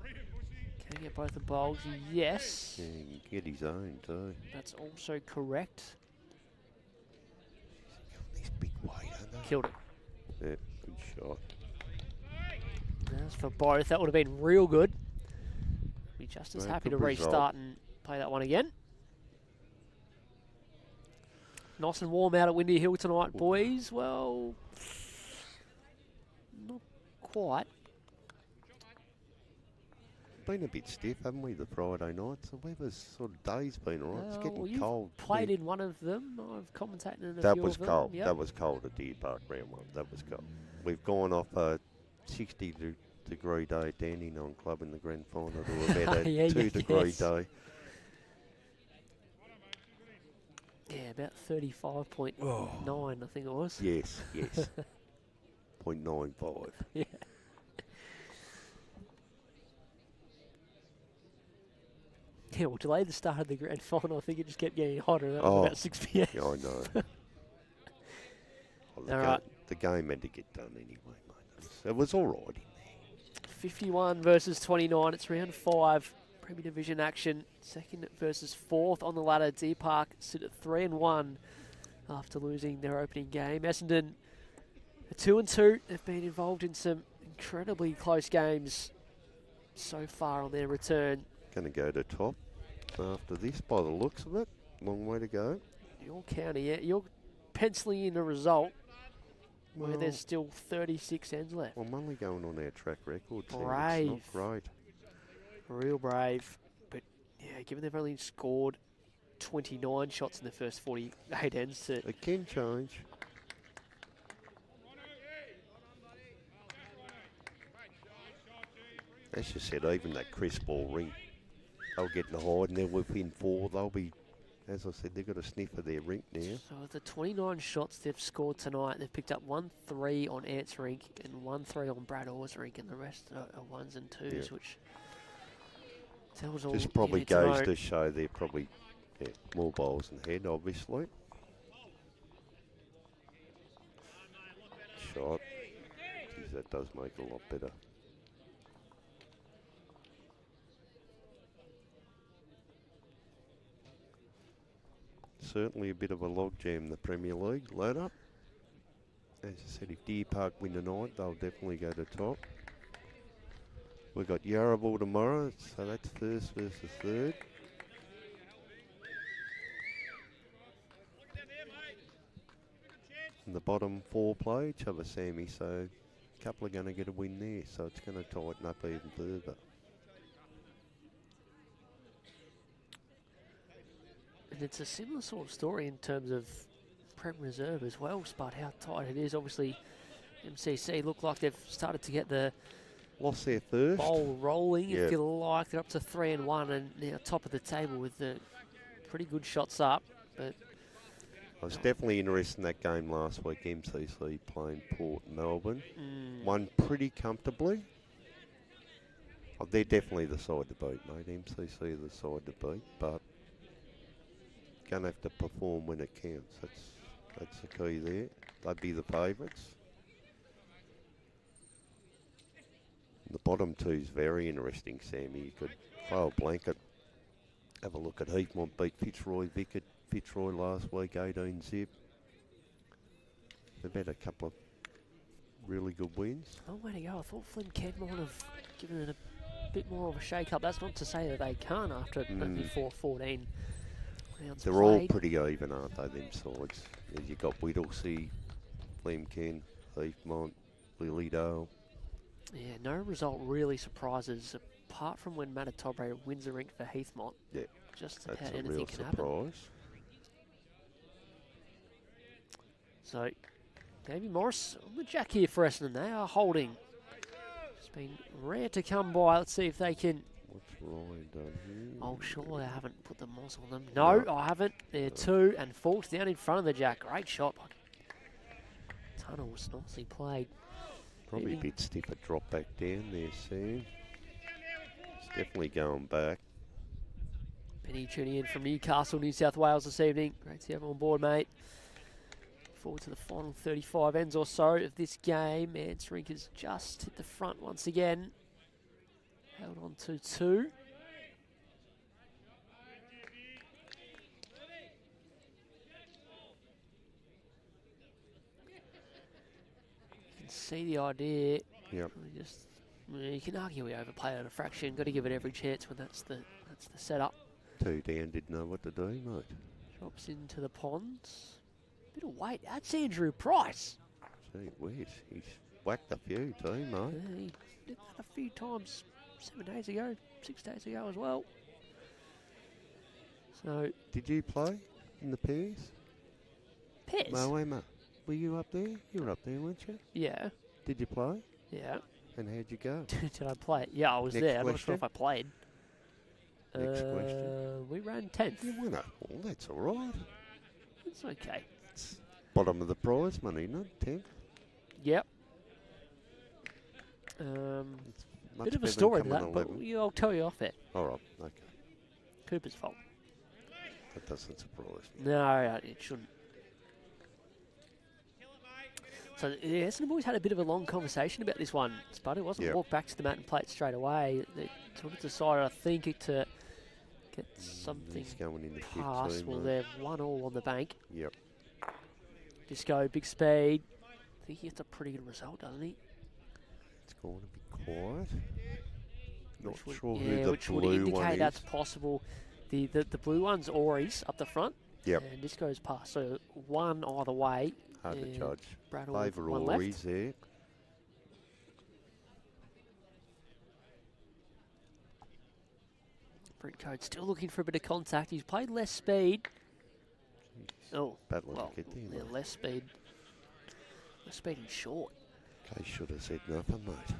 Can he get both the bowls? Yes. Yeah, he can get his own too. That's also correct. He's big weight, aren't they? Killed it. Yeah, good shot. As for both, that would have been real good. Be just as Right, happy to good result. restart and play that one again. Nice and warm out at Windy Hill tonight, boys. Well, not quite. Been a bit stiff, haven't we, the Friday night? The weather's sort of day's been all right. It's getting Well, you've cold. played in one of them. I've commentated in a That few was of them. cold. Yep. That was cold at Deer Park round 1. That was cold. We've gone off a 60-degree day at Dandenong Club in the grand final to about a Yeah, 2-degree yes. day. Yeah, about 35.9, I think it was. Yes, yes. 0.95. Yeah. Yeah, we'll delay the start of the grand final. I think it just kept getting hotter. That was about 6 p.m. Yeah, I know. Well, All right. The game had to get done anyway, mate. It was all right in there. 51 versus 29. It's round 5. Premier Division action. Second versus fourth on the ladder. Deer Park sit at 3-1 after losing their opening game. Essendon are 2-2. They've been involved in some incredibly close games so far on their return. Going to go to top after this by the looks of it. Long way to go. Your county, yeah, you're penciling in a result where Well, there's still 36 ends left. I'm only going on our track record. Sam. Brave. It's not great. Real brave. But, yeah, given they've only scored 29 shots in the first 48 ends to... It can change. As you said, even that crisp ball Rink, they'll get in the hide and they're within 4. They'll be, as I said, they've got a sniff of their Rink now. So of the 29 shots they've scored tonight, they've picked up 1-3 on Ant's Rink and 1-3 on Brad Orr's Rink, and the rest are 1s and 2s, Yeah. which tells all Just probably you need to goes know. to show they're probably more bowls in the head, obviously. Shot. Geez, that does make a lot better. Certainly a bit of a logjam in the Premier League ladder. As I said, if Deer Park win tonight, they'll definitely go to top. We've got Yarraville tomorrow, so that's first versus third. And the bottom 4 play each other, Sammy, so a couple are going to get a win there, so it's going to tighten up even further. And it's a similar sort of story in terms of Prem Reserve as well, Spud, how tight it is. Obviously, MCC look like they've started to get the Lost their first. bowl rolling, Yeah. if you like. They're up to 3-1 and now top of the table with the pretty good shots up. But I was definitely interested in that game last week, MCC playing Port Melbourne. Won pretty comfortably. Oh, they're definitely the side to beat, mate. MCC are the side to beat, but going to have to perform when it counts. That's the key there. They'd be the favourites. The bottom two's very interesting, Sammy. You could throw a blanket, have a look at Heathmont beat Fitzroy Vic at Fitzroy last week, 18 zip. They've had a couple of really good wins. Oh, way to go. I thought Flynn Kent might have given it a bit more of a shake-up. That's not to say that they can't after only 4-14 rounds They're played. all pretty even, aren't they, them sides? You've got Whittlesea, Flemken, Heathmont, Lilydale. Yeah, no result really surprises, apart from when Manitoba wins a rink for Heathmont. Yeah, just that's about a anything real can happen. surprise. So, Davey Morris on the jack here for Essendon. They are holding. It's been rare to come by. Let's see if they can. What's Ryan done here? Oh, surely I haven't put the moss on them. No, I haven't. They're 2 and Falk's down in front of the jack. Great shot. Tunnel was nicely played. Probably a bit stiffer drop back down there, Sam. It's definitely going back. Benny tuning in from Newcastle, New South Wales this evening. Great to see everyone on board, mate. Forward to the final 35 ends or so of this game. And Rink has just hit the front once again. Held on 2-2. You can see the idea. Yep. You can argue we overplayed at a fraction. Got to give it every chance when that's the setup. 2 down, didn't know what to do, mate. Drops into the ponds. Bit of weight. That's Andrew Price. Gee whiz, he's whacked a few too, mate. Yeah, he did that a few times 7 days ago, 6 days ago as well. So, Did you play in the pairs? Pez? Moama, were you up there? You were up there, weren't you? Yeah, Did you play? yeah. And how'd you go? Did I play it? Yeah, I was Next there. I'm not sure question. if I played. Next question. We ran 10th. You won it. Well, that's all right. It's okay. It's bottom of the prize money, not 10th. Yep. Much Bit of a better story to than that, but coming 11. I'll tell you off it. All right, okay. Cooper's fault. That doesn't surprise me. No, it shouldn't. So the Essendon boys had a bit of a long conversation about this one, Spud. It wasn't walk back to the mat and play it straight away. They sort of decided, I think, to get something He's going in the kick past. too, Well, mate. they're 1-1 on the bank. Yep. Disco, big speed. I think he gets a pretty good result, doesn't he? It's going to be quiet. Not Which would- sure yeah, who the which would blue indicate one is. that's possible. The blue one's Ori's up the front. Yep. And Disco's past. So one either way. Hard to and judge. Brad Orr with Favour one Ori's left. there. Brent Code still looking for a bit of contact. He's played less speed. Oh, Battling well, to get there, yeah, mate. less speed. Less speed and short. Case should have said nothing, mate.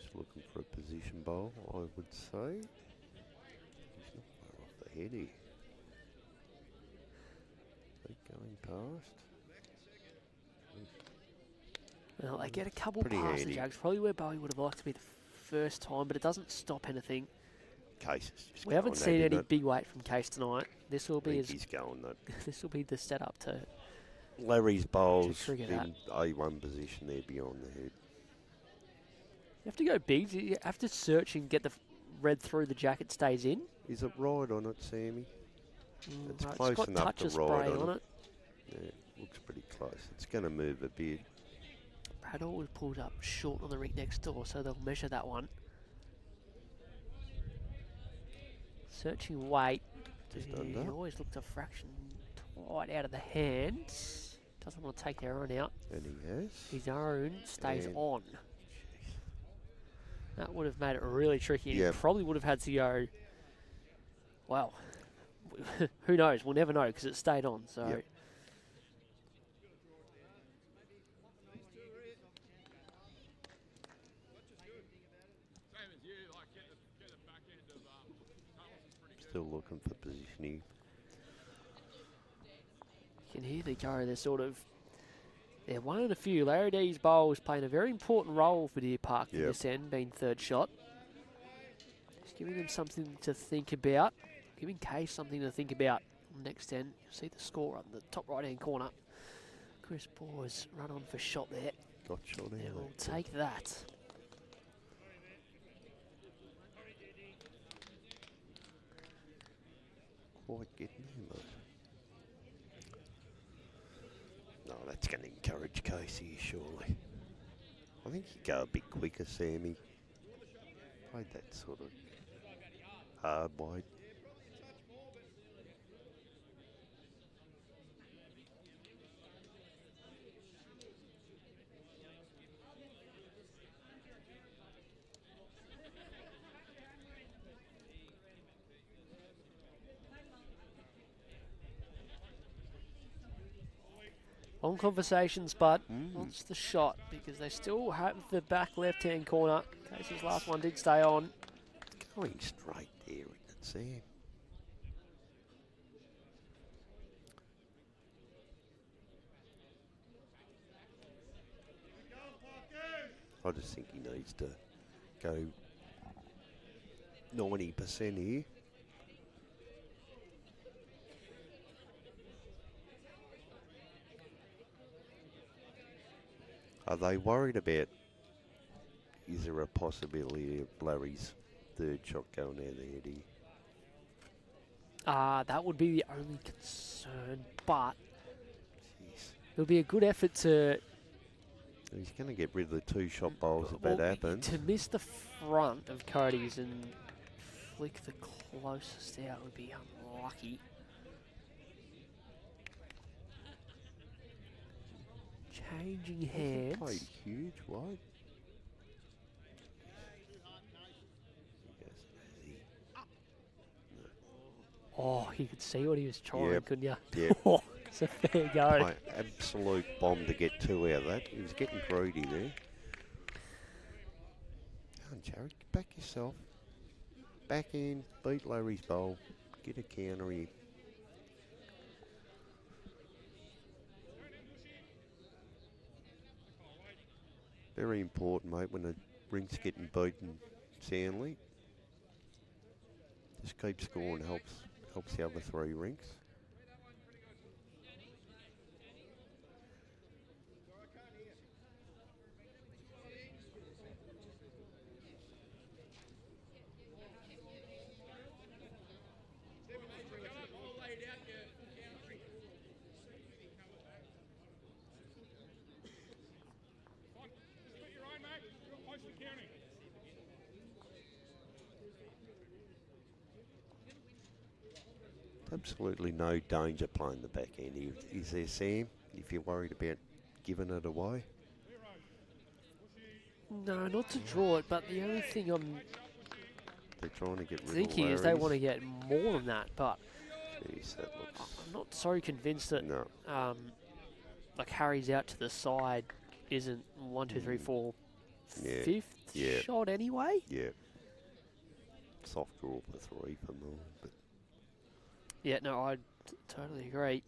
Just looking for a position bowl, I would say. He's not far off the head here. Keep going past. Well, they get a couple Pretty past the handy. Jags. Probably where Bowie would have liked to be the first time, but it doesn't stop anything. Case is just We haven't going seen that, any isn't it? big weight from Case tonight. This will I be think his, he's going that. this will be the setup to Larry's bowls trigger that. in A1 position there beyond the head. You have to go big. You have to search and get the red through the jacket stays in. Is it right on it, Sammy? It's Right, close got enough touch to of ride spray on on it. it. Yeah, looks pretty close. It's going to move a bit. Brad always pulled up short on the rink next door, so they'll measure that one. Searching weight. Just He under. always looked a fraction tight out of the hands. Doesn't want to take their own out. And he has. His own stays And- on. That would have made it really tricky. Yep. He probably would have had to go, well, who knows? We'll never know because it stayed on. So. Yep. Still looking for positioning. You can hear the go. They're sort of Yeah, one in a few. Larry D's bowl is playing a very important role for Deer Park in Yep. this end, being third shot. Just giving them something to think about. Giving Case something to think about on next end. You'll see the score on the top right-hand corner. Chris Boers run on for shot there. Got shot And out. we'll take that. Quite getting there, mate. No, that's going to encourage Casey, surely. I think you go a bit quicker, Sammy. Played that sort of hard wide. Long conversations, but wants the shot because they still have the back left-hand corner. Casey's last one did stay on. Going straight there, isn't it, Sam? I just think he needs to go 90% here. Are they worried about, is there a possibility of Larry's third shot going out there, do you? That would be the only concern, but Jeez. it would be a good effort to... He's going to get rid of the two-shot bowls if that happens. To miss the front of Cody's and flick the closest out would be unlucky. Changing hands. Played huge, wide. Oh, you could see what he was trying, Yep. couldn't you? Yep. Oh, it's a fair go. Mate, absolute bomb to get two out of that. He was getting greedy there. Come on, Jared, back yourself. Back in, beat Larry's bowl. Get a counter here. Very important, mate, when the Rink's getting beaten soundly. Just keep scoring, helps the other three Rinks. Absolutely no danger playing the back end. Is there, Sam, if you're worried about giving it away? No, not to draw it, but the only thing I'm They're trying to get rid of thinking is they want to get more than that, but Jeez, that looks... I'm not so convinced that No. like Harry's out to the side isn't 1, 2, 3, 4, Yeah. fifth Yeah. shot anyway. Yeah. Soft draw for three for mine, but... Yeah, no, I totally agree.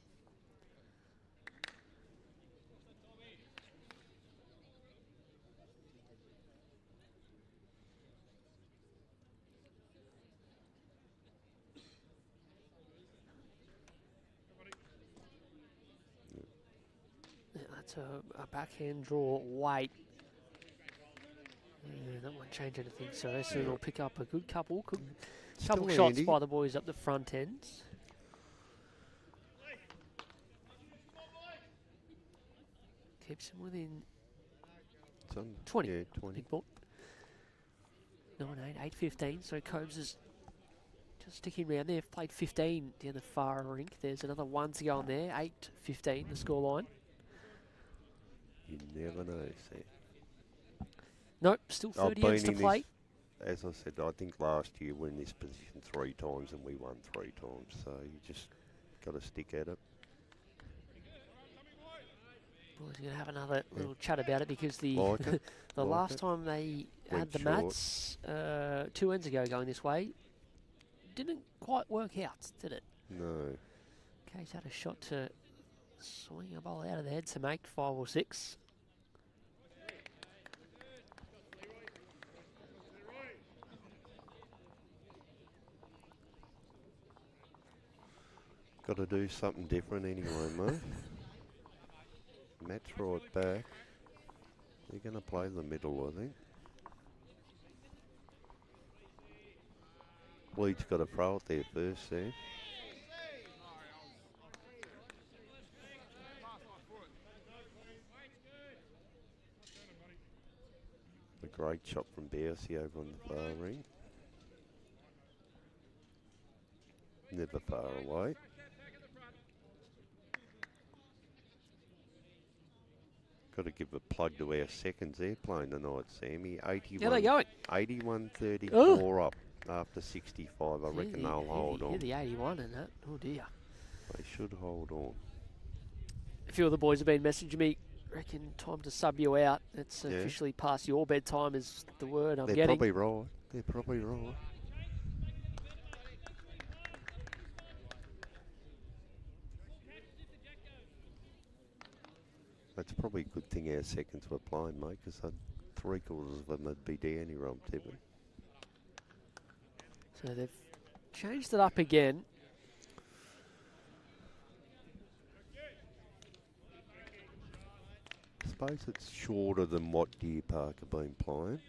Yeah, that's a backhand draw. Wait. Yeah, that won't change anything. So Essendon will pick up a good couple. Couple Still shots handy. by the boys up the front ends. Keeps him within It's on 20. Yeah, 20. Big ball. 9-8, 8-15. So Combs is just sticking around there. Played 15 down the far rink. There's another one to go on there. 8-15 the scoreline. You never know, Sam. Nope, still I've 30 been ends to in play. As I said, I think last year we're in this position 3 times and we won 3 times. So you just got to stick at it. Boys are going to have another little chat about it because the Like it. the Like last it. time they Went had the short. mats 2 ends ago going this way, didn't quite work out, did it? No. Case had a shot to Swing a ball out of the head to make 5 or 6. Got to do something different anyway, mate. Matt's right back. They're going to play the middle, I think. Leeds got to throw it there first, there. A great shot from Bousey over on the far ring. Never far away. Got to give a plug to our seconds there playing tonight, Sammy. 81, How they going? 81-34 up after 65. I reckon they'll hold on. Yeah, the 81 and that. Oh dear. They should hold on. A few of the boys have been messaging me. Reckon time to sub you out. It's officially past your bedtime is the word I'm They're getting. probably right. They're probably right. That's probably a good thing our seconds were playing, mate, because 3/4 of them would be down here, I'm tipping. So they've changed it up again. I suppose it's shorter than what Deer Park have been playing.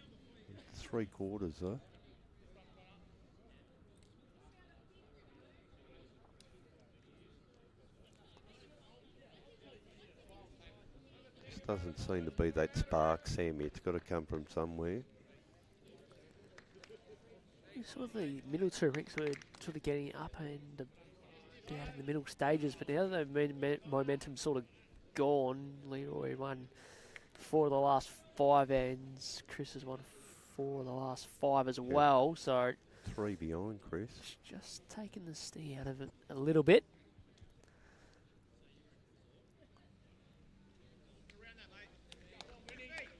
3/4 though. Just doesn't seem to be that spark, Sammy. It's got to come from somewhere. You saw the middle two Rinks were sort of getting up and down in the middle stages, but now the momentum's sort of gone. Leroy won 4 of the last 5 ends. Chris has won 4 of the last 5 as well. So 3 behind Chris. Just taking the sting out of it a little bit.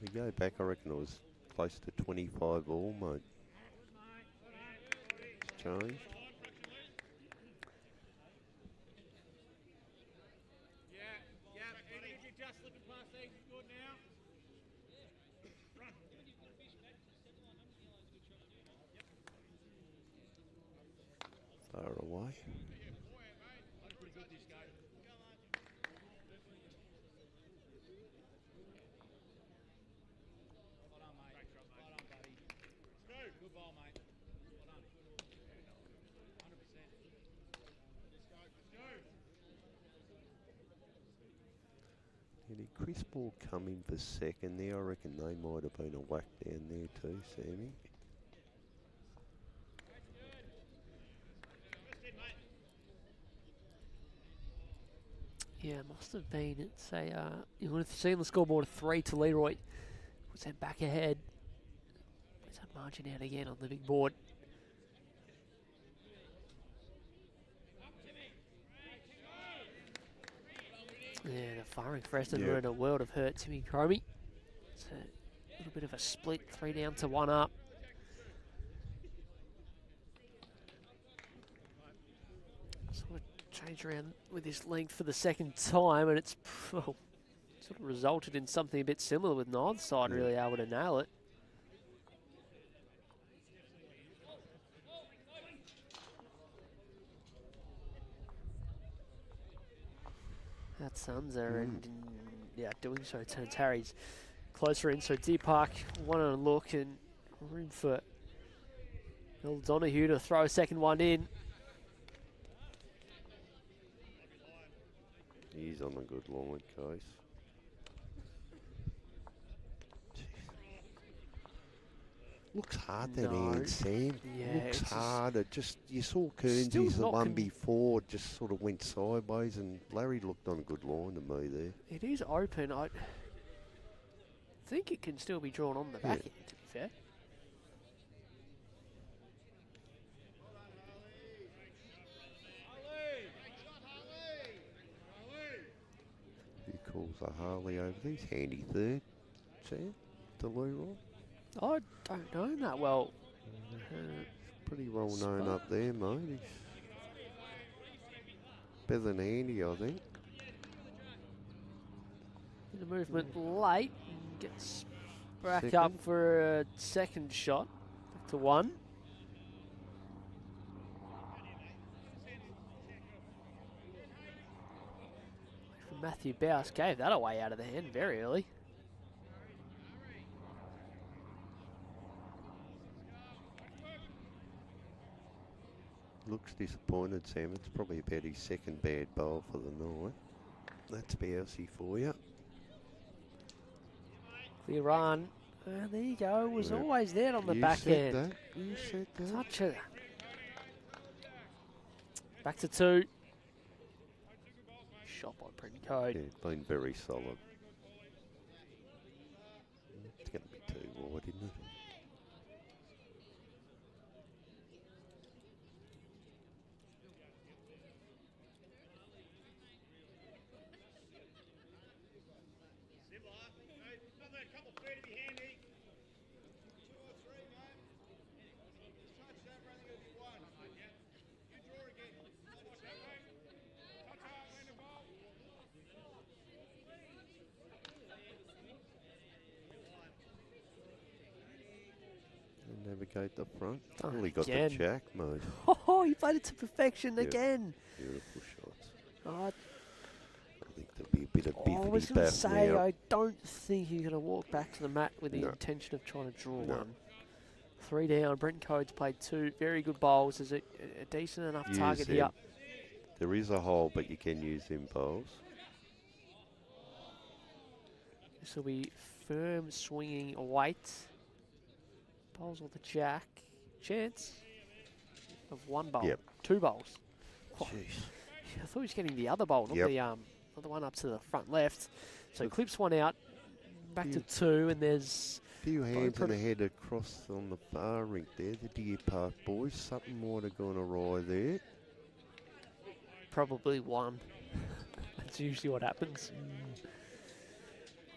We go back, I reckon it was close to 25 all, mate. It's changed. Far away. Did Chris Ball come in for second there? I reckon they might have been a whack down there too, Sammy. Yeah, it must have been. It's a you would have seen the scoreboard 3 to Leroy. Was then back ahead. There's that margin out again on the big board. Yeah, the firing for Essendon were in a world of hurt. Timmy Cromie. It's a little bit of a split, 3 down to 1 up. Sort of change around with this length for the second time, and it's well, sort of resulted in something a bit similar with neither side really able to nail it. That's Sunza, and doing so turns Harry's closer in. So Deer Park one on a look and room for Bill Donahue to throw a second one in. He's on a good line, Case. Looks hard that hand, Sam. Yeah, looks hard. It just, you saw Kernsy's the one before, just sort of went sideways, and Larry looked on a good line to me there. It is open. I think it can still be drawn on the back end, to be fair. He calls a Harley over there. He's handy third, Sam, to Leroy. I don't know him that well. Pretty well known up there, mate. He's better than Andy, I think. Bit of movement late. And gets back Second. up for a second shot. Back to 1. From Matthew Bowes. Gave that away out of the hand very early. Looks disappointed, Sam. It's probably about his second bad bowl for the night. That's Bowsy for you. Clear run. There you go. Was Yeah. always there on the You back said end. that. You said that. Touch it. Back to 2. Shot by Pennant. Yeah, been very solid. It's going to be too wide, isn't it? Navigate the front. Only got again. the jack, mate. Oh, he played it to perfection Yep. again. Beautiful shots. Oh, I think there'll be a bit of I was biffity going to baff say, now. I don't think he's going to walk back to the mat with the No. intention of trying to draw No. one. 3 down. Brent Coates played 2 very good bowls. There's a decent enough Use target them. here. There is a hole, but you can use them bowls. This will be firm swinging weight. Bowls with the jack. Chance of 1 bowl. Yep. 2 bowls. Oh, Jeez. I thought he was getting the other bowl, not Yep. not the one up to the front left. So he clips one out, back to Yeah. 2, and there's Few hands put and a head across on the far rink there. The Deer Park boys. Something might have gone awry there. probably 1. That's usually what happens.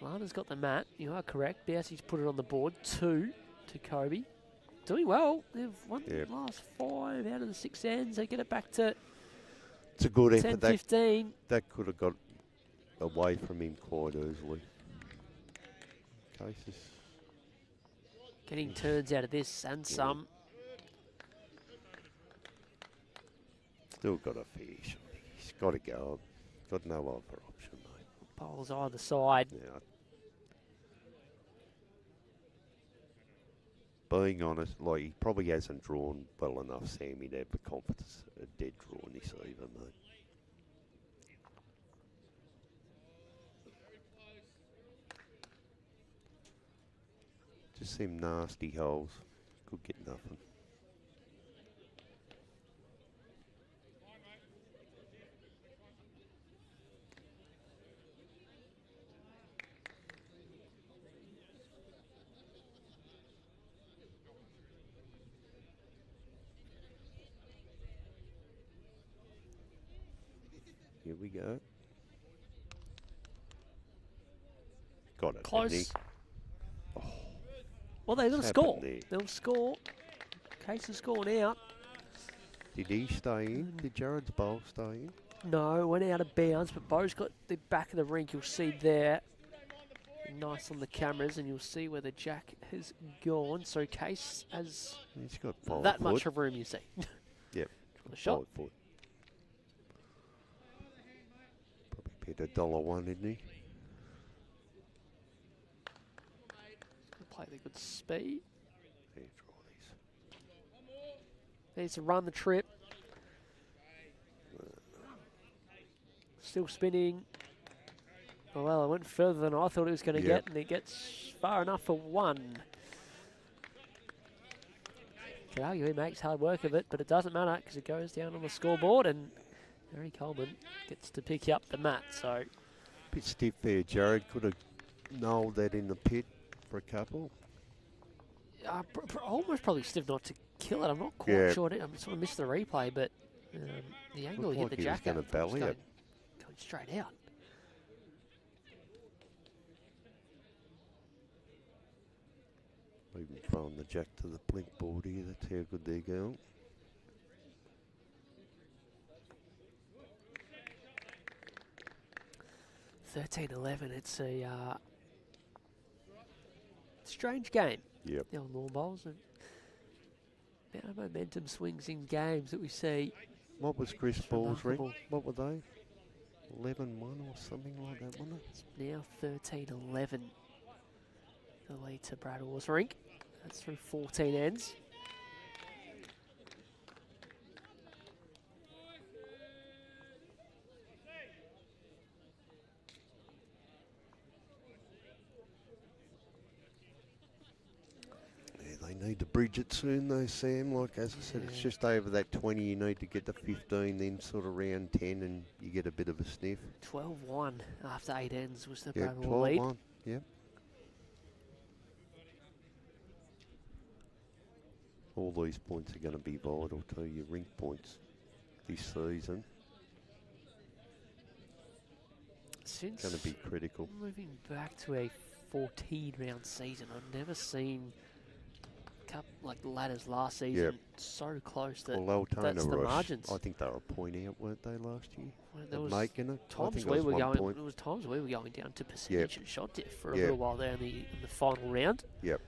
Lana's got the mat. You are correct. Bowsey's put it on the board. 2 to Kobe. Doing well. They've won Yep. the last 5 out of the 6 ends. They get it back to It's a good 10, effort. That 15. could have got away from him quite easily. Cases. Getting turns out of this and some. Still got a fair shot. He's got to go. Got no other option, mate. Bowls either side. Yeah. Being honest, like he probably hasn't drawn well enough, Sammy, to have the confidence a dead draw in this either, mate. Just them nasty holes. Could get nothing. Here we go. Got it. Close. didn't he? Well, they're going to What's score. happened They'll score. Case is scoring out. Did he stay in? Did Jared's bowl stay in? No, went out of bounds, but Bo's got the back of the rink. You'll see there. Nice on the cameras, and you'll see where the jack has gone. So Case has He's got 5 that foot. much of room, you see. Yep. The shot. 5 foot. Probably bet $1, isn't he? Play the good speed. Here, try these. Needs to run the trip. Still spinning. Oh, well, it went further than I thought it was going to Yep. get, and it gets far enough for 1. Could argue he makes hard work of it, but it doesn't matter because it goes down on the scoreboard, and Harry Coleman gets to pick up the mat. So Bit stiff there, Jared. Could have nailed that in the pit for a couple. almost probably stiff not to kill it. I'm not quite Yeah. sure. I sort of missed the replay, but the angle he hit Looked the like he was jack gonna at, belly it. going straight out. Even throwing the jack to the blink board here. That's how good they're going. 13-11. It's a strange game. Yep. The old lawn bowls and amount of momentum swings in games that we see. What was Chris It's Ball's ring? remarkable. What were they? 11-1 or something like that, wasn't it? It's now 13-11. The lead to Brad Orr's Rink. That's through 14 ends. Yeah, they need to bridge it soon though, Sam. Like as I said, it's just over that 20. You need to get to 15, then sort of round 10, and you get a bit of a sniff. 12-1 after 8 ends was the Yeah, Brad Orr lead. 12-1. Yep. All these points are going to be vital to your Rink points this season. Since It's going to be critical. moving back to a 14-round season, I've never seen like the ladders last season so close that Well, that's the margins. I think they were a point out, weren't they, last year? Well, there was making it. times we were going. There was times we were going down to percentage and shot diff for a little while there in the final round. Yep.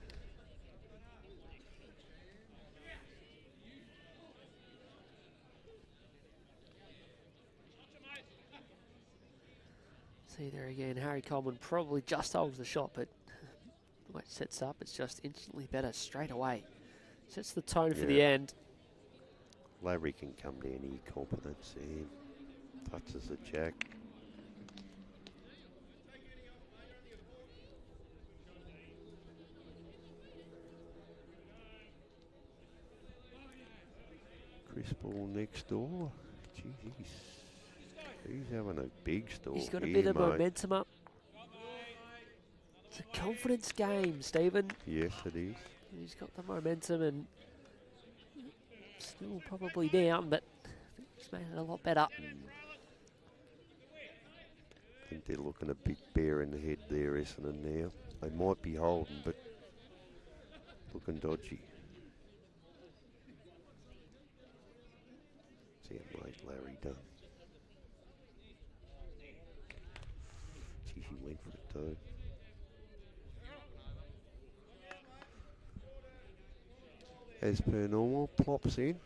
See there again, Harry Coleman probably just holds the shot, but the way it sets up, it's just instantly better straight away. Sets the tone for the end. Larry can come down here, confidence, and touches the jack. Chris Ball next door. Jeez, he's having a big store. He's got a bit of momentum up. It's a confidence game, Stephen. Yes, it is. He's got the momentum and still probably down, but he's made it a lot better. I think they're looking a bit bare in the head there, Essendon now. They might be holding, but looking dodgy. See how mate Larry done. Geez, he went for it too. As per normal, plops in.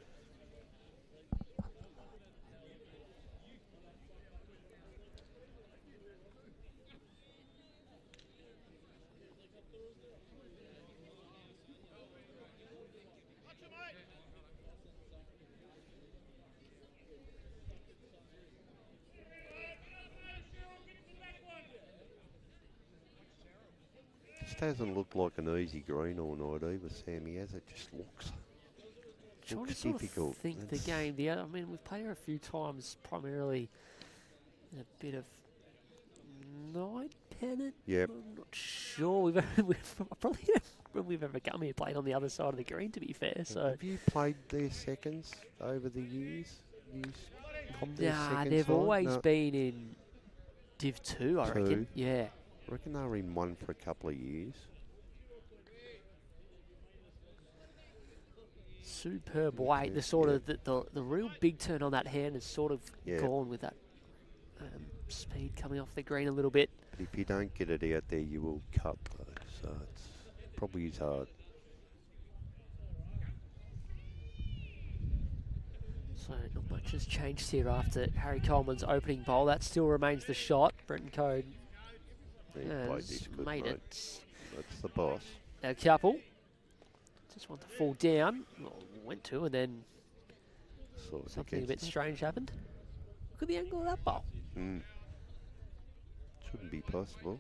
Just hasn't looked like an easy green all night either, Sammy, as it just looks difficult. I think the game, I mean, we've played her a few times, primarily in a bit of night Pennant. Yep. I'm not sure. We've probably when we've ever come here played on the other side of the green, to be fair. So have you played their seconds over the years? Nah, they've always been in Div 2, I reckon. Yeah. I reckon they were in one for a couple of years. Superb weight. The sort of the real big turn on that hand is sort of gone with that speed coming off the green a little bit. But if you don't get it out there, you will cut though. So it's probably is hard. So not much has changed here after Harry Coleman's opening bowl. That still remains the shot. Brenton Code has made it. That's the boss. Now couple just want to fall down. Well, went to, and then something a bit strange happened. Look at the angle of that bowl. Shouldn't be possible.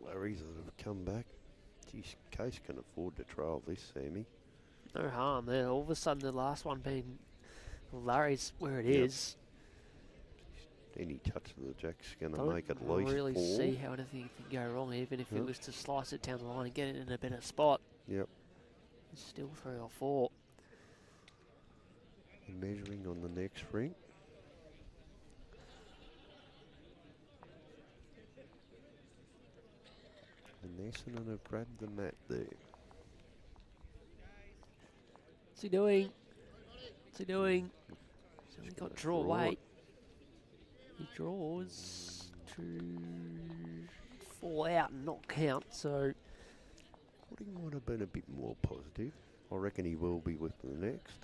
Larry's that have come back. Geez, Case can afford to trial this, Sammy. No harm there. All of a sudden, the last one being Larry's where it is. Any touch of the jack's going to make at least really four. See how anything can go wrong, even if it was to slice it down the line and get it in a better spot. Yep. It's still 3 or 4. Measuring on the next rink. And Essendon have grabbed the mat there. What's he doing? What's he doing? He's only got draw weight. He draws to fall out and not count, so... Would he want to have been a bit more positive? I reckon he will be with the next.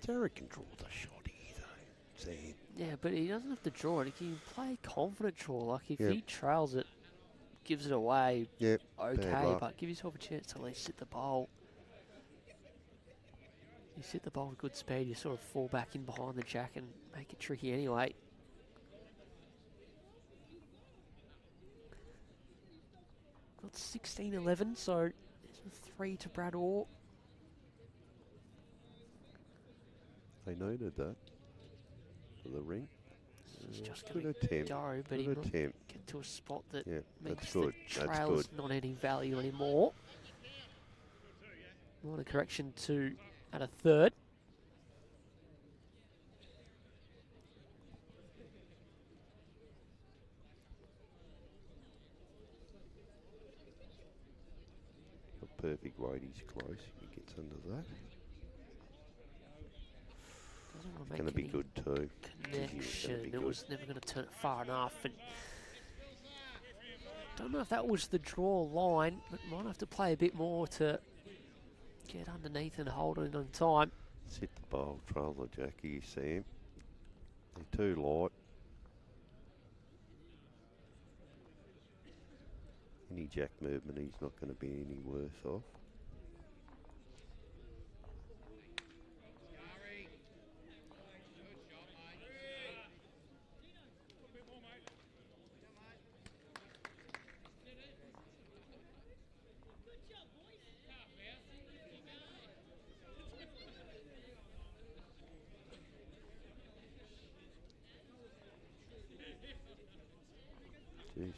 Jared can draw the shot here, though. Sam. Yeah, but he doesn't have to draw it. He can play confident draw. Like, if Yep. he trails it, gives it away, Yep. okay, but give yourself a chance to at least sit the bowl. You sit the bowl with good speed, you sort of fall back in behind the jack and make it tricky anyway. Got 16-11, so there's a 3 to Brad Orr. They needed that for the ring. He's just Good going to attempt. go, but he Good might attempt. get to a spot that Yeah, makes that's the good. That's trails good. not any value anymore. Want a correction to at a third. A perfect weight, he's close. He gets under that. Doesn't want It's to going make to be any good too. connection. be It good. was never going to turn it far enough. And don't know if that was the draw line, but might have to play a bit more to get underneath and hold it on time. Sit the bowl, trail the Jackie, Sam. They're too light. Any jack movement, he's not going to be any worse off. Jeez.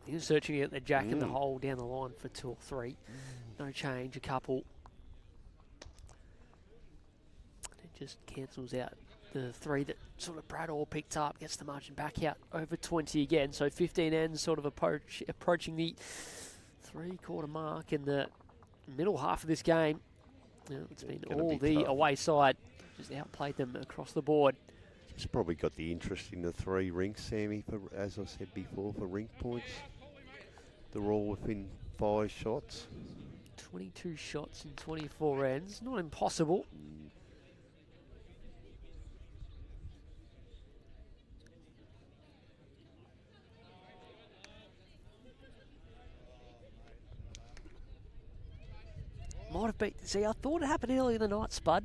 He was searching at the jack in the hole down the line for 2 or 3. No change, a couple. It just cancels out the 3 that sort of Brad Orr picked up, gets the margin back out over 20 again. So 15 ends sort of approaching the 3/4 mark in the middle half of this game. You know, it's been all the tough. away side just outplayed them across the board. It's probably got the interest in the 3 rinks, Sammy, for, as I said before, for rink points. They're all within 5 shots. 22 shots in 24 ends. Not impossible. Might have been. See, I thought it happened earlier in the night, Spud.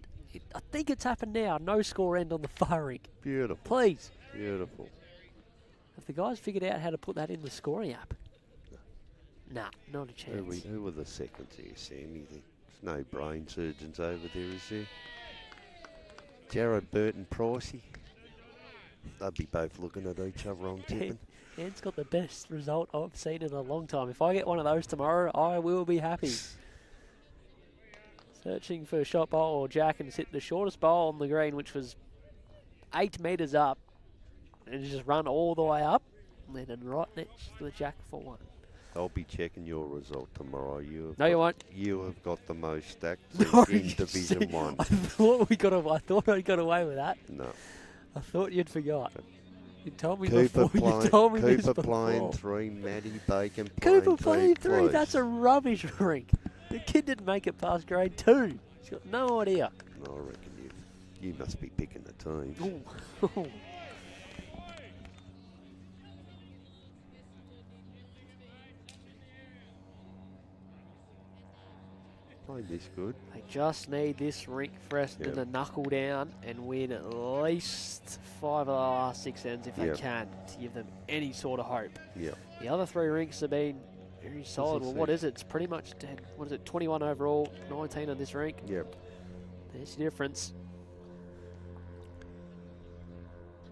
I think it's happened now. No score end on the far rink. Beautiful. Please. Beautiful. Have the guys figured out how to put that in the scoring app? Nah, not a chance. Who were the seconds here, Sammy? There's no brain surgeons over there, is there? Jared, Burt and Pricey. They'll be both looking at each other on tipping. Ed's got the best result I've seen in a long time. If I get one of those tomorrow, I will be happy. Searching for a shot bowl or jack, and it's hit the shortest bowl on the green, which was 8 metres up. And just run all the way up, and then right next to the jack for 1. I'll be checking your result tomorrow. You won't. You have got the most stacked No, in you Division see, 1. I thought I'd got away with that. No. I thought you'd forgot. You told me Cooper before. playing, You told me this Cooper before. playing 3, Matty Bacon playing Cooper playing 2. 3. Please. That's a rubbish rink. The kid didn't make it past grade 2. He's got no idea. No, I reckon you must be picking the teams. Ooh. Played this good. They just need this rink for Essendon to knuckle down and win at least 5 of the last 6 ends if they can, to give them any sort of hope. Yeah. The other 3 rinks have been very solid. Well, what is it? It's pretty much, 21 overall, 19 on this rink. Yep. There's the difference.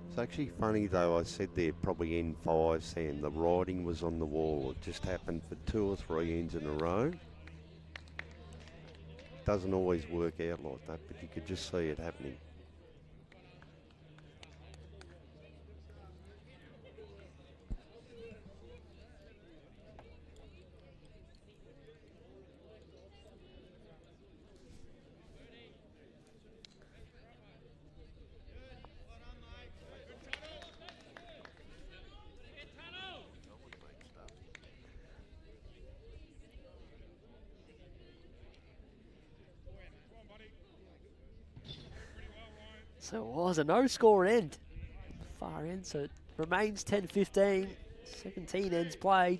It's actually funny though, I said they're probably N5, saying the writing was on the wall. It just happened for 2 or 3 ends in a row. doesn't always work out like that, but you could just see it happening. So it was a no-score end. Far end, so it remains 10-15. 17 ends played.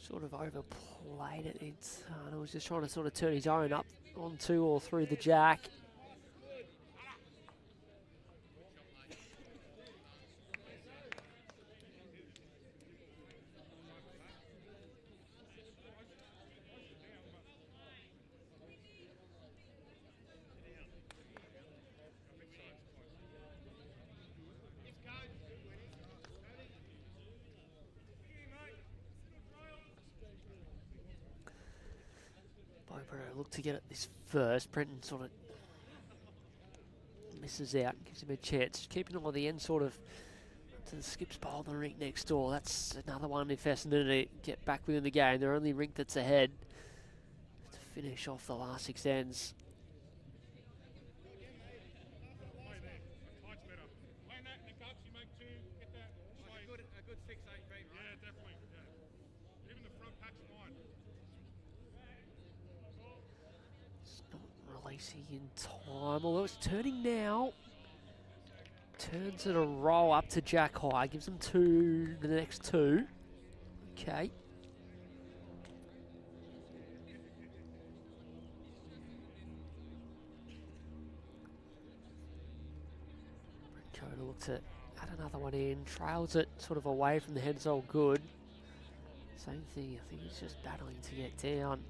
Sort of overplayed it. I was just trying to sort of turn his own up onto or through the jack. Bobro looked to get it this first. Brenton sort of misses out, gives him a chance. Keeping on the end sort of to the skips bowl, the Rink next door. That's another one if Essendon to get back within the game. They're only Rink that's ahead to finish off the last 6 ends. Releasing in time, although it's turning now. Turns it a roll up to Jack High, gives him the next 2. Okay. Brent Coda looks at add another one in, trails it sort of away from the heads all good. Same thing, I think he's just battling to get down.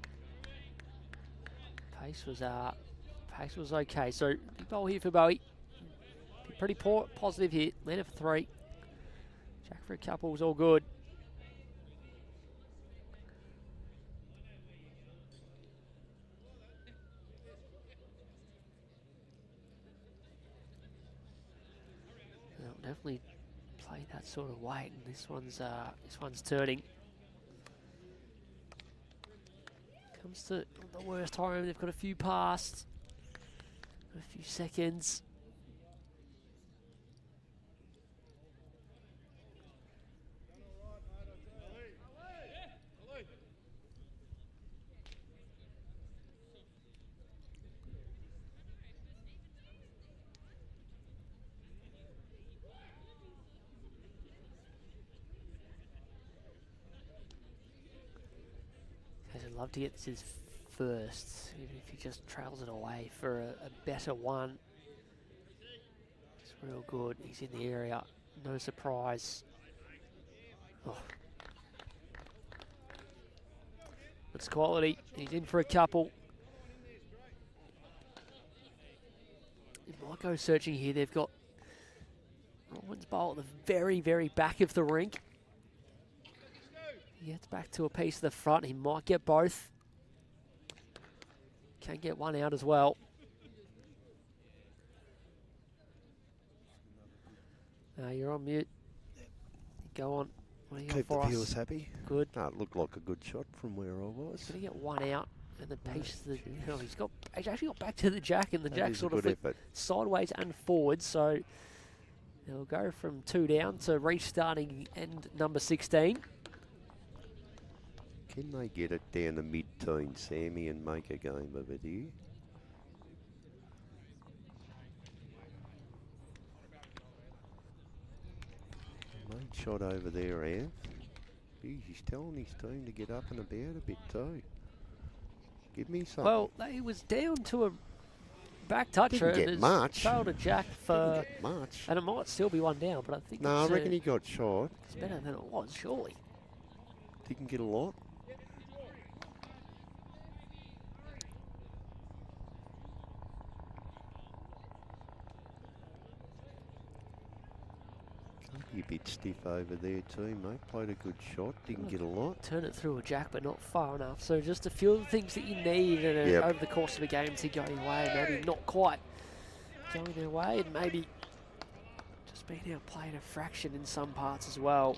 Pace was okay, so big bowl here for Bowie. Pretty positive here, landed for 3. Jack for a couple was all good. They'll definitely play that sort of weight, and this one's turning. Comes to the worst home, they've got a few past, a few seconds. I'd love to get this first, even if he just trails it away for a better one. It's real good. He's in the area. No surprise. Oh. It's quality. He's in for a couple. He might go searching here. They've got Rowan's bowl at the very, very back of the rink. He gets back to a piece of the front. He might get both. Can get one out as well. You're on mute. Go on. What do you got Keep for the us? viewers happy. Good. No, it looked like a good shot from where I was. He's going to get one out and then piece the. No, he's actually got back to the jack, and the That jack is a sort of good flipped effort. sideways and forward. So they'll go from 2 down to restarting end number 16. Can they get it down to mid-teen, Sammy, and make a game of it here? Main shot over there, Anth. Geez, he's telling his team to get up and about a bit too. Give me something. Well, he was down to a back toucher. Didn't get much. Failed a jack for... Didn't get much. And it might still be one down, but I think No, I reckon he got shot. it's better than it was, surely. Didn't get a lot. A bit stiff over there too, mate. Played a good shot, didn't get a lot. Turn it through a jack, but not far enough. So just a few of the things that you need over the course of a game to go your way. Maybe not quite going their way, and maybe just being outplayed a fraction in some parts as well.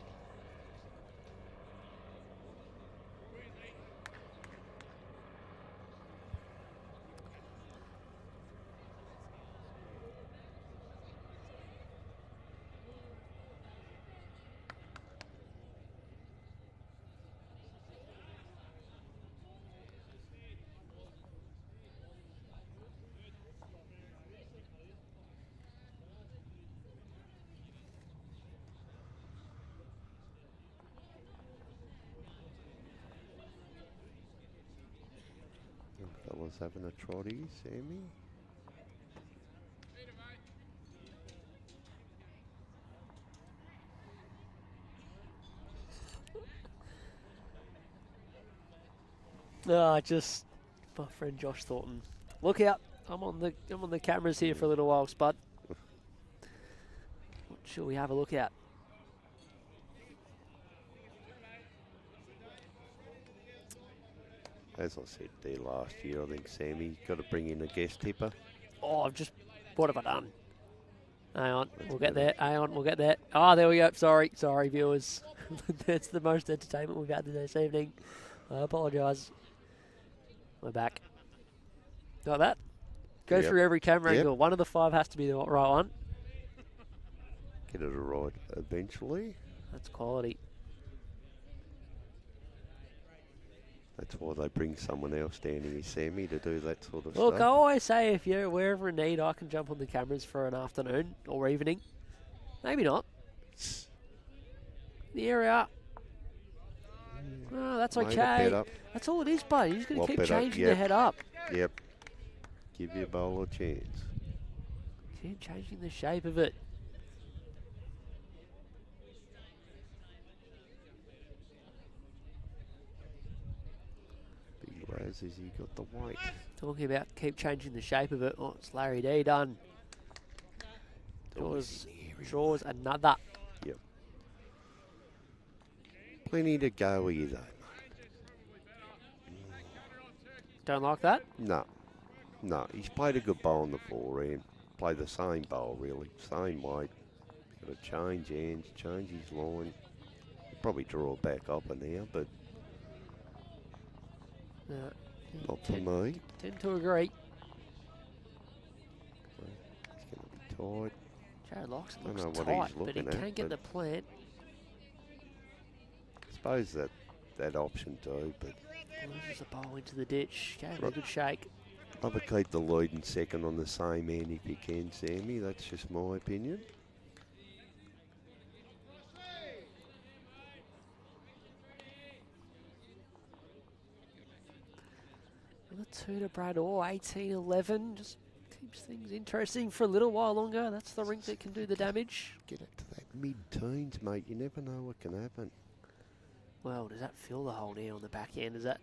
Fellas having a trotty, Sammy. No, just my friend Josh Thornton. Look out! I'm on the cameras here for a little while, Spud. What should we have a look at? As I said there last year, I think Sammy got to bring in a guest tipper. Oh, what have I done? Hang on, we'll get there. Hang on, we'll get there. Ah, there we go. Sorry, viewers. That's the most entertainment we've had this evening. I apologise. We're back. Like that. Go through every camera angle. One of the 5 has to be the right one. Get it right eventually. That's quality. That's why they bring someone else standing with Sammy to do that sort of Look, I stuff. always say if you're wherever in need, I can jump on the cameras for an afternoon or evening. Maybe not. The area. Oh, that's okay. That's all it is, buddy. You're just going to keep changing the head up. Yep. Give your bowler a chance. Keep changing the shape of it. Big Raz, has he got the weight? Talking about keep changing the shape of it. Oh, it's Larry D done. Draws another. Yep. Plenty to go here, though. Don't like that? No. No, he's played a good bowl in the forehand. Play the same bowl, really. Same weight. Got to change hands, change his line. Probably draw back up and now, but not for me. Tend to agree. He's going to be tight. Jared Loxton I don't looks know what tight, he's but he looking can at, get but the plant. I suppose that option too, but Loses the ball into the ditch. Gave it a good shake. I'd keep the lead in second on the same end if you can, Sammy. That's just my opinion. Another 2 to Brad Orr, 18-11. Just keeps things interesting for a little while longer. That's the Rink that can do the damage. Get it to that mid-teens, mate. You never know what can happen. Well, does that fill the hole now on the back end? Does that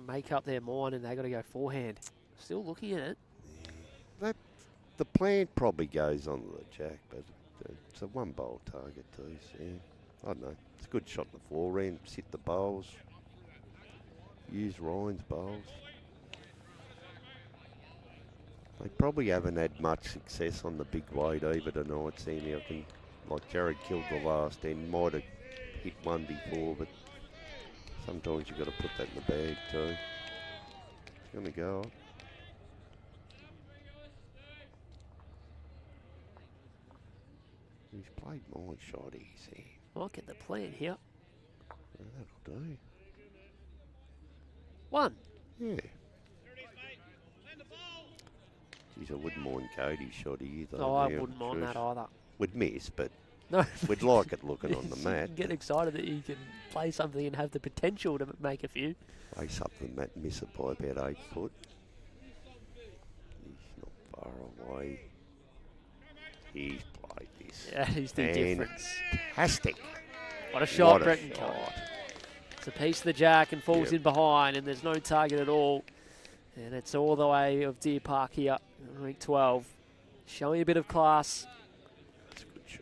make up their mind and they got to go forehand? Still looking at it. Yeah. The plan probably goes on the jack, but it's a one-bowl target too. So yeah, I don't know. It's a good shot in the forehand. Sit the bowls. Use Ryan's bowls. They probably haven't had much success on the big weight either tonight, Sammy. I can, like Jared killed the last end, might have hit one before, but sometimes you've got to put that in the bag too. It's going to go up. He's played my shot easy. Might get the plan here. Yeah, that'll do. 1. Yeah. Geez, I wouldn't mind Cody's shot either. No, I wouldn't mind that either. Would miss, but No. We'd like it looking on the You mat. can get excited that you can play something and have the potential to make a few. Play something that miss it by about 8 foot. He's not far away. He's played this. Yeah, he's the difference. Fantastic. What a shot, What a Brenton. shot. It's a piece of the jack and falls Yep. in behind, and there's no target at all. And it's all the way of Deer Park here, Rink 12. Showing a bit of class. That's a good shot.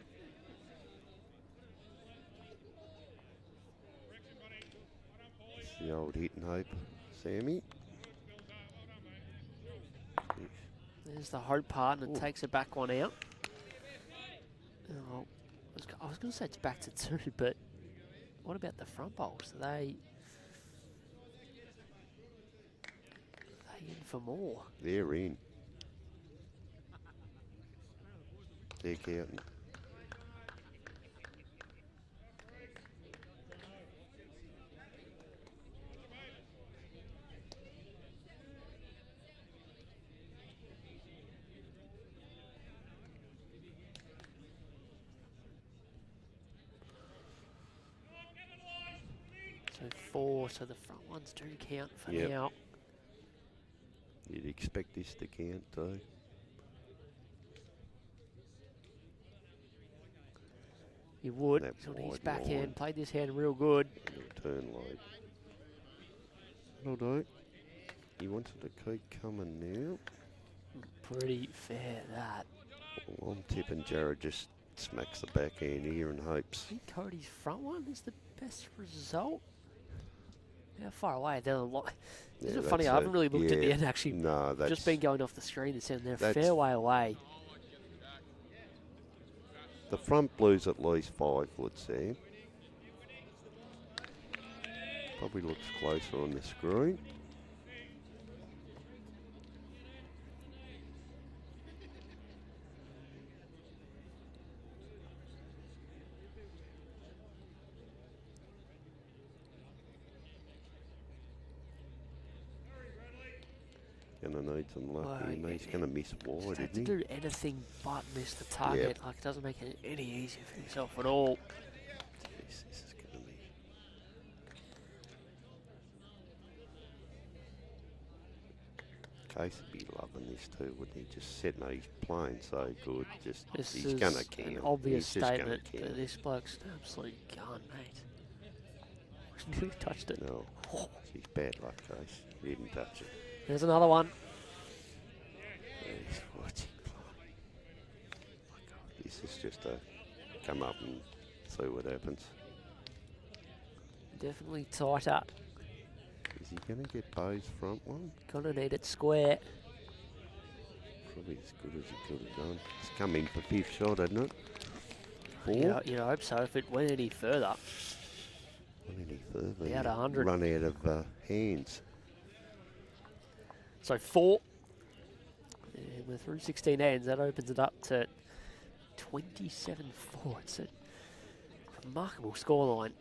It's the old hit and hope, Sammy. There's the hope part, and it takes a back one out. Oh, I was going to say it's back to 2, but what about the front bowls? Are they in for more? They're in. They're counting. So 4, so the front ones do count for Yep. now. You'd expect this to count too. You would. That He's on his wide backhand, line. played this hand real good. Turn late. That'll do. He wants it to keep coming now. Pretty fair, that. Well, I'm tipping Jared just smacks the backhand here and hopes. I think Cody's front one is the best result. How far away? They're a lot. Isn't it funny? I haven't really looked at the end actually. No, that's Just been going off the screen and saying they're a that's- fair way away. the front blue's at least 5 foot, Sam. Probably looks closer on the screen. Gonna need some luck Well, here, mate. He's gonna miss Just wide, had to isn't he? do anything but miss the target. Like, it doesn't make it any easier for himself at all. Jeez, this is gonna be. Case would be loving this too, wouldn't he? Just sitting there, he's playing so good. Just This he's is gonna count. an obvious He's just gonna statement, but count. this bloke's an absolute gun, mate. Nearly touched it. No, Oh, he's bad luck, Case. He didn't touch it. there's another one. He's watching play. My God, this is just a come up and see what happens. Definitely tighter. Is he gonna get Bo's front one? Gonna need it square. Probably as good as he could have done. It's come in for 5th shot, hasn't it? 4? Yeah, you'd hope so. If it went any further, Not any further. Be out you 100. Run out of hands. so 4. And we're through 16 hands. That opens it up to 27-4. It's a remarkable scoreline.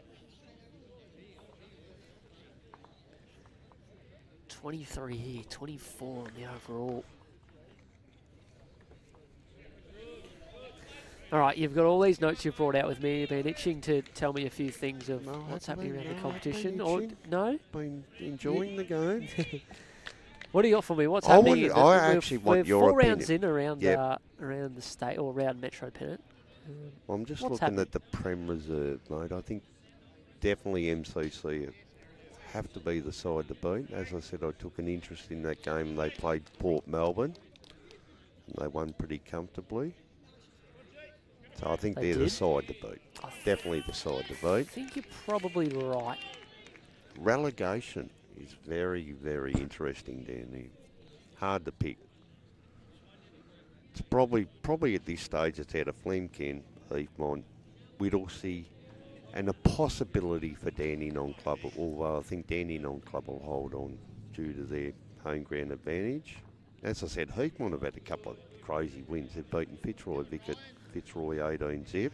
23 here, 24 on the overall. All right, you've got all these notes you've brought out with me. You've been itching to tell me a few things of No, what's I've happening been- around the no, I've been competition. Or itching. no? Been enjoying the game. What do you got for me? What's I happening? want- I actually want we're your 4 rounds opinion. in around Yep. around the state or around Metro Pennant. Well, I'm just What's looking happening? at the Prem Reserve, mate. I think definitely MCC have to be the side to beat. As I said, I took an interest in that game. They played Port Melbourne, and they won pretty comfortably. So I think They they're the did? side to beat. I Definitely the side to I beat. think you're probably right. Relegation is very, very interesting down there. Hard to pick. It's probably at this stage it's out of Flemken, Heathmont, Whittlesea, and a possibility for Dandenong Club, although I think Dandenong Club will hold on due to their home ground advantage. As I said, Heathmont have had a couple of crazy wins. They've beaten Fitzroy, Fitzroy 18-0.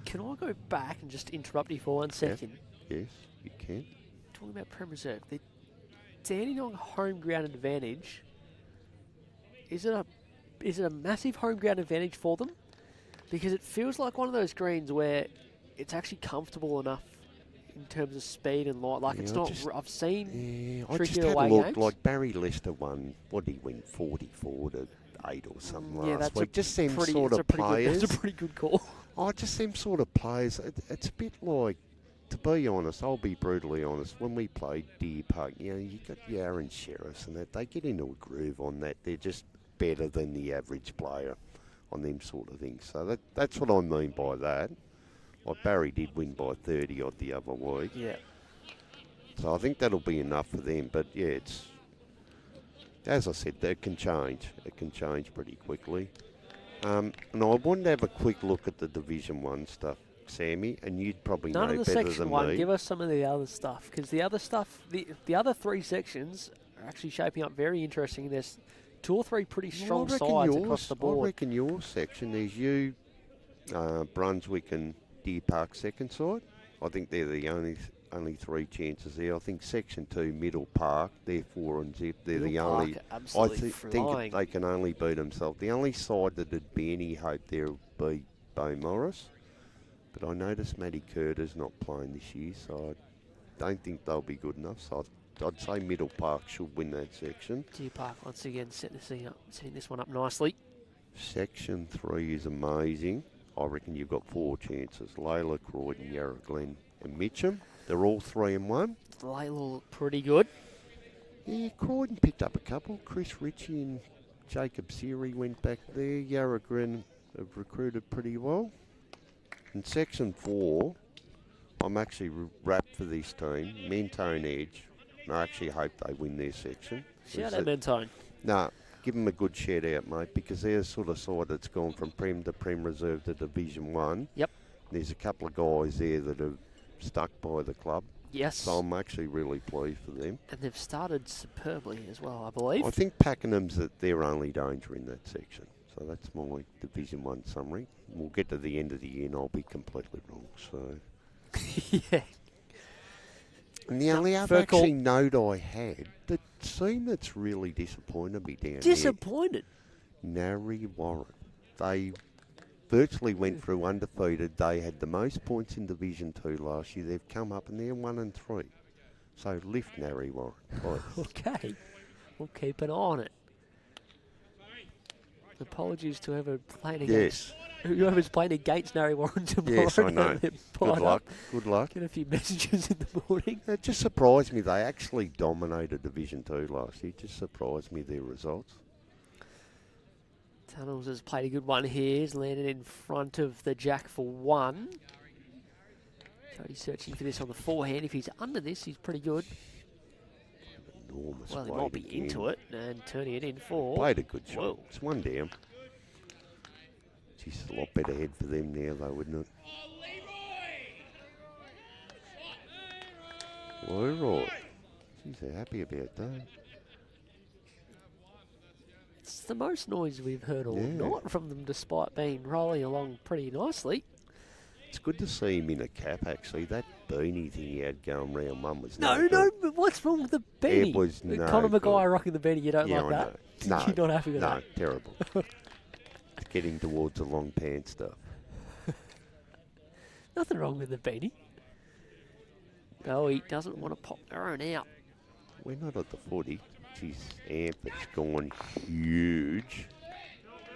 Can I go back and just interrupt you for 1 second? Yes, you can. Talking about Prem Reserve, the Dandenong home ground advantage. Is it a massive home ground advantage for them? Because it feels like one of those greens where it's actually comfortable enough in terms of speed and light. Like, it's not... I've seen I just trickier had a away look, games. like Barry Lester won, what did he win, 44 to 8 or something Yeah, last that's week. Just them sort that's of players. That's a pretty good call. Oh, just them sort of players. It's a bit like, to be honest, I'll be brutally honest, when we played Deer Park, you know, you got your Aaron Sheriffs and that, they get into a groove on that. They're just better than the average player on them sort of things. So that's what I mean by that. Like Barry did win by 30 odd the other week. Yeah. So I think that'll be enough for them. But yeah, it's, as I said, that can change. It can change pretty quickly. And I wanted to have a quick look at the Division 1 stuff, Sammy, and you'd probably None know of the better section than one. me. Give us some of the other stuff, because the other stuff, the other three sections are actually shaping up very interesting. There's 2 or 3 pretty strong sides across the I board. reckon your section, there's you, Brunswick and Deer Park second side. I think they're the only 3 chances there. I think Section 2, Middle Park, they're 4 and zip. They're the Middle Park only... are absolutely think flying. they can only beat themselves. The only side that would be any hope there would be Bo Morris. But I noticed Matty Curtis not playing this year, so I don't think they'll be good enough. So I'd say Middle Park should win that section. Deer Park once again setting this one up nicely. Section 3 is amazing. I reckon you've got 4 chances. Layla, Croydon, Yarra Glen and Mitcham. They're all 3 and 1. Layla look pretty good. Yeah, Croydon picked up a couple. Chris Ritchie and Jacob Siri went back there. Yarra Glen have recruited pretty well. In Section 4, I'm actually wrapped for this team. Mentone Edge. And I actually hope they win their section. Shout out Mentone. Nah, give them a good shout out, mate, because they're the sort of side that's gone from Prem to Prem Reserve to Division 1. Yep. There's a couple of guys there that have stuck by the club. Yes. So I'm actually really pleased for them. And they've started superbly as well, I believe. I think Pakenham's their only danger in that section. So that's my Division 1 summary. We'll get to the end of the year and I'll be completely wrong. So Yeah. And the only other actually note I had, the team that's really disappointed me down Disappointed? there, Narry Warren. They virtually went through undefeated. They had the most points in Division 2 last year. They've come up and they're 1 and 3. So lift Narry Warren, please. Okay. We'll keep an eye on it. Apologies to whoever playing against whoever's playing against Narry Warren tomorrow. Yes, I know. Good luck. Good luck. Get a few messages in the morning. It just surprised me. They actually dominated Division 2 last year. It just surprised me, their results. Tunnels has played a good one here. He's landed in front of the jack for 1. Cody's searching for this on the forehand. If he's under this, he's pretty good. Enormous. Well, he might be into it and turning it in for... Played a good shot. Whoa. It's 1 down. Geez, a lot better head for them now, though, wouldn't it? Leroy. Geez, they're happy about that. It's the most noise we've heard all night from them, despite being rolling along pretty nicely. It's good to see him in a cap, actually. That beanie thing he had going round one was No, but what's wrong with the beanie? It was no Conor good. Maguire rocking the beanie, you don't like I that? know. No. You're not happy with that? No, terrible. It's getting towards the long pants stuff. Nothing wrong with the beanie. No, he doesn't want to pop their own out. We're not at the footy. Geez, Amp, it's gone huge.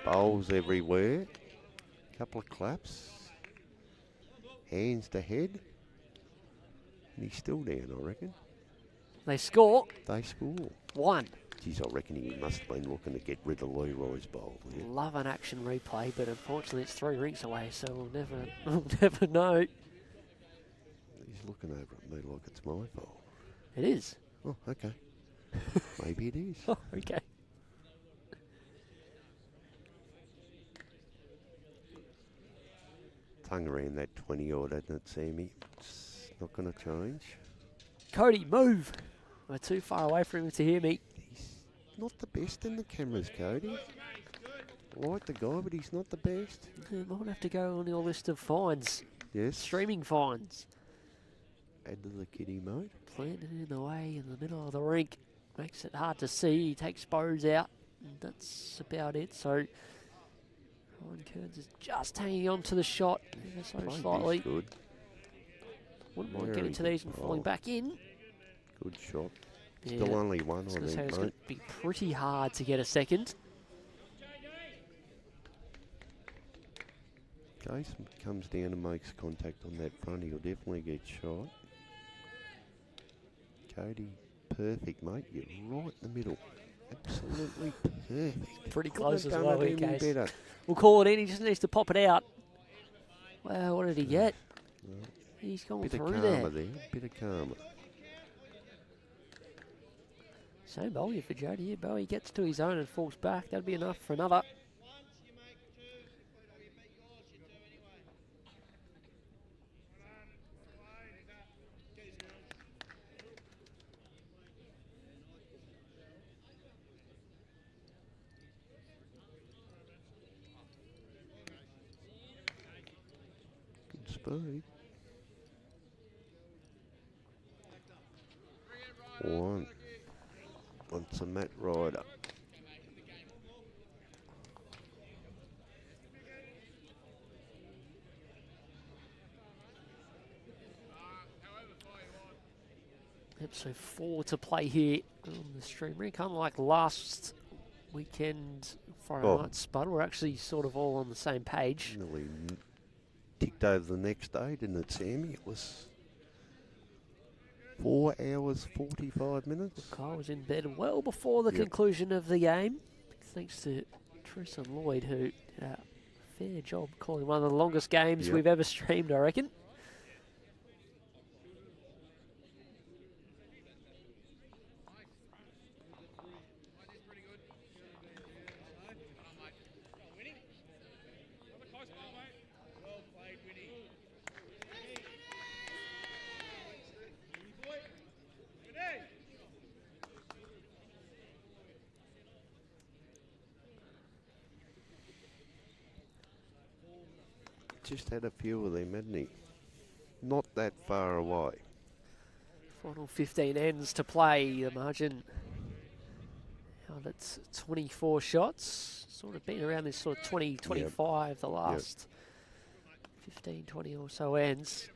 Bowls everywhere. Couple of claps. Hands to head. And he's still down, I reckon. They score. They score. 1. Geez, I reckon he must have been looking to get rid of Leroy's bowl. Yeah. Love an action replay, but unfortunately it's 3 rinks away, so we'll never know. He's looking over at me like it's my bowl. It is. Oh, okay. Maybe it is. Oh, okay. Tongue around that 20 odd, hasn't it, Sammy? It's not going to change. Cody, move. We're too far away for him to hear me. He's not the best in the cameras, Cody. I like the guy, but he's not the best. He might have to go on your list of fines. Yes. Streaming fines. Add to the kitty mode. Planted in the way in the middle of the rink. Makes it hard to see. He takes Bose out. And that's about it. So Ryan Kearns is just hanging on to the shot ever so Played slightly. this good. Wouldn't mind Very getting to good. these and falling back in. Good shot. Yeah, Still only one, I was I going to say think, it's going mate. to be pretty hard to get a second. Case comes down and makes contact on that front, he'll definitely get shot. Cody, perfect, mate. You're right in the middle. Absolutely perfect. Pretty Couldn't close have as done well, it in any case. better. We'll call it in. He just needs to pop it out. Well, what did he get? Well, He's gone bit of through karma there. there. Bit of karma. Same bowler for Jody. Yeah, Bowie gets to his own and falls back. That'd be enough for another. Good speed. One. Wants a Matt Ryder. Yep, so 4 to play here on the stream. Rink, unlike last weekend Friday night spud, we're actually sort of all on the same page. Nearly ticked over the next day, didn't it, Sammy? It was 4 hours, 45 minutes. Kyle was in bed well before the conclusion of the game, thanks to Tris and Lloyd, who did a fair job calling one of the longest games we've ever streamed, I reckon. Just had a few of them, hadn't he? Not that far away. Final 15 ends to play. The margin held at 24 shots. Sort of been around this sort of 20, 25 the last 15, 20 or so ends.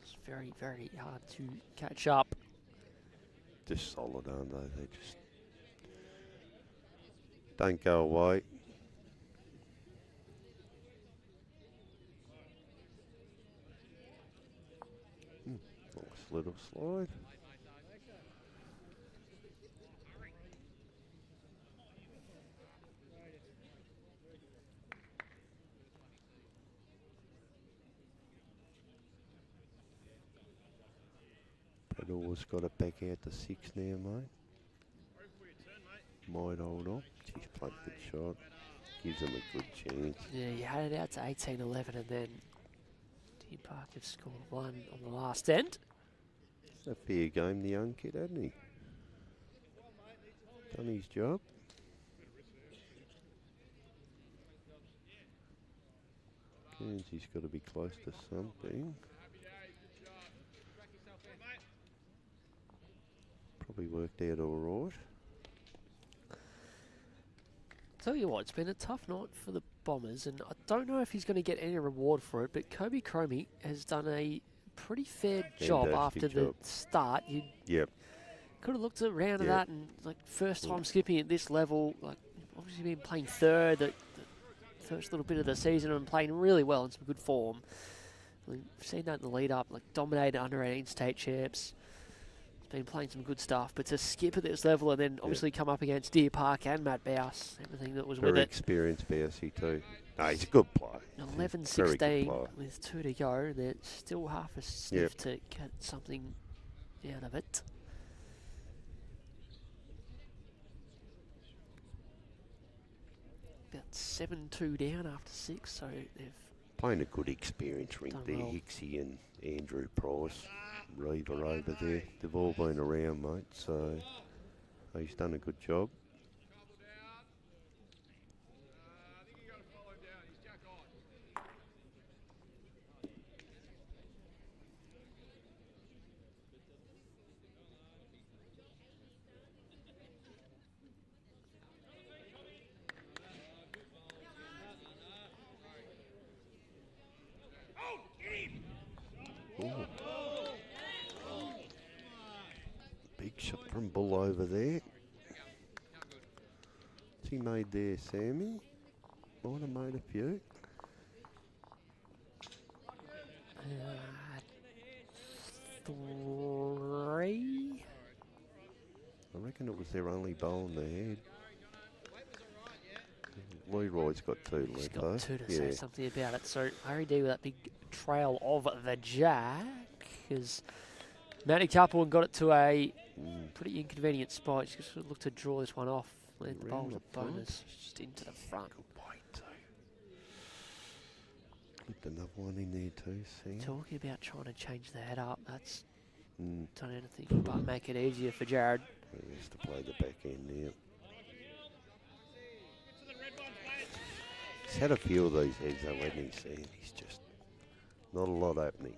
It's very, very hard to catch up. Just solid, aren't they? They just don't go away. Nice little slide. Always got it back out to 6 now, mate. Might hold on. She's played a good shot. Gives them a good chance. Yeah, you had it out to 18-11 and then Deer Park have scored 1 on the last end. It's a fair game, the young kid, hasn't he? Done his job. He's got to be close to something. Probably worked out all right. Tell you what, it's been a tough night for the Bombers, and I don't know if he's going to get any reward for it, but Kobe Cromie has done a pretty fair job after the start. You could have looked around at that and, like, first time skipping at this level, like, obviously been playing third the first little bit of the season and playing really well in some good form. We've seen that in the lead up, like, dominated under 18 state champs. Been playing some good stuff, but to skip at this level and then obviously come up against Deer Park and Matt Bowes, everything that was with it. Very experienced Bowsey too. No, he's a good player. 11-16 with 2 to go, and there's still half a sniff to get something out of it. About 7-2 down after 6, so they've playing a good experience Rink there, well. Hicksy and Andrew Price. Reaver over there. They've all been around, mate, so he's done a good job. from Bull over there. What's he made there, Sammy? Might have made a few. Three. I reckon it was their only bowl in the head. Leroy's got two He's left, got though. two to say something about it. So Harry D with that big trail of the jack, because Matty Coupleton got it to a pretty inconvenient spot. He's just looked to draw this one off. Let the bowl with a bonus just into the front. Good weight, too. Clipped another one in there, too, Sam. Talking about trying to change the head up, that's done anything but make it easier for Jared. He has to play the back end now. He's had a few of these heads, though, hasn't he, Sam? He's just not a lot happening.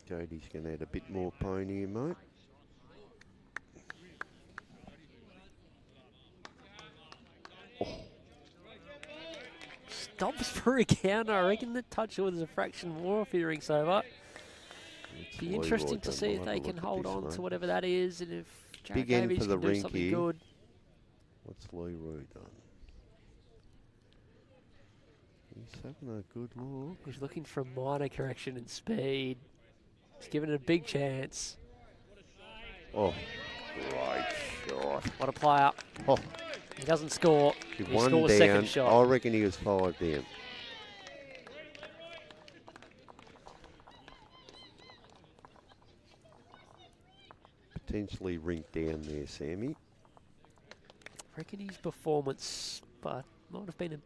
Cody's going to add a bit more pone here, mate. Stops for a counter. I reckon the touch was a fraction more if he rinks over. Be interesting to see if they can hold on to whatever that is, and if Jared Davies can do something good. What's Leroy done? He's having a good look. He's looking for a minor correction in speed. He's given it a big chance. Oh, great shot. What a player. Oh. He doesn't score. He One scores down. second shot. I reckon he was 5 down. Potentially Rink down there, Sammy. I reckon his performance might have been a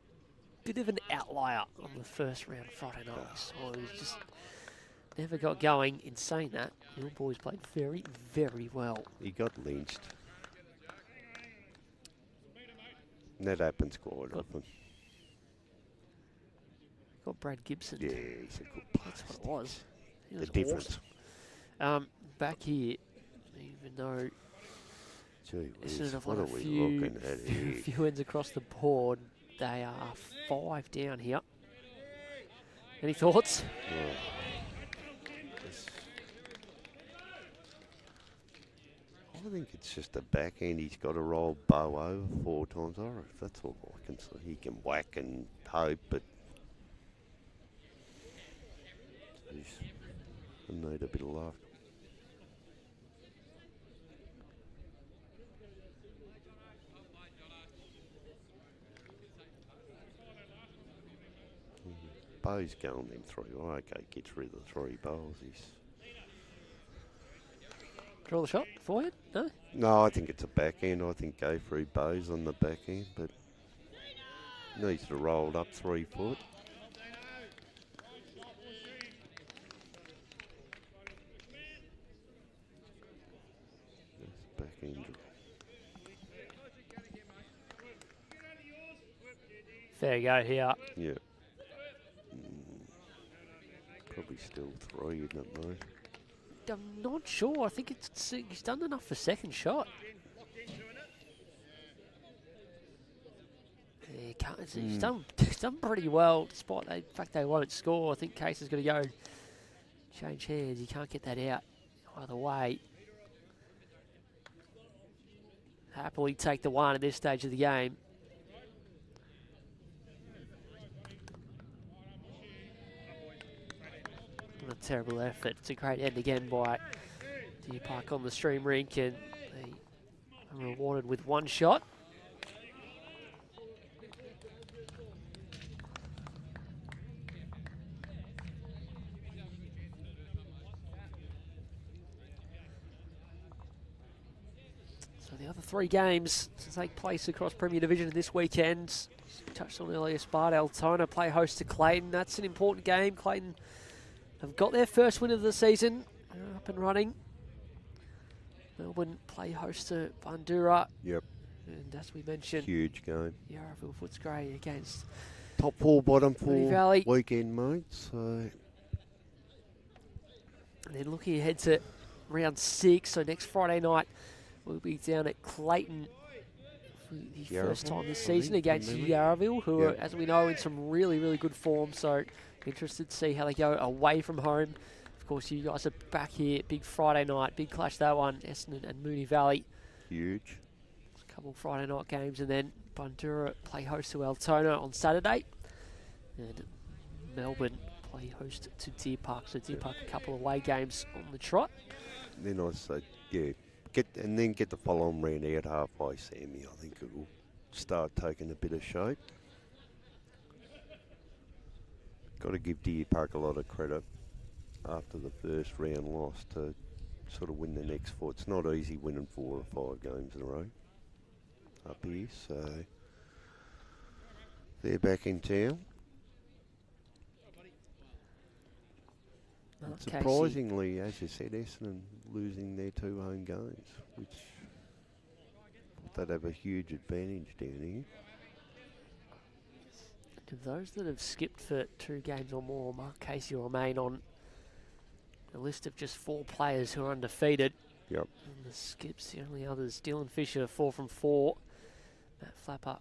bit of an outlier on the first round of Friday night. So he's just never got going. In saying that, your boys played very, very well. He got lynched. And that happens quite often. Got Brad Gibson. Yeah, he's a good player. That's what it was. He was the difference. Awesome. Back here, even though Essendon have won a few ends across the board, they are 5 down here. Any thoughts? I think it's just a backhand. He's got to roll bow over 4 times. That's all I can say. He can whack and hope, but geez, I need a bit of luck. Bow's going them 3. Oh, okay, gets rid of the 3 bowls. He's Draw the shot for you? No? No, I think it's a backhand. I think go through Bowes on the backhand, but needs to roll it up 3 foot. That's backhand. There you go here. Yeah. Probably still 3, isn't it, though? I'm not sure. I think he's done enough for second shot. He's done pretty well, despite the fact they won't score. I think Case is going to go change hands. You can't get that out either way. Happily take the 1 at this stage of the game. What a terrible effort. It's a great end again by Deer Park on the stream rink, and they are rewarded with 1 shot. So the other 3 games to take place across Premier Division this weekend. As we touched on earlier, Sparta Altona play host to Clayton. That's an important game. Clayton have got their first win of the season. They're up and running. Melbourne play host to Bandura. Yep. And as we mentioned, huge game. Yarraville Footscray against top 4, bottom 4 Valley weekend, mate. So, and then looking ahead to round 6. So next Friday night, we'll be down at Clayton for the Yarraville, first time this I season think, against from memory. Yarraville, who are, Yep. as we know, in some really, really good form. So interested to see how they go away from home. Of course, you guys are back here. Big Friday night, big clash that one. Essendon and Moonee Valley. Huge. A couple Friday night games, and then Bundoora play host to Altona on Saturday. And Melbourne play host to Deer Park. So Deer Park, a couple of away games on the trot. Then I say, yeah, get the follow-on round out halfway, Sammy. I think it will start taking a bit of shape. Got to give Deer Park a lot of credit after the first round loss to sort of win the next four. It's not easy winning 4 or 5 games in a row up here, so they're back in town. And surprisingly, as you said, Essendon losing their 2 home games, which they'd have a huge advantage down here. To those that have skipped for 2 games or more, Mark Casey will remain on a list of just 4 players who are undefeated. Yep. And the skips, the only others, Dylan Fisher, 4 from 4. Matt Flapper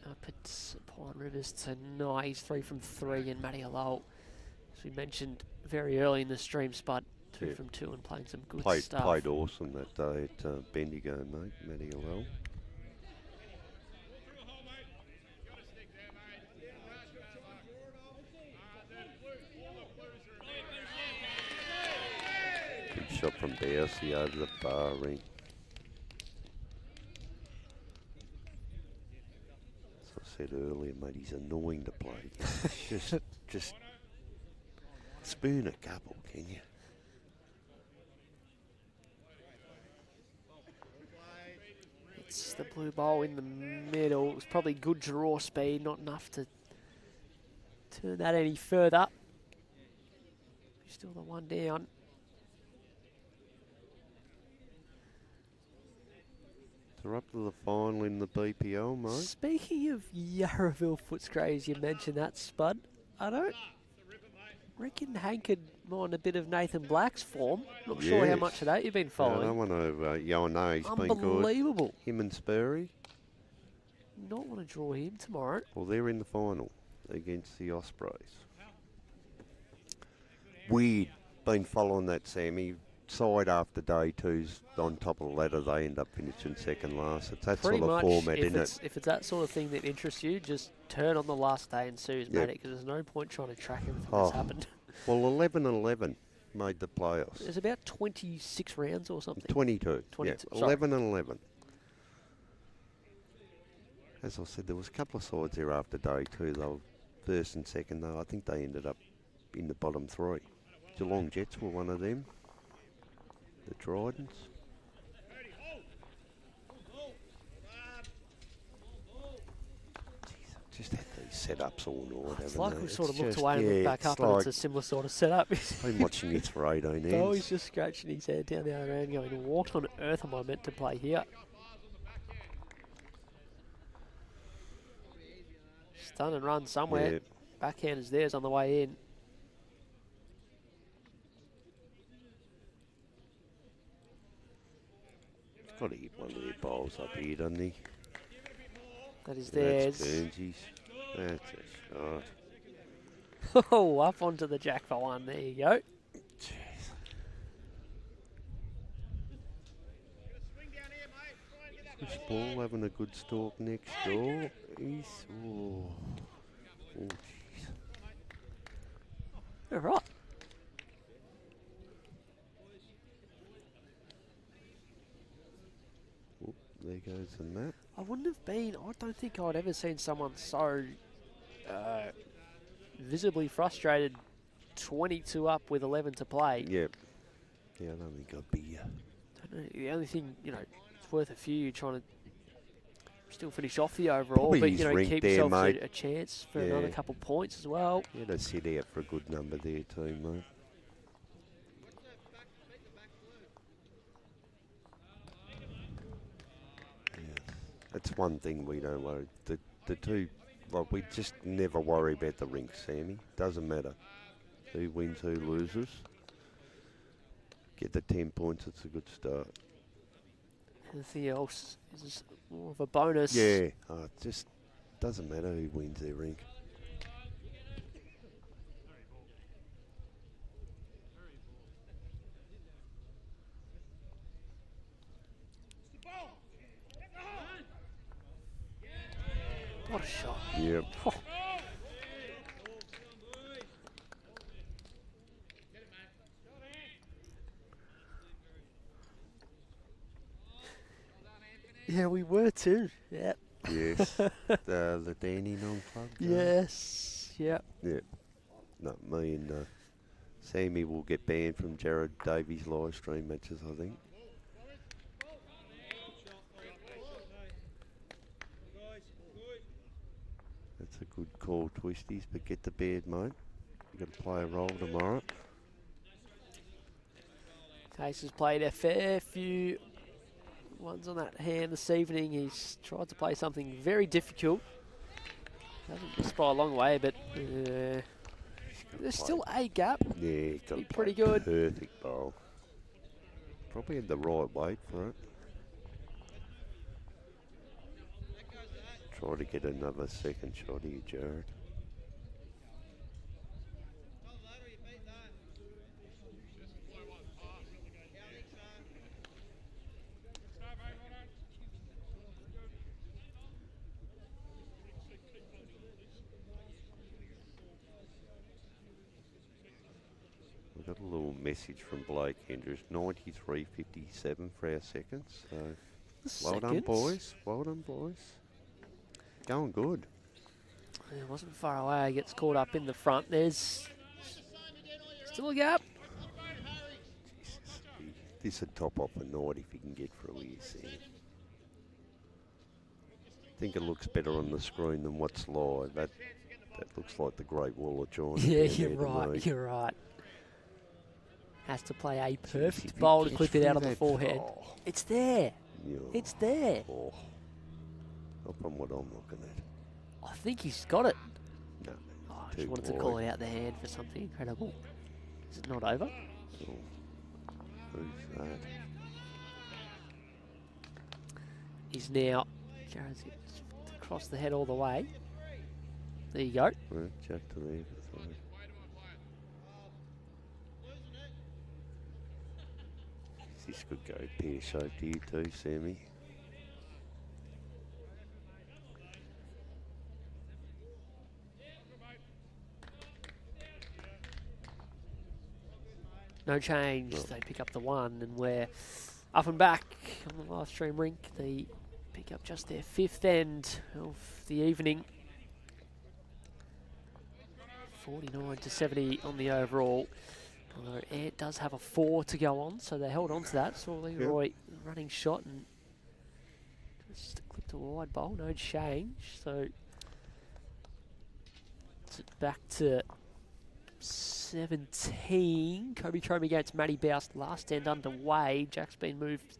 up at Pine Rivers tonight, he's 3 from 3. And Matty Halal, as we mentioned very early in the stream, Spud, 2 from 2 and playing some good stuff. Played awesome that day at Bendigo, mate, Matty Halal. Good shot from Bousey over the bar ring. As I said earlier, mate, he's annoying to play. just spoon a couple, can you? It's the blue bowl in the middle. It was probably good draw speed, not enough to turn that any further. Still the 1 down. They're up to the final in the BPL, mate. Speaking of Yarraville Footscray, you mentioned that, Spud. I don't reckon Hank could mind a bit of Nathan Black's form. Not sure how much of that you've been following. I want to, I know he's been good. Unbelievable. Him and Spurry. Not want to draw him tomorrow. Well, they're in the final against the Ospreys. Weird. Been following that, Sammy. Side after day 2's on top of the ladder, they end up finishing second last. It's that Pretty sort of much, format, isn't it? if it's that sort of thing that interests you, just turn on the last day and see who's made it, because there's no point trying to track everything that's happened. Well, 11-11 made the playoffs. There's about 26 rounds or something. 22. 22, Yeah, 11-11. As I said, there was a couple of sides there after day 2. They were first and second, though. I think they ended up in the bottom 3. Geelong Jets were one of them. The Tridents. Jeez, just had these setups all night, It's haven't like they? we sort of It's looked just- away and looked back it's up, and it's like a similar sort of setup. been watching it for 18 ends. Oh, he's just scratching his head down the other end going, what on earth am I meant to play here? Stun and run somewhere. Yeah. Backhand is theirs on the way in. Got to hit one of their bowls up here, doesn't he? That is That's theirs. Burnsies. That's a shot. Oh, up onto the jack for 1. There you go. Jeez. This ball having a good stalk next door. He's oh jeez. All right. Oh, there goes the mat. I wouldn't have been. I don't think I'd ever seen someone so visibly frustrated. 22 up with 11 to play. Yep. Yeah, I don't think I'd be. Don't know, the only thing, it's worth a few trying to still finish off the overall, Probably but his keep Rink there, yourself mate. a chance for another couple points as well. Yeah, to sit out for a good number there too, mate. Yeah. That's one thing we don't worry. The two, well, we just never worry about the Rink, Sammy. Doesn't matter who wins, who loses. Get the 10 points, it's a good start. Anything else is more of a bonus. Yeah, it just doesn't matter who wins their Rink. What a shot. Yep. Oh. Yeah, we were too. Yeah. Yes. the Dandenong club. Yes. Yep. Yeah. No, me and Sammy will get banned from Jared Davies live stream matches, I think. That's a good call, Twisties, but get to bed, mate. You've got to play a role tomorrow. Case has played a fair few ones on that hand this evening. He's tried to play something very difficult. Hasn't missed by a long way, but there's still a gap. Yeah, he's got Be to pretty play good. Perfect bowl. Probably had the right weight for it. Try to get another second shot here, Jared. We got a little message from Blake Hendricks, 93.57 for our seconds. So well done, boys. Well done, boys. Going good. It wasn't far away. Gets caught up in the front. There's still a gap. Jesus, this would top off a night if he can get through here, Sam. I think it looks better on the screen than what's live. That looks like the Great Wall of China. Yeah, you're right. You're right. Has to play a perfect bowl to clip it out on the forehead. Oh. It's there. Yeah. It's there. Oh. Not from what I'm looking at. I think he's got it. No. Oh, I just wanted to call it out the hand for something incredible. Is it not over? Oh. Who's that? He's now Jared's across the head all the way. There you go. Right, Jack to leave. This could go pear-shaped here too, Sammy. No change. No. They pick up the one, and we're up and back on the live stream rink. They pick up just their fifth end of the evening. 49-70 on the overall. Although Ant does have a 4 to go on, so they held on to that. Saw Leroy running shot and just clipped a wide bowl, no change. So it's back to 17. Kobe Trome against Matty Boust, last end underway. Jack's been moved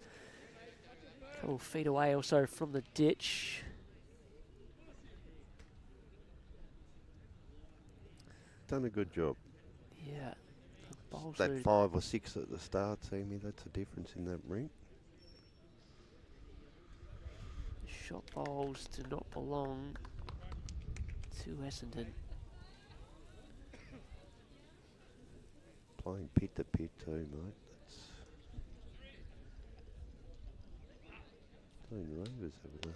a couple of feet away or so from the ditch. Done a good job. Yeah. That 5 or 6 at the start, Sammy, that's a difference in that rink. Shot bowls do not belong to Essendon. Playing pit to pit too, mate. That's playing Rovers over there.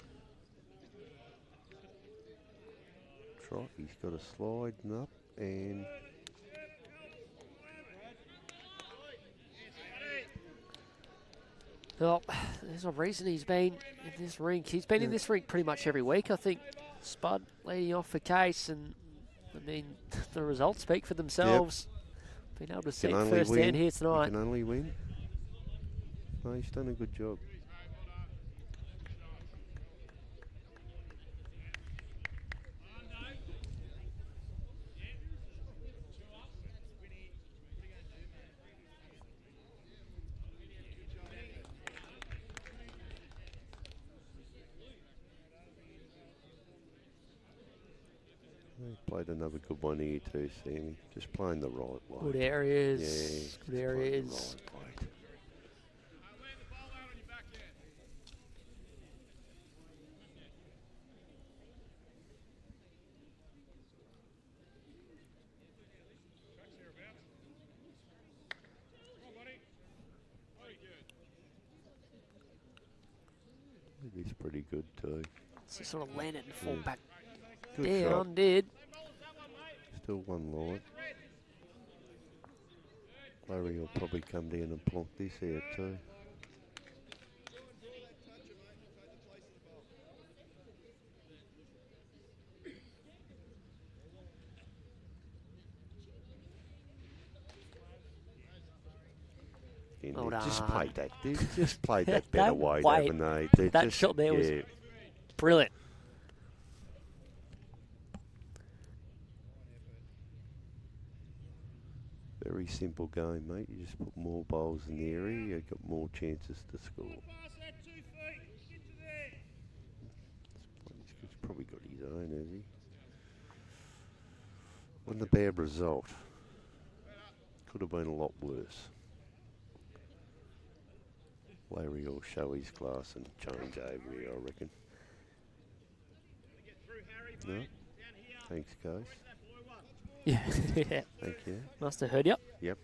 Trot, he's got a slide up and Well, there's a reason he's been in this rink. He's been in this rink pretty much every week, I think. Spud leading off for Case, and I mean, the results speak for themselves. Been able to see it firsthand here tonight. You can only win. No, he's done a good job. Played another good one here too, Sammy. Just playing the right way. Good areas. Yeah, Good areas. right way. He's pretty good too. So sort of landed and fall back Good down, shot. did. Still one line. Larry will probably come down and plonk this out too. Well Just done. played that. They just played that better way, weight, haven't they? They're that just, shot there was brilliant. Very simple game, mate. You just put more bowls in the area, you've got more chances to score. He's probably got his own, has he? Wasn't a bad result. Could have been a lot worse. Larry will show his class and change over here, I reckon. No? Thanks, guys. Yeah. Yeah. Thank you. Must have heard you. Yep.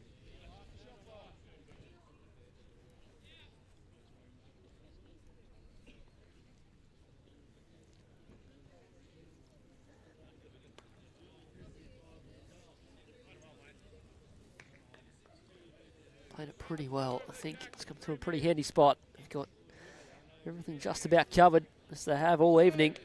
Played it pretty well. I think it's come to a pretty handy spot. They've got everything just about covered, as they have all evening.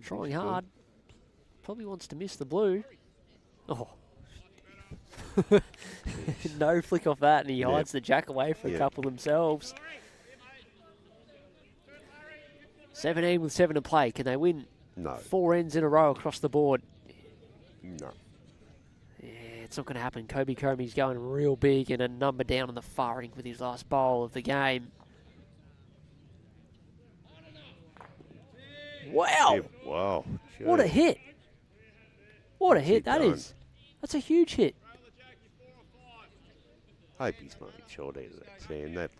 Trying hard. Probably wants to miss the blue. Oh. No flick off that, and he hides the jack away for a couple themselves. 17 with 7 to play. Can they win? No. 4 ends in a row across the board? No. Yeah, it's not going to happen. Kobe Comey's going real big and a number down on the far end with his last bowl of the game. Wow. Yeah, wow. What a hit. What a hit that done? is. That's a huge hit. Hope he's made short out of that sand. That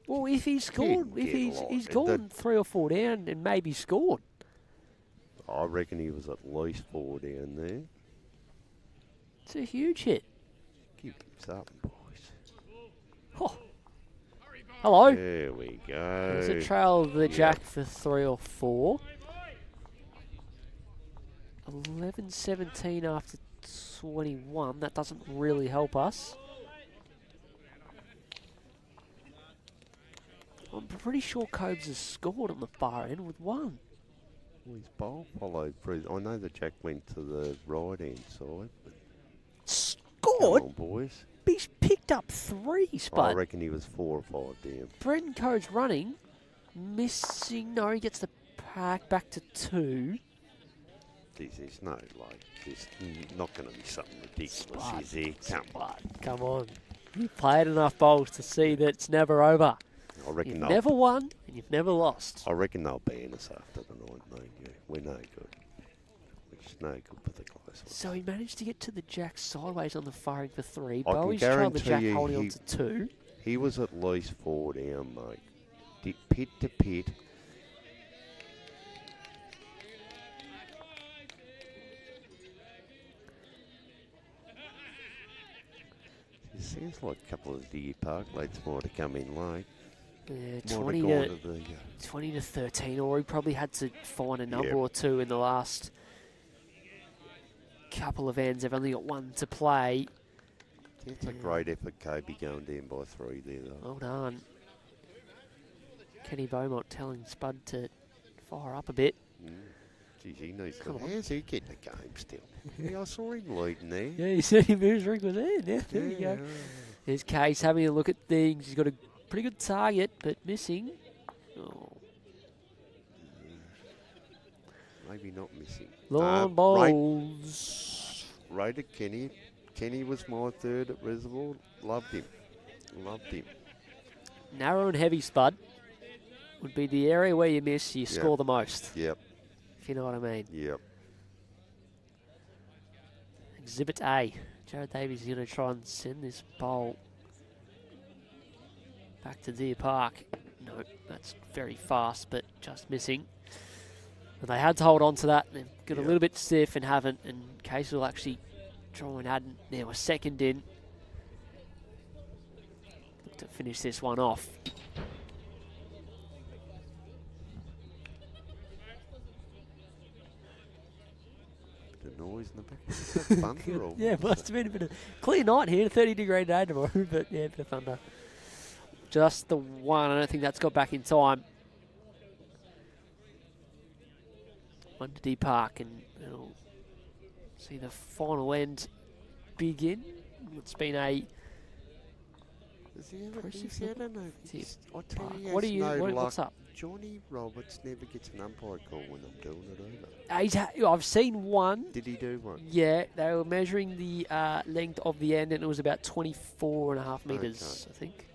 Well, if he's scored, Didn't get he's like gone 3 or 4 down and maybe scored. I reckon he was at least 4 down there. It's a huge hit. Give him something, boys. Oh. Hello. There we go. There's a trail of the jack for 3 or 4. 11-17 after 21. That doesn't really help us. I'm pretty sure Cobes has scored on the far end with 1. Well, his bowl followed through. I know the jack went to the right-hand side. But Scored? come on, boys. He's picked up 3, Spud. I reckon he was 4 or 5 down. Brendan Code's running. Missing. No, he gets the pack back to 2. There's no, like, there's not going to be something ridiculous, Spud. is there? Come on. You've played enough bowls to see that it's never over. I reckon You've never won and you've never lost. I reckon they'll ban us after the night, mate. Yeah, we're no good. We're just no good for the close one. So he managed to get to the jack sideways on the far end for 3. I can Bowie's trailed the guarantee jack you holding on he- to 2. He was at least 4 down, mate. Pit to pit. It sounds like a couple of Deer Park lads might have come in late. Yeah, Might 20 have to, gone to the, 20 to 13, or he probably had to find a number Yeah. or 2 in the last couple of ends. They've only got 1 to play. it's a great effort, Kobe, going down by 3 there, though. Well done. Kenny Beaumont telling Spud to fire up a bit. Geez, he needs to. Come on. How's he getting the game still? Yeah, I saw him leading there. Yeah, you see him moves Rink was there. Yeah, there you go. There's Case having a look at things. He's got a pretty good target, but missing. Oh. Maybe not missing. Long bowls. Rated Kenny. Kenny was my 3rd at Reservoir. Loved him. Loved him. Narrow and heavy, Spud, would be the area where you miss, you score the most. Yep. If you know what I mean. Yep. Exhibit A. Jared Davies is going to try and send this bowl back to Deer Park. No, that's very fast, but just missing. But they had to hold on to that. They've got a little bit stiff and haven't. And Case will actually try and add now a second in. Look to finish this one off. The noise in the back. Is that thunder or Yeah, must have been a bit of clear night here, 30-degree day tomorrow, but yeah, a bit of thunder. Just the one. I don't think that's got back in time. One to D Park, and we'll see the final end begin. It's been a. What's up? Johnny Roberts never gets an umpire call when I'm doing it either. I've seen one. Did he do one? Yeah, they were measuring the length of the end, and it was about 24.5 metres, I think.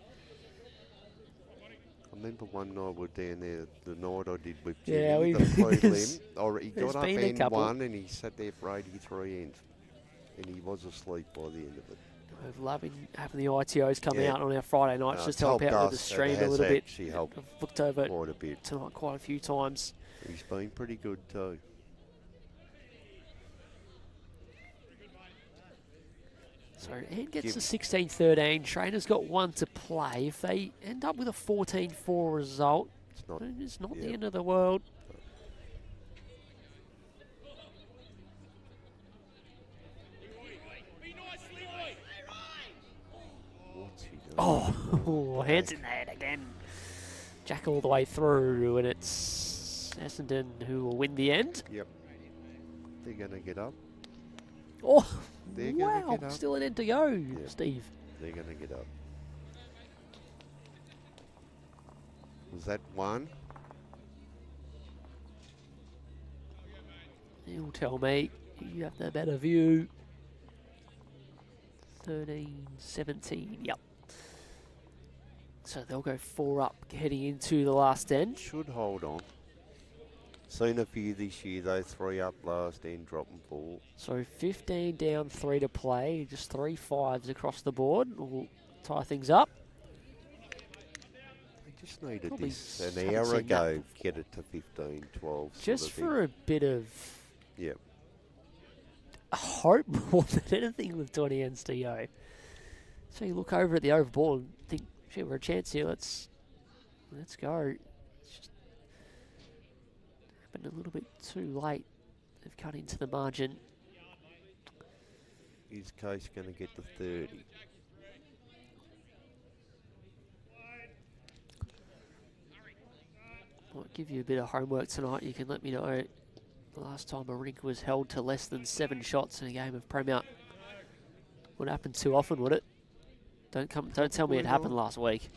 I remember one night we were down there, the night I did with Yeah, Jimmy, the prelim. He got up been a end couple. one and he sat there for 83 ends. And he was asleep by the end of it. We're loving having the ITOs come out on our Friday nights just to help out with the stream a little bit. Helped I've looked over quite a bit tonight quite a few times. He's been pretty good too. So Ant gets the 16-13. Trainer's got one to play. If they end up with a 14-4 result, it's not the end of the world. Oh, hands in there again. Jack all the way through, and it's Essendon who will win the end. Yep. They're going to get up. Oh, They're wow. gonna get up. Still an end to go, Steve. They're going to get up. Was that one? You'll tell me. You have the better view. 13-17, yep. So they'll go 4 up heading into the last end. Should hold on. Seen a few this year, though. 3 up last end, dropping 4. So 15 down, 3 to play. Just 3 5s across the board. We'll tie things up. They just needed Probably this an haven't hour seen ago. Get it to 15, 12. Just for a bit of Yep. hope more than anything with 20 NSTO. So you look over at the overboard and think, shit, we're a chance here. Let's go. It's just happened a little bit too late. They've cut into the margin. Is Case going to get to 30? Might give you a bit of homework tonight. You can let me know. The last time a rink was held to less than 7 shots in a game of Premier. Wouldn't happen too often, would it? Don't tell me it happened last week.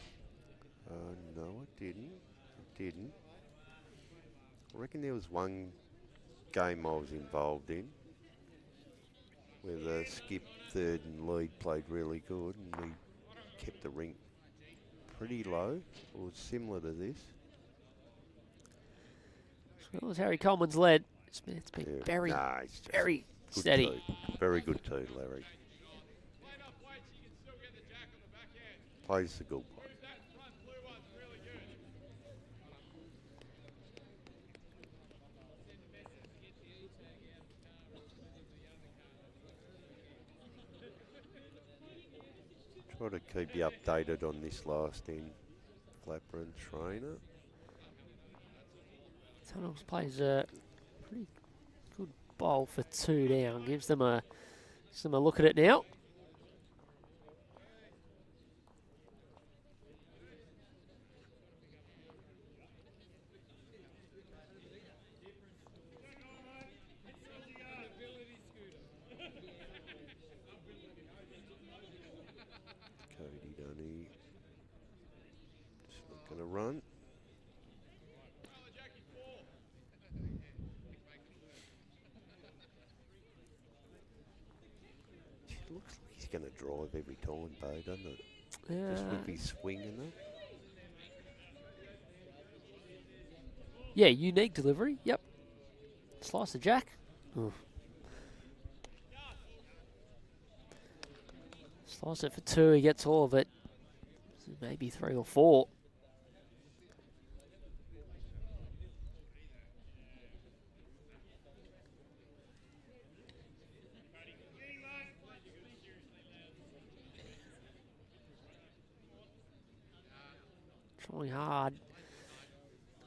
No, it didn't. It didn't. I reckon there was one game I was involved in where the skip third and lead played really good and we kept the rink pretty low. It was similar to this. Well, as Harry Coleman's led, it's been very steady. Too. Very good too, Larry. Plays the good play. Try to keep you updated on this last in Flapper and Trainer. Tunnels plays a pretty good bowl for 2 down. Gives them a look at it now. Cody Dunny. Just not going to run. Looks like he's going to drive every time, Bo, doesn't it? Yeah. Just with his swing in it. Yeah, unique delivery. Yep. Slice of Jack. Ooh. Slice it for 2. He gets all of it. Maybe 3 or 4. trying hard.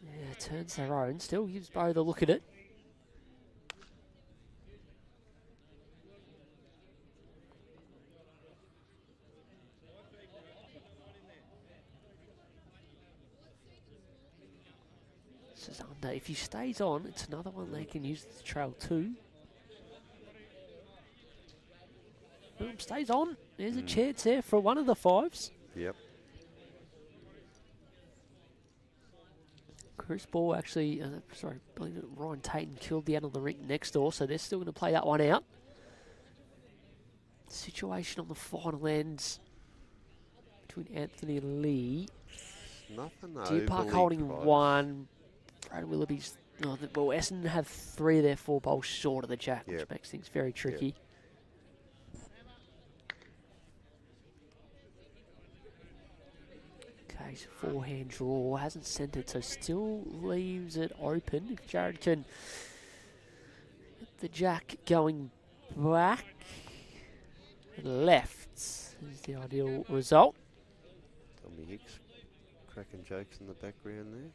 Yeah, turns their own. Still gives Bo the look at it. This is under. If he stays on, it's another one they can use to trail 2. Stays on. There's a chance there for one of the 5s. Yep. Chris Ball actually, sorry, I believe that Ryan Tatum killed the out on the rink next door, so they're still going to play that one out. Situation on the final ends between Anthony and Lee. Nothing Deer Park holding close. 1. Brad Willoughby's, well, Essendon have 3 of their 4 bowls short of the jack, which makes things very tricky. Yep. Okay, so forehand draw, hasn't sent it, so still leaves it open. If Jared can get the jack going back, left is the ideal result. Tommy Hicks cracking jokes in the background there.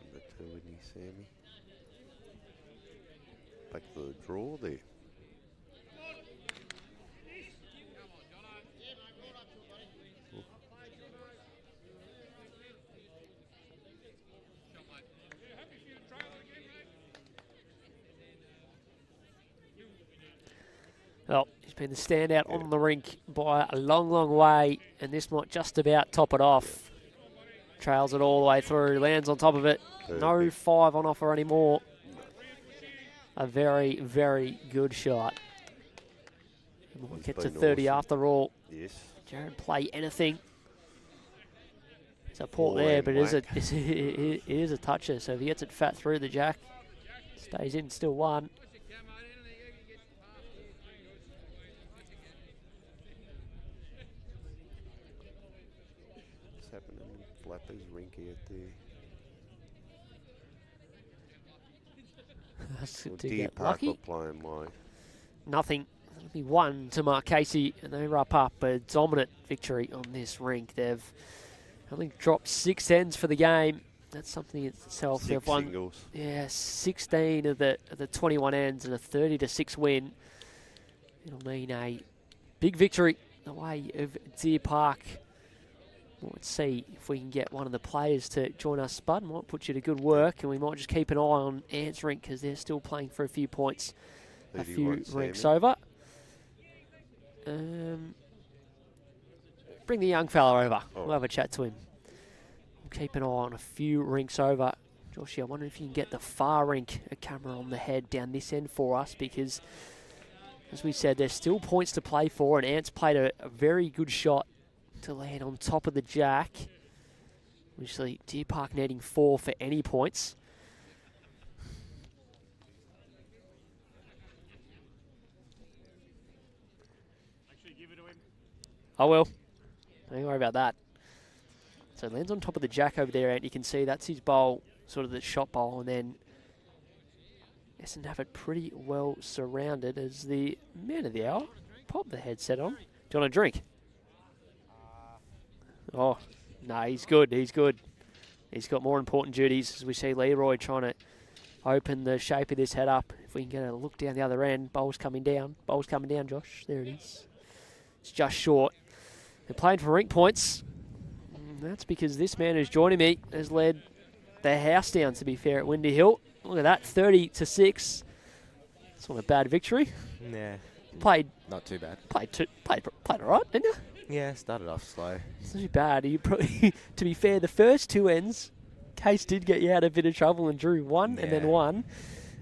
Number 2, Whitney Sammy. Back to the draw there. Well, he's been the standout on the rink by a long, long way, and this might just about top it off. Trails it all the way through, lands on top of it. No 5 on offer anymore. A very, very good shot. And we'll get to 30 after all. Yes. Jared play anything. It's a port there, but it is a toucher, so if he gets it fat through the jack, stays in, still 1. Happening in Flappers, Rink out there. That's Well, to Deer get Park lucky. not playing my. Nothing. That'll be 1 to Mark Casey, and they wrap up a dominant victory on this rink. They've only dropped 6 ends for the game. That's something in itself. 6 They've won, singles. 16 of the 21 ends and a 30-6 win. It'll mean a big victory away of Deer Park. Let's see if we can get one of the players to join us, Spud. Might put you to good work, and we might just keep an eye on Ants Rink because they're still playing for a few points, a few rinks over. Bring the young fella over. We'll have a chat to him. We'll keep an eye on a few rinks over. Joshy, I wonder if you can get the far rink a camera on the head down this end for us because, as we said, there's still points to play for, and Ants played a very good shot to land on top of the jack. Obviously, Deer Park needing 4 for any points. Actually, give it to him. I will. Don't worry about that. So lands on top of the jack over there, and you can see that's his bowl, sort of the shot bowl, and then Essendon have it pretty well surrounded as the man of the hour. Pop the headset on. Do you want a drink? Oh, no, he's good. He's good. He's got more important duties as we see Leroy trying to open the shape of this head up. If we can get a look down the other end. Bowl's coming down. Bowl's coming down, Josh. There it is. It's just short. They're playing for rink points. And that's because this man who's joining me has led the house down, to be fair, at Windy Hill. Look at that, 30-6. It's not a bad victory. Yeah. Played. Not too bad. Played all right, didn't you? Yeah, started off slow. It's not too bad. You probably, to be fair, the first 2 ends, Case did get you out of a bit of trouble and drew 1 and then 1.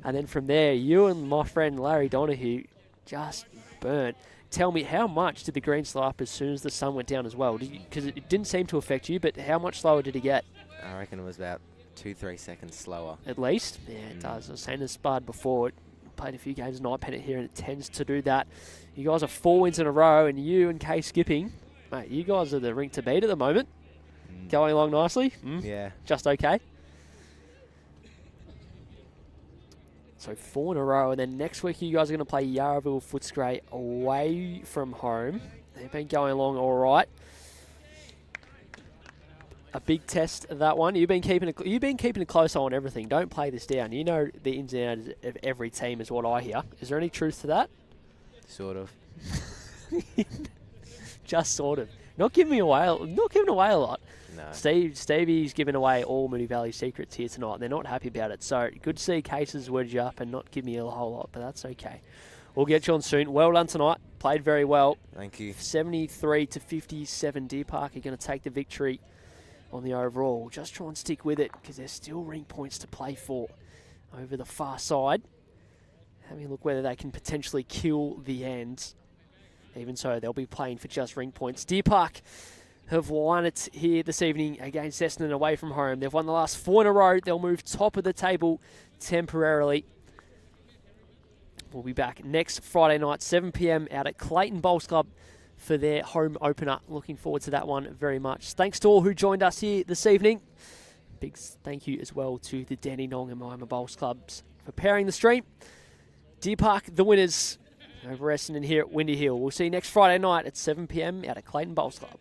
And then from there, you and my friend Larry Donahue just burnt. Tell me, how much did the green slow up as soon as the sun went down as well? Because it didn't seem to affect you, but how much slower did he get? I reckon it was about 2-3 seconds slower. At least? Yeah, it does. I was saying to Spud before, it played a few games tonight, Pennant here, and it tends to do that. You guys are 4 wins in a row, and you and Case skipping, mate, you guys are the rink to beat at the moment. Going along nicely. Yeah. Just okay. So 4 in a row, and then next week you guys are going to play Yarraville Footscray away from home. They've been going along all right. a big test, that one. You've been keeping a close eye on everything. Don't play this down. You know the ins and outs of every team is what I hear. Is there any truth to that? Sort of. Just sort of. Not giving away a lot. No. Stevie's giving away all Moonee Valley secrets here tonight. They're not happy about it. So good to see Cases word you up and not give me a whole lot, but that's okay. We'll get you on soon. Well done tonight. Played very well. Thank you. 73 to 57. Deer Park are going to take the victory on the overall. Just try and stick with it because there's still Rink points to play for over the far side. Having a look whether they can potentially kill the ends. Even so, they'll be playing for just Rink points. Deer Park have won it here this evening against Essendon away from home. They've won the last 4 in a row. They'll move top of the table temporarily. We'll be back next Friday night, 7 p.m. out at Clayton Bowls Club for their home opener. Looking forward to that one very much. Thanks to all who joined us here this evening. Big thank you as well to the Dandenong and Moama Bowls Clubs for pairing the stream. Deer Park, the winners over Essendon here at Windy Hill. We'll see you next Friday night at 7 p.m. out at Clayton Bowls Club.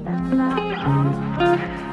And I'm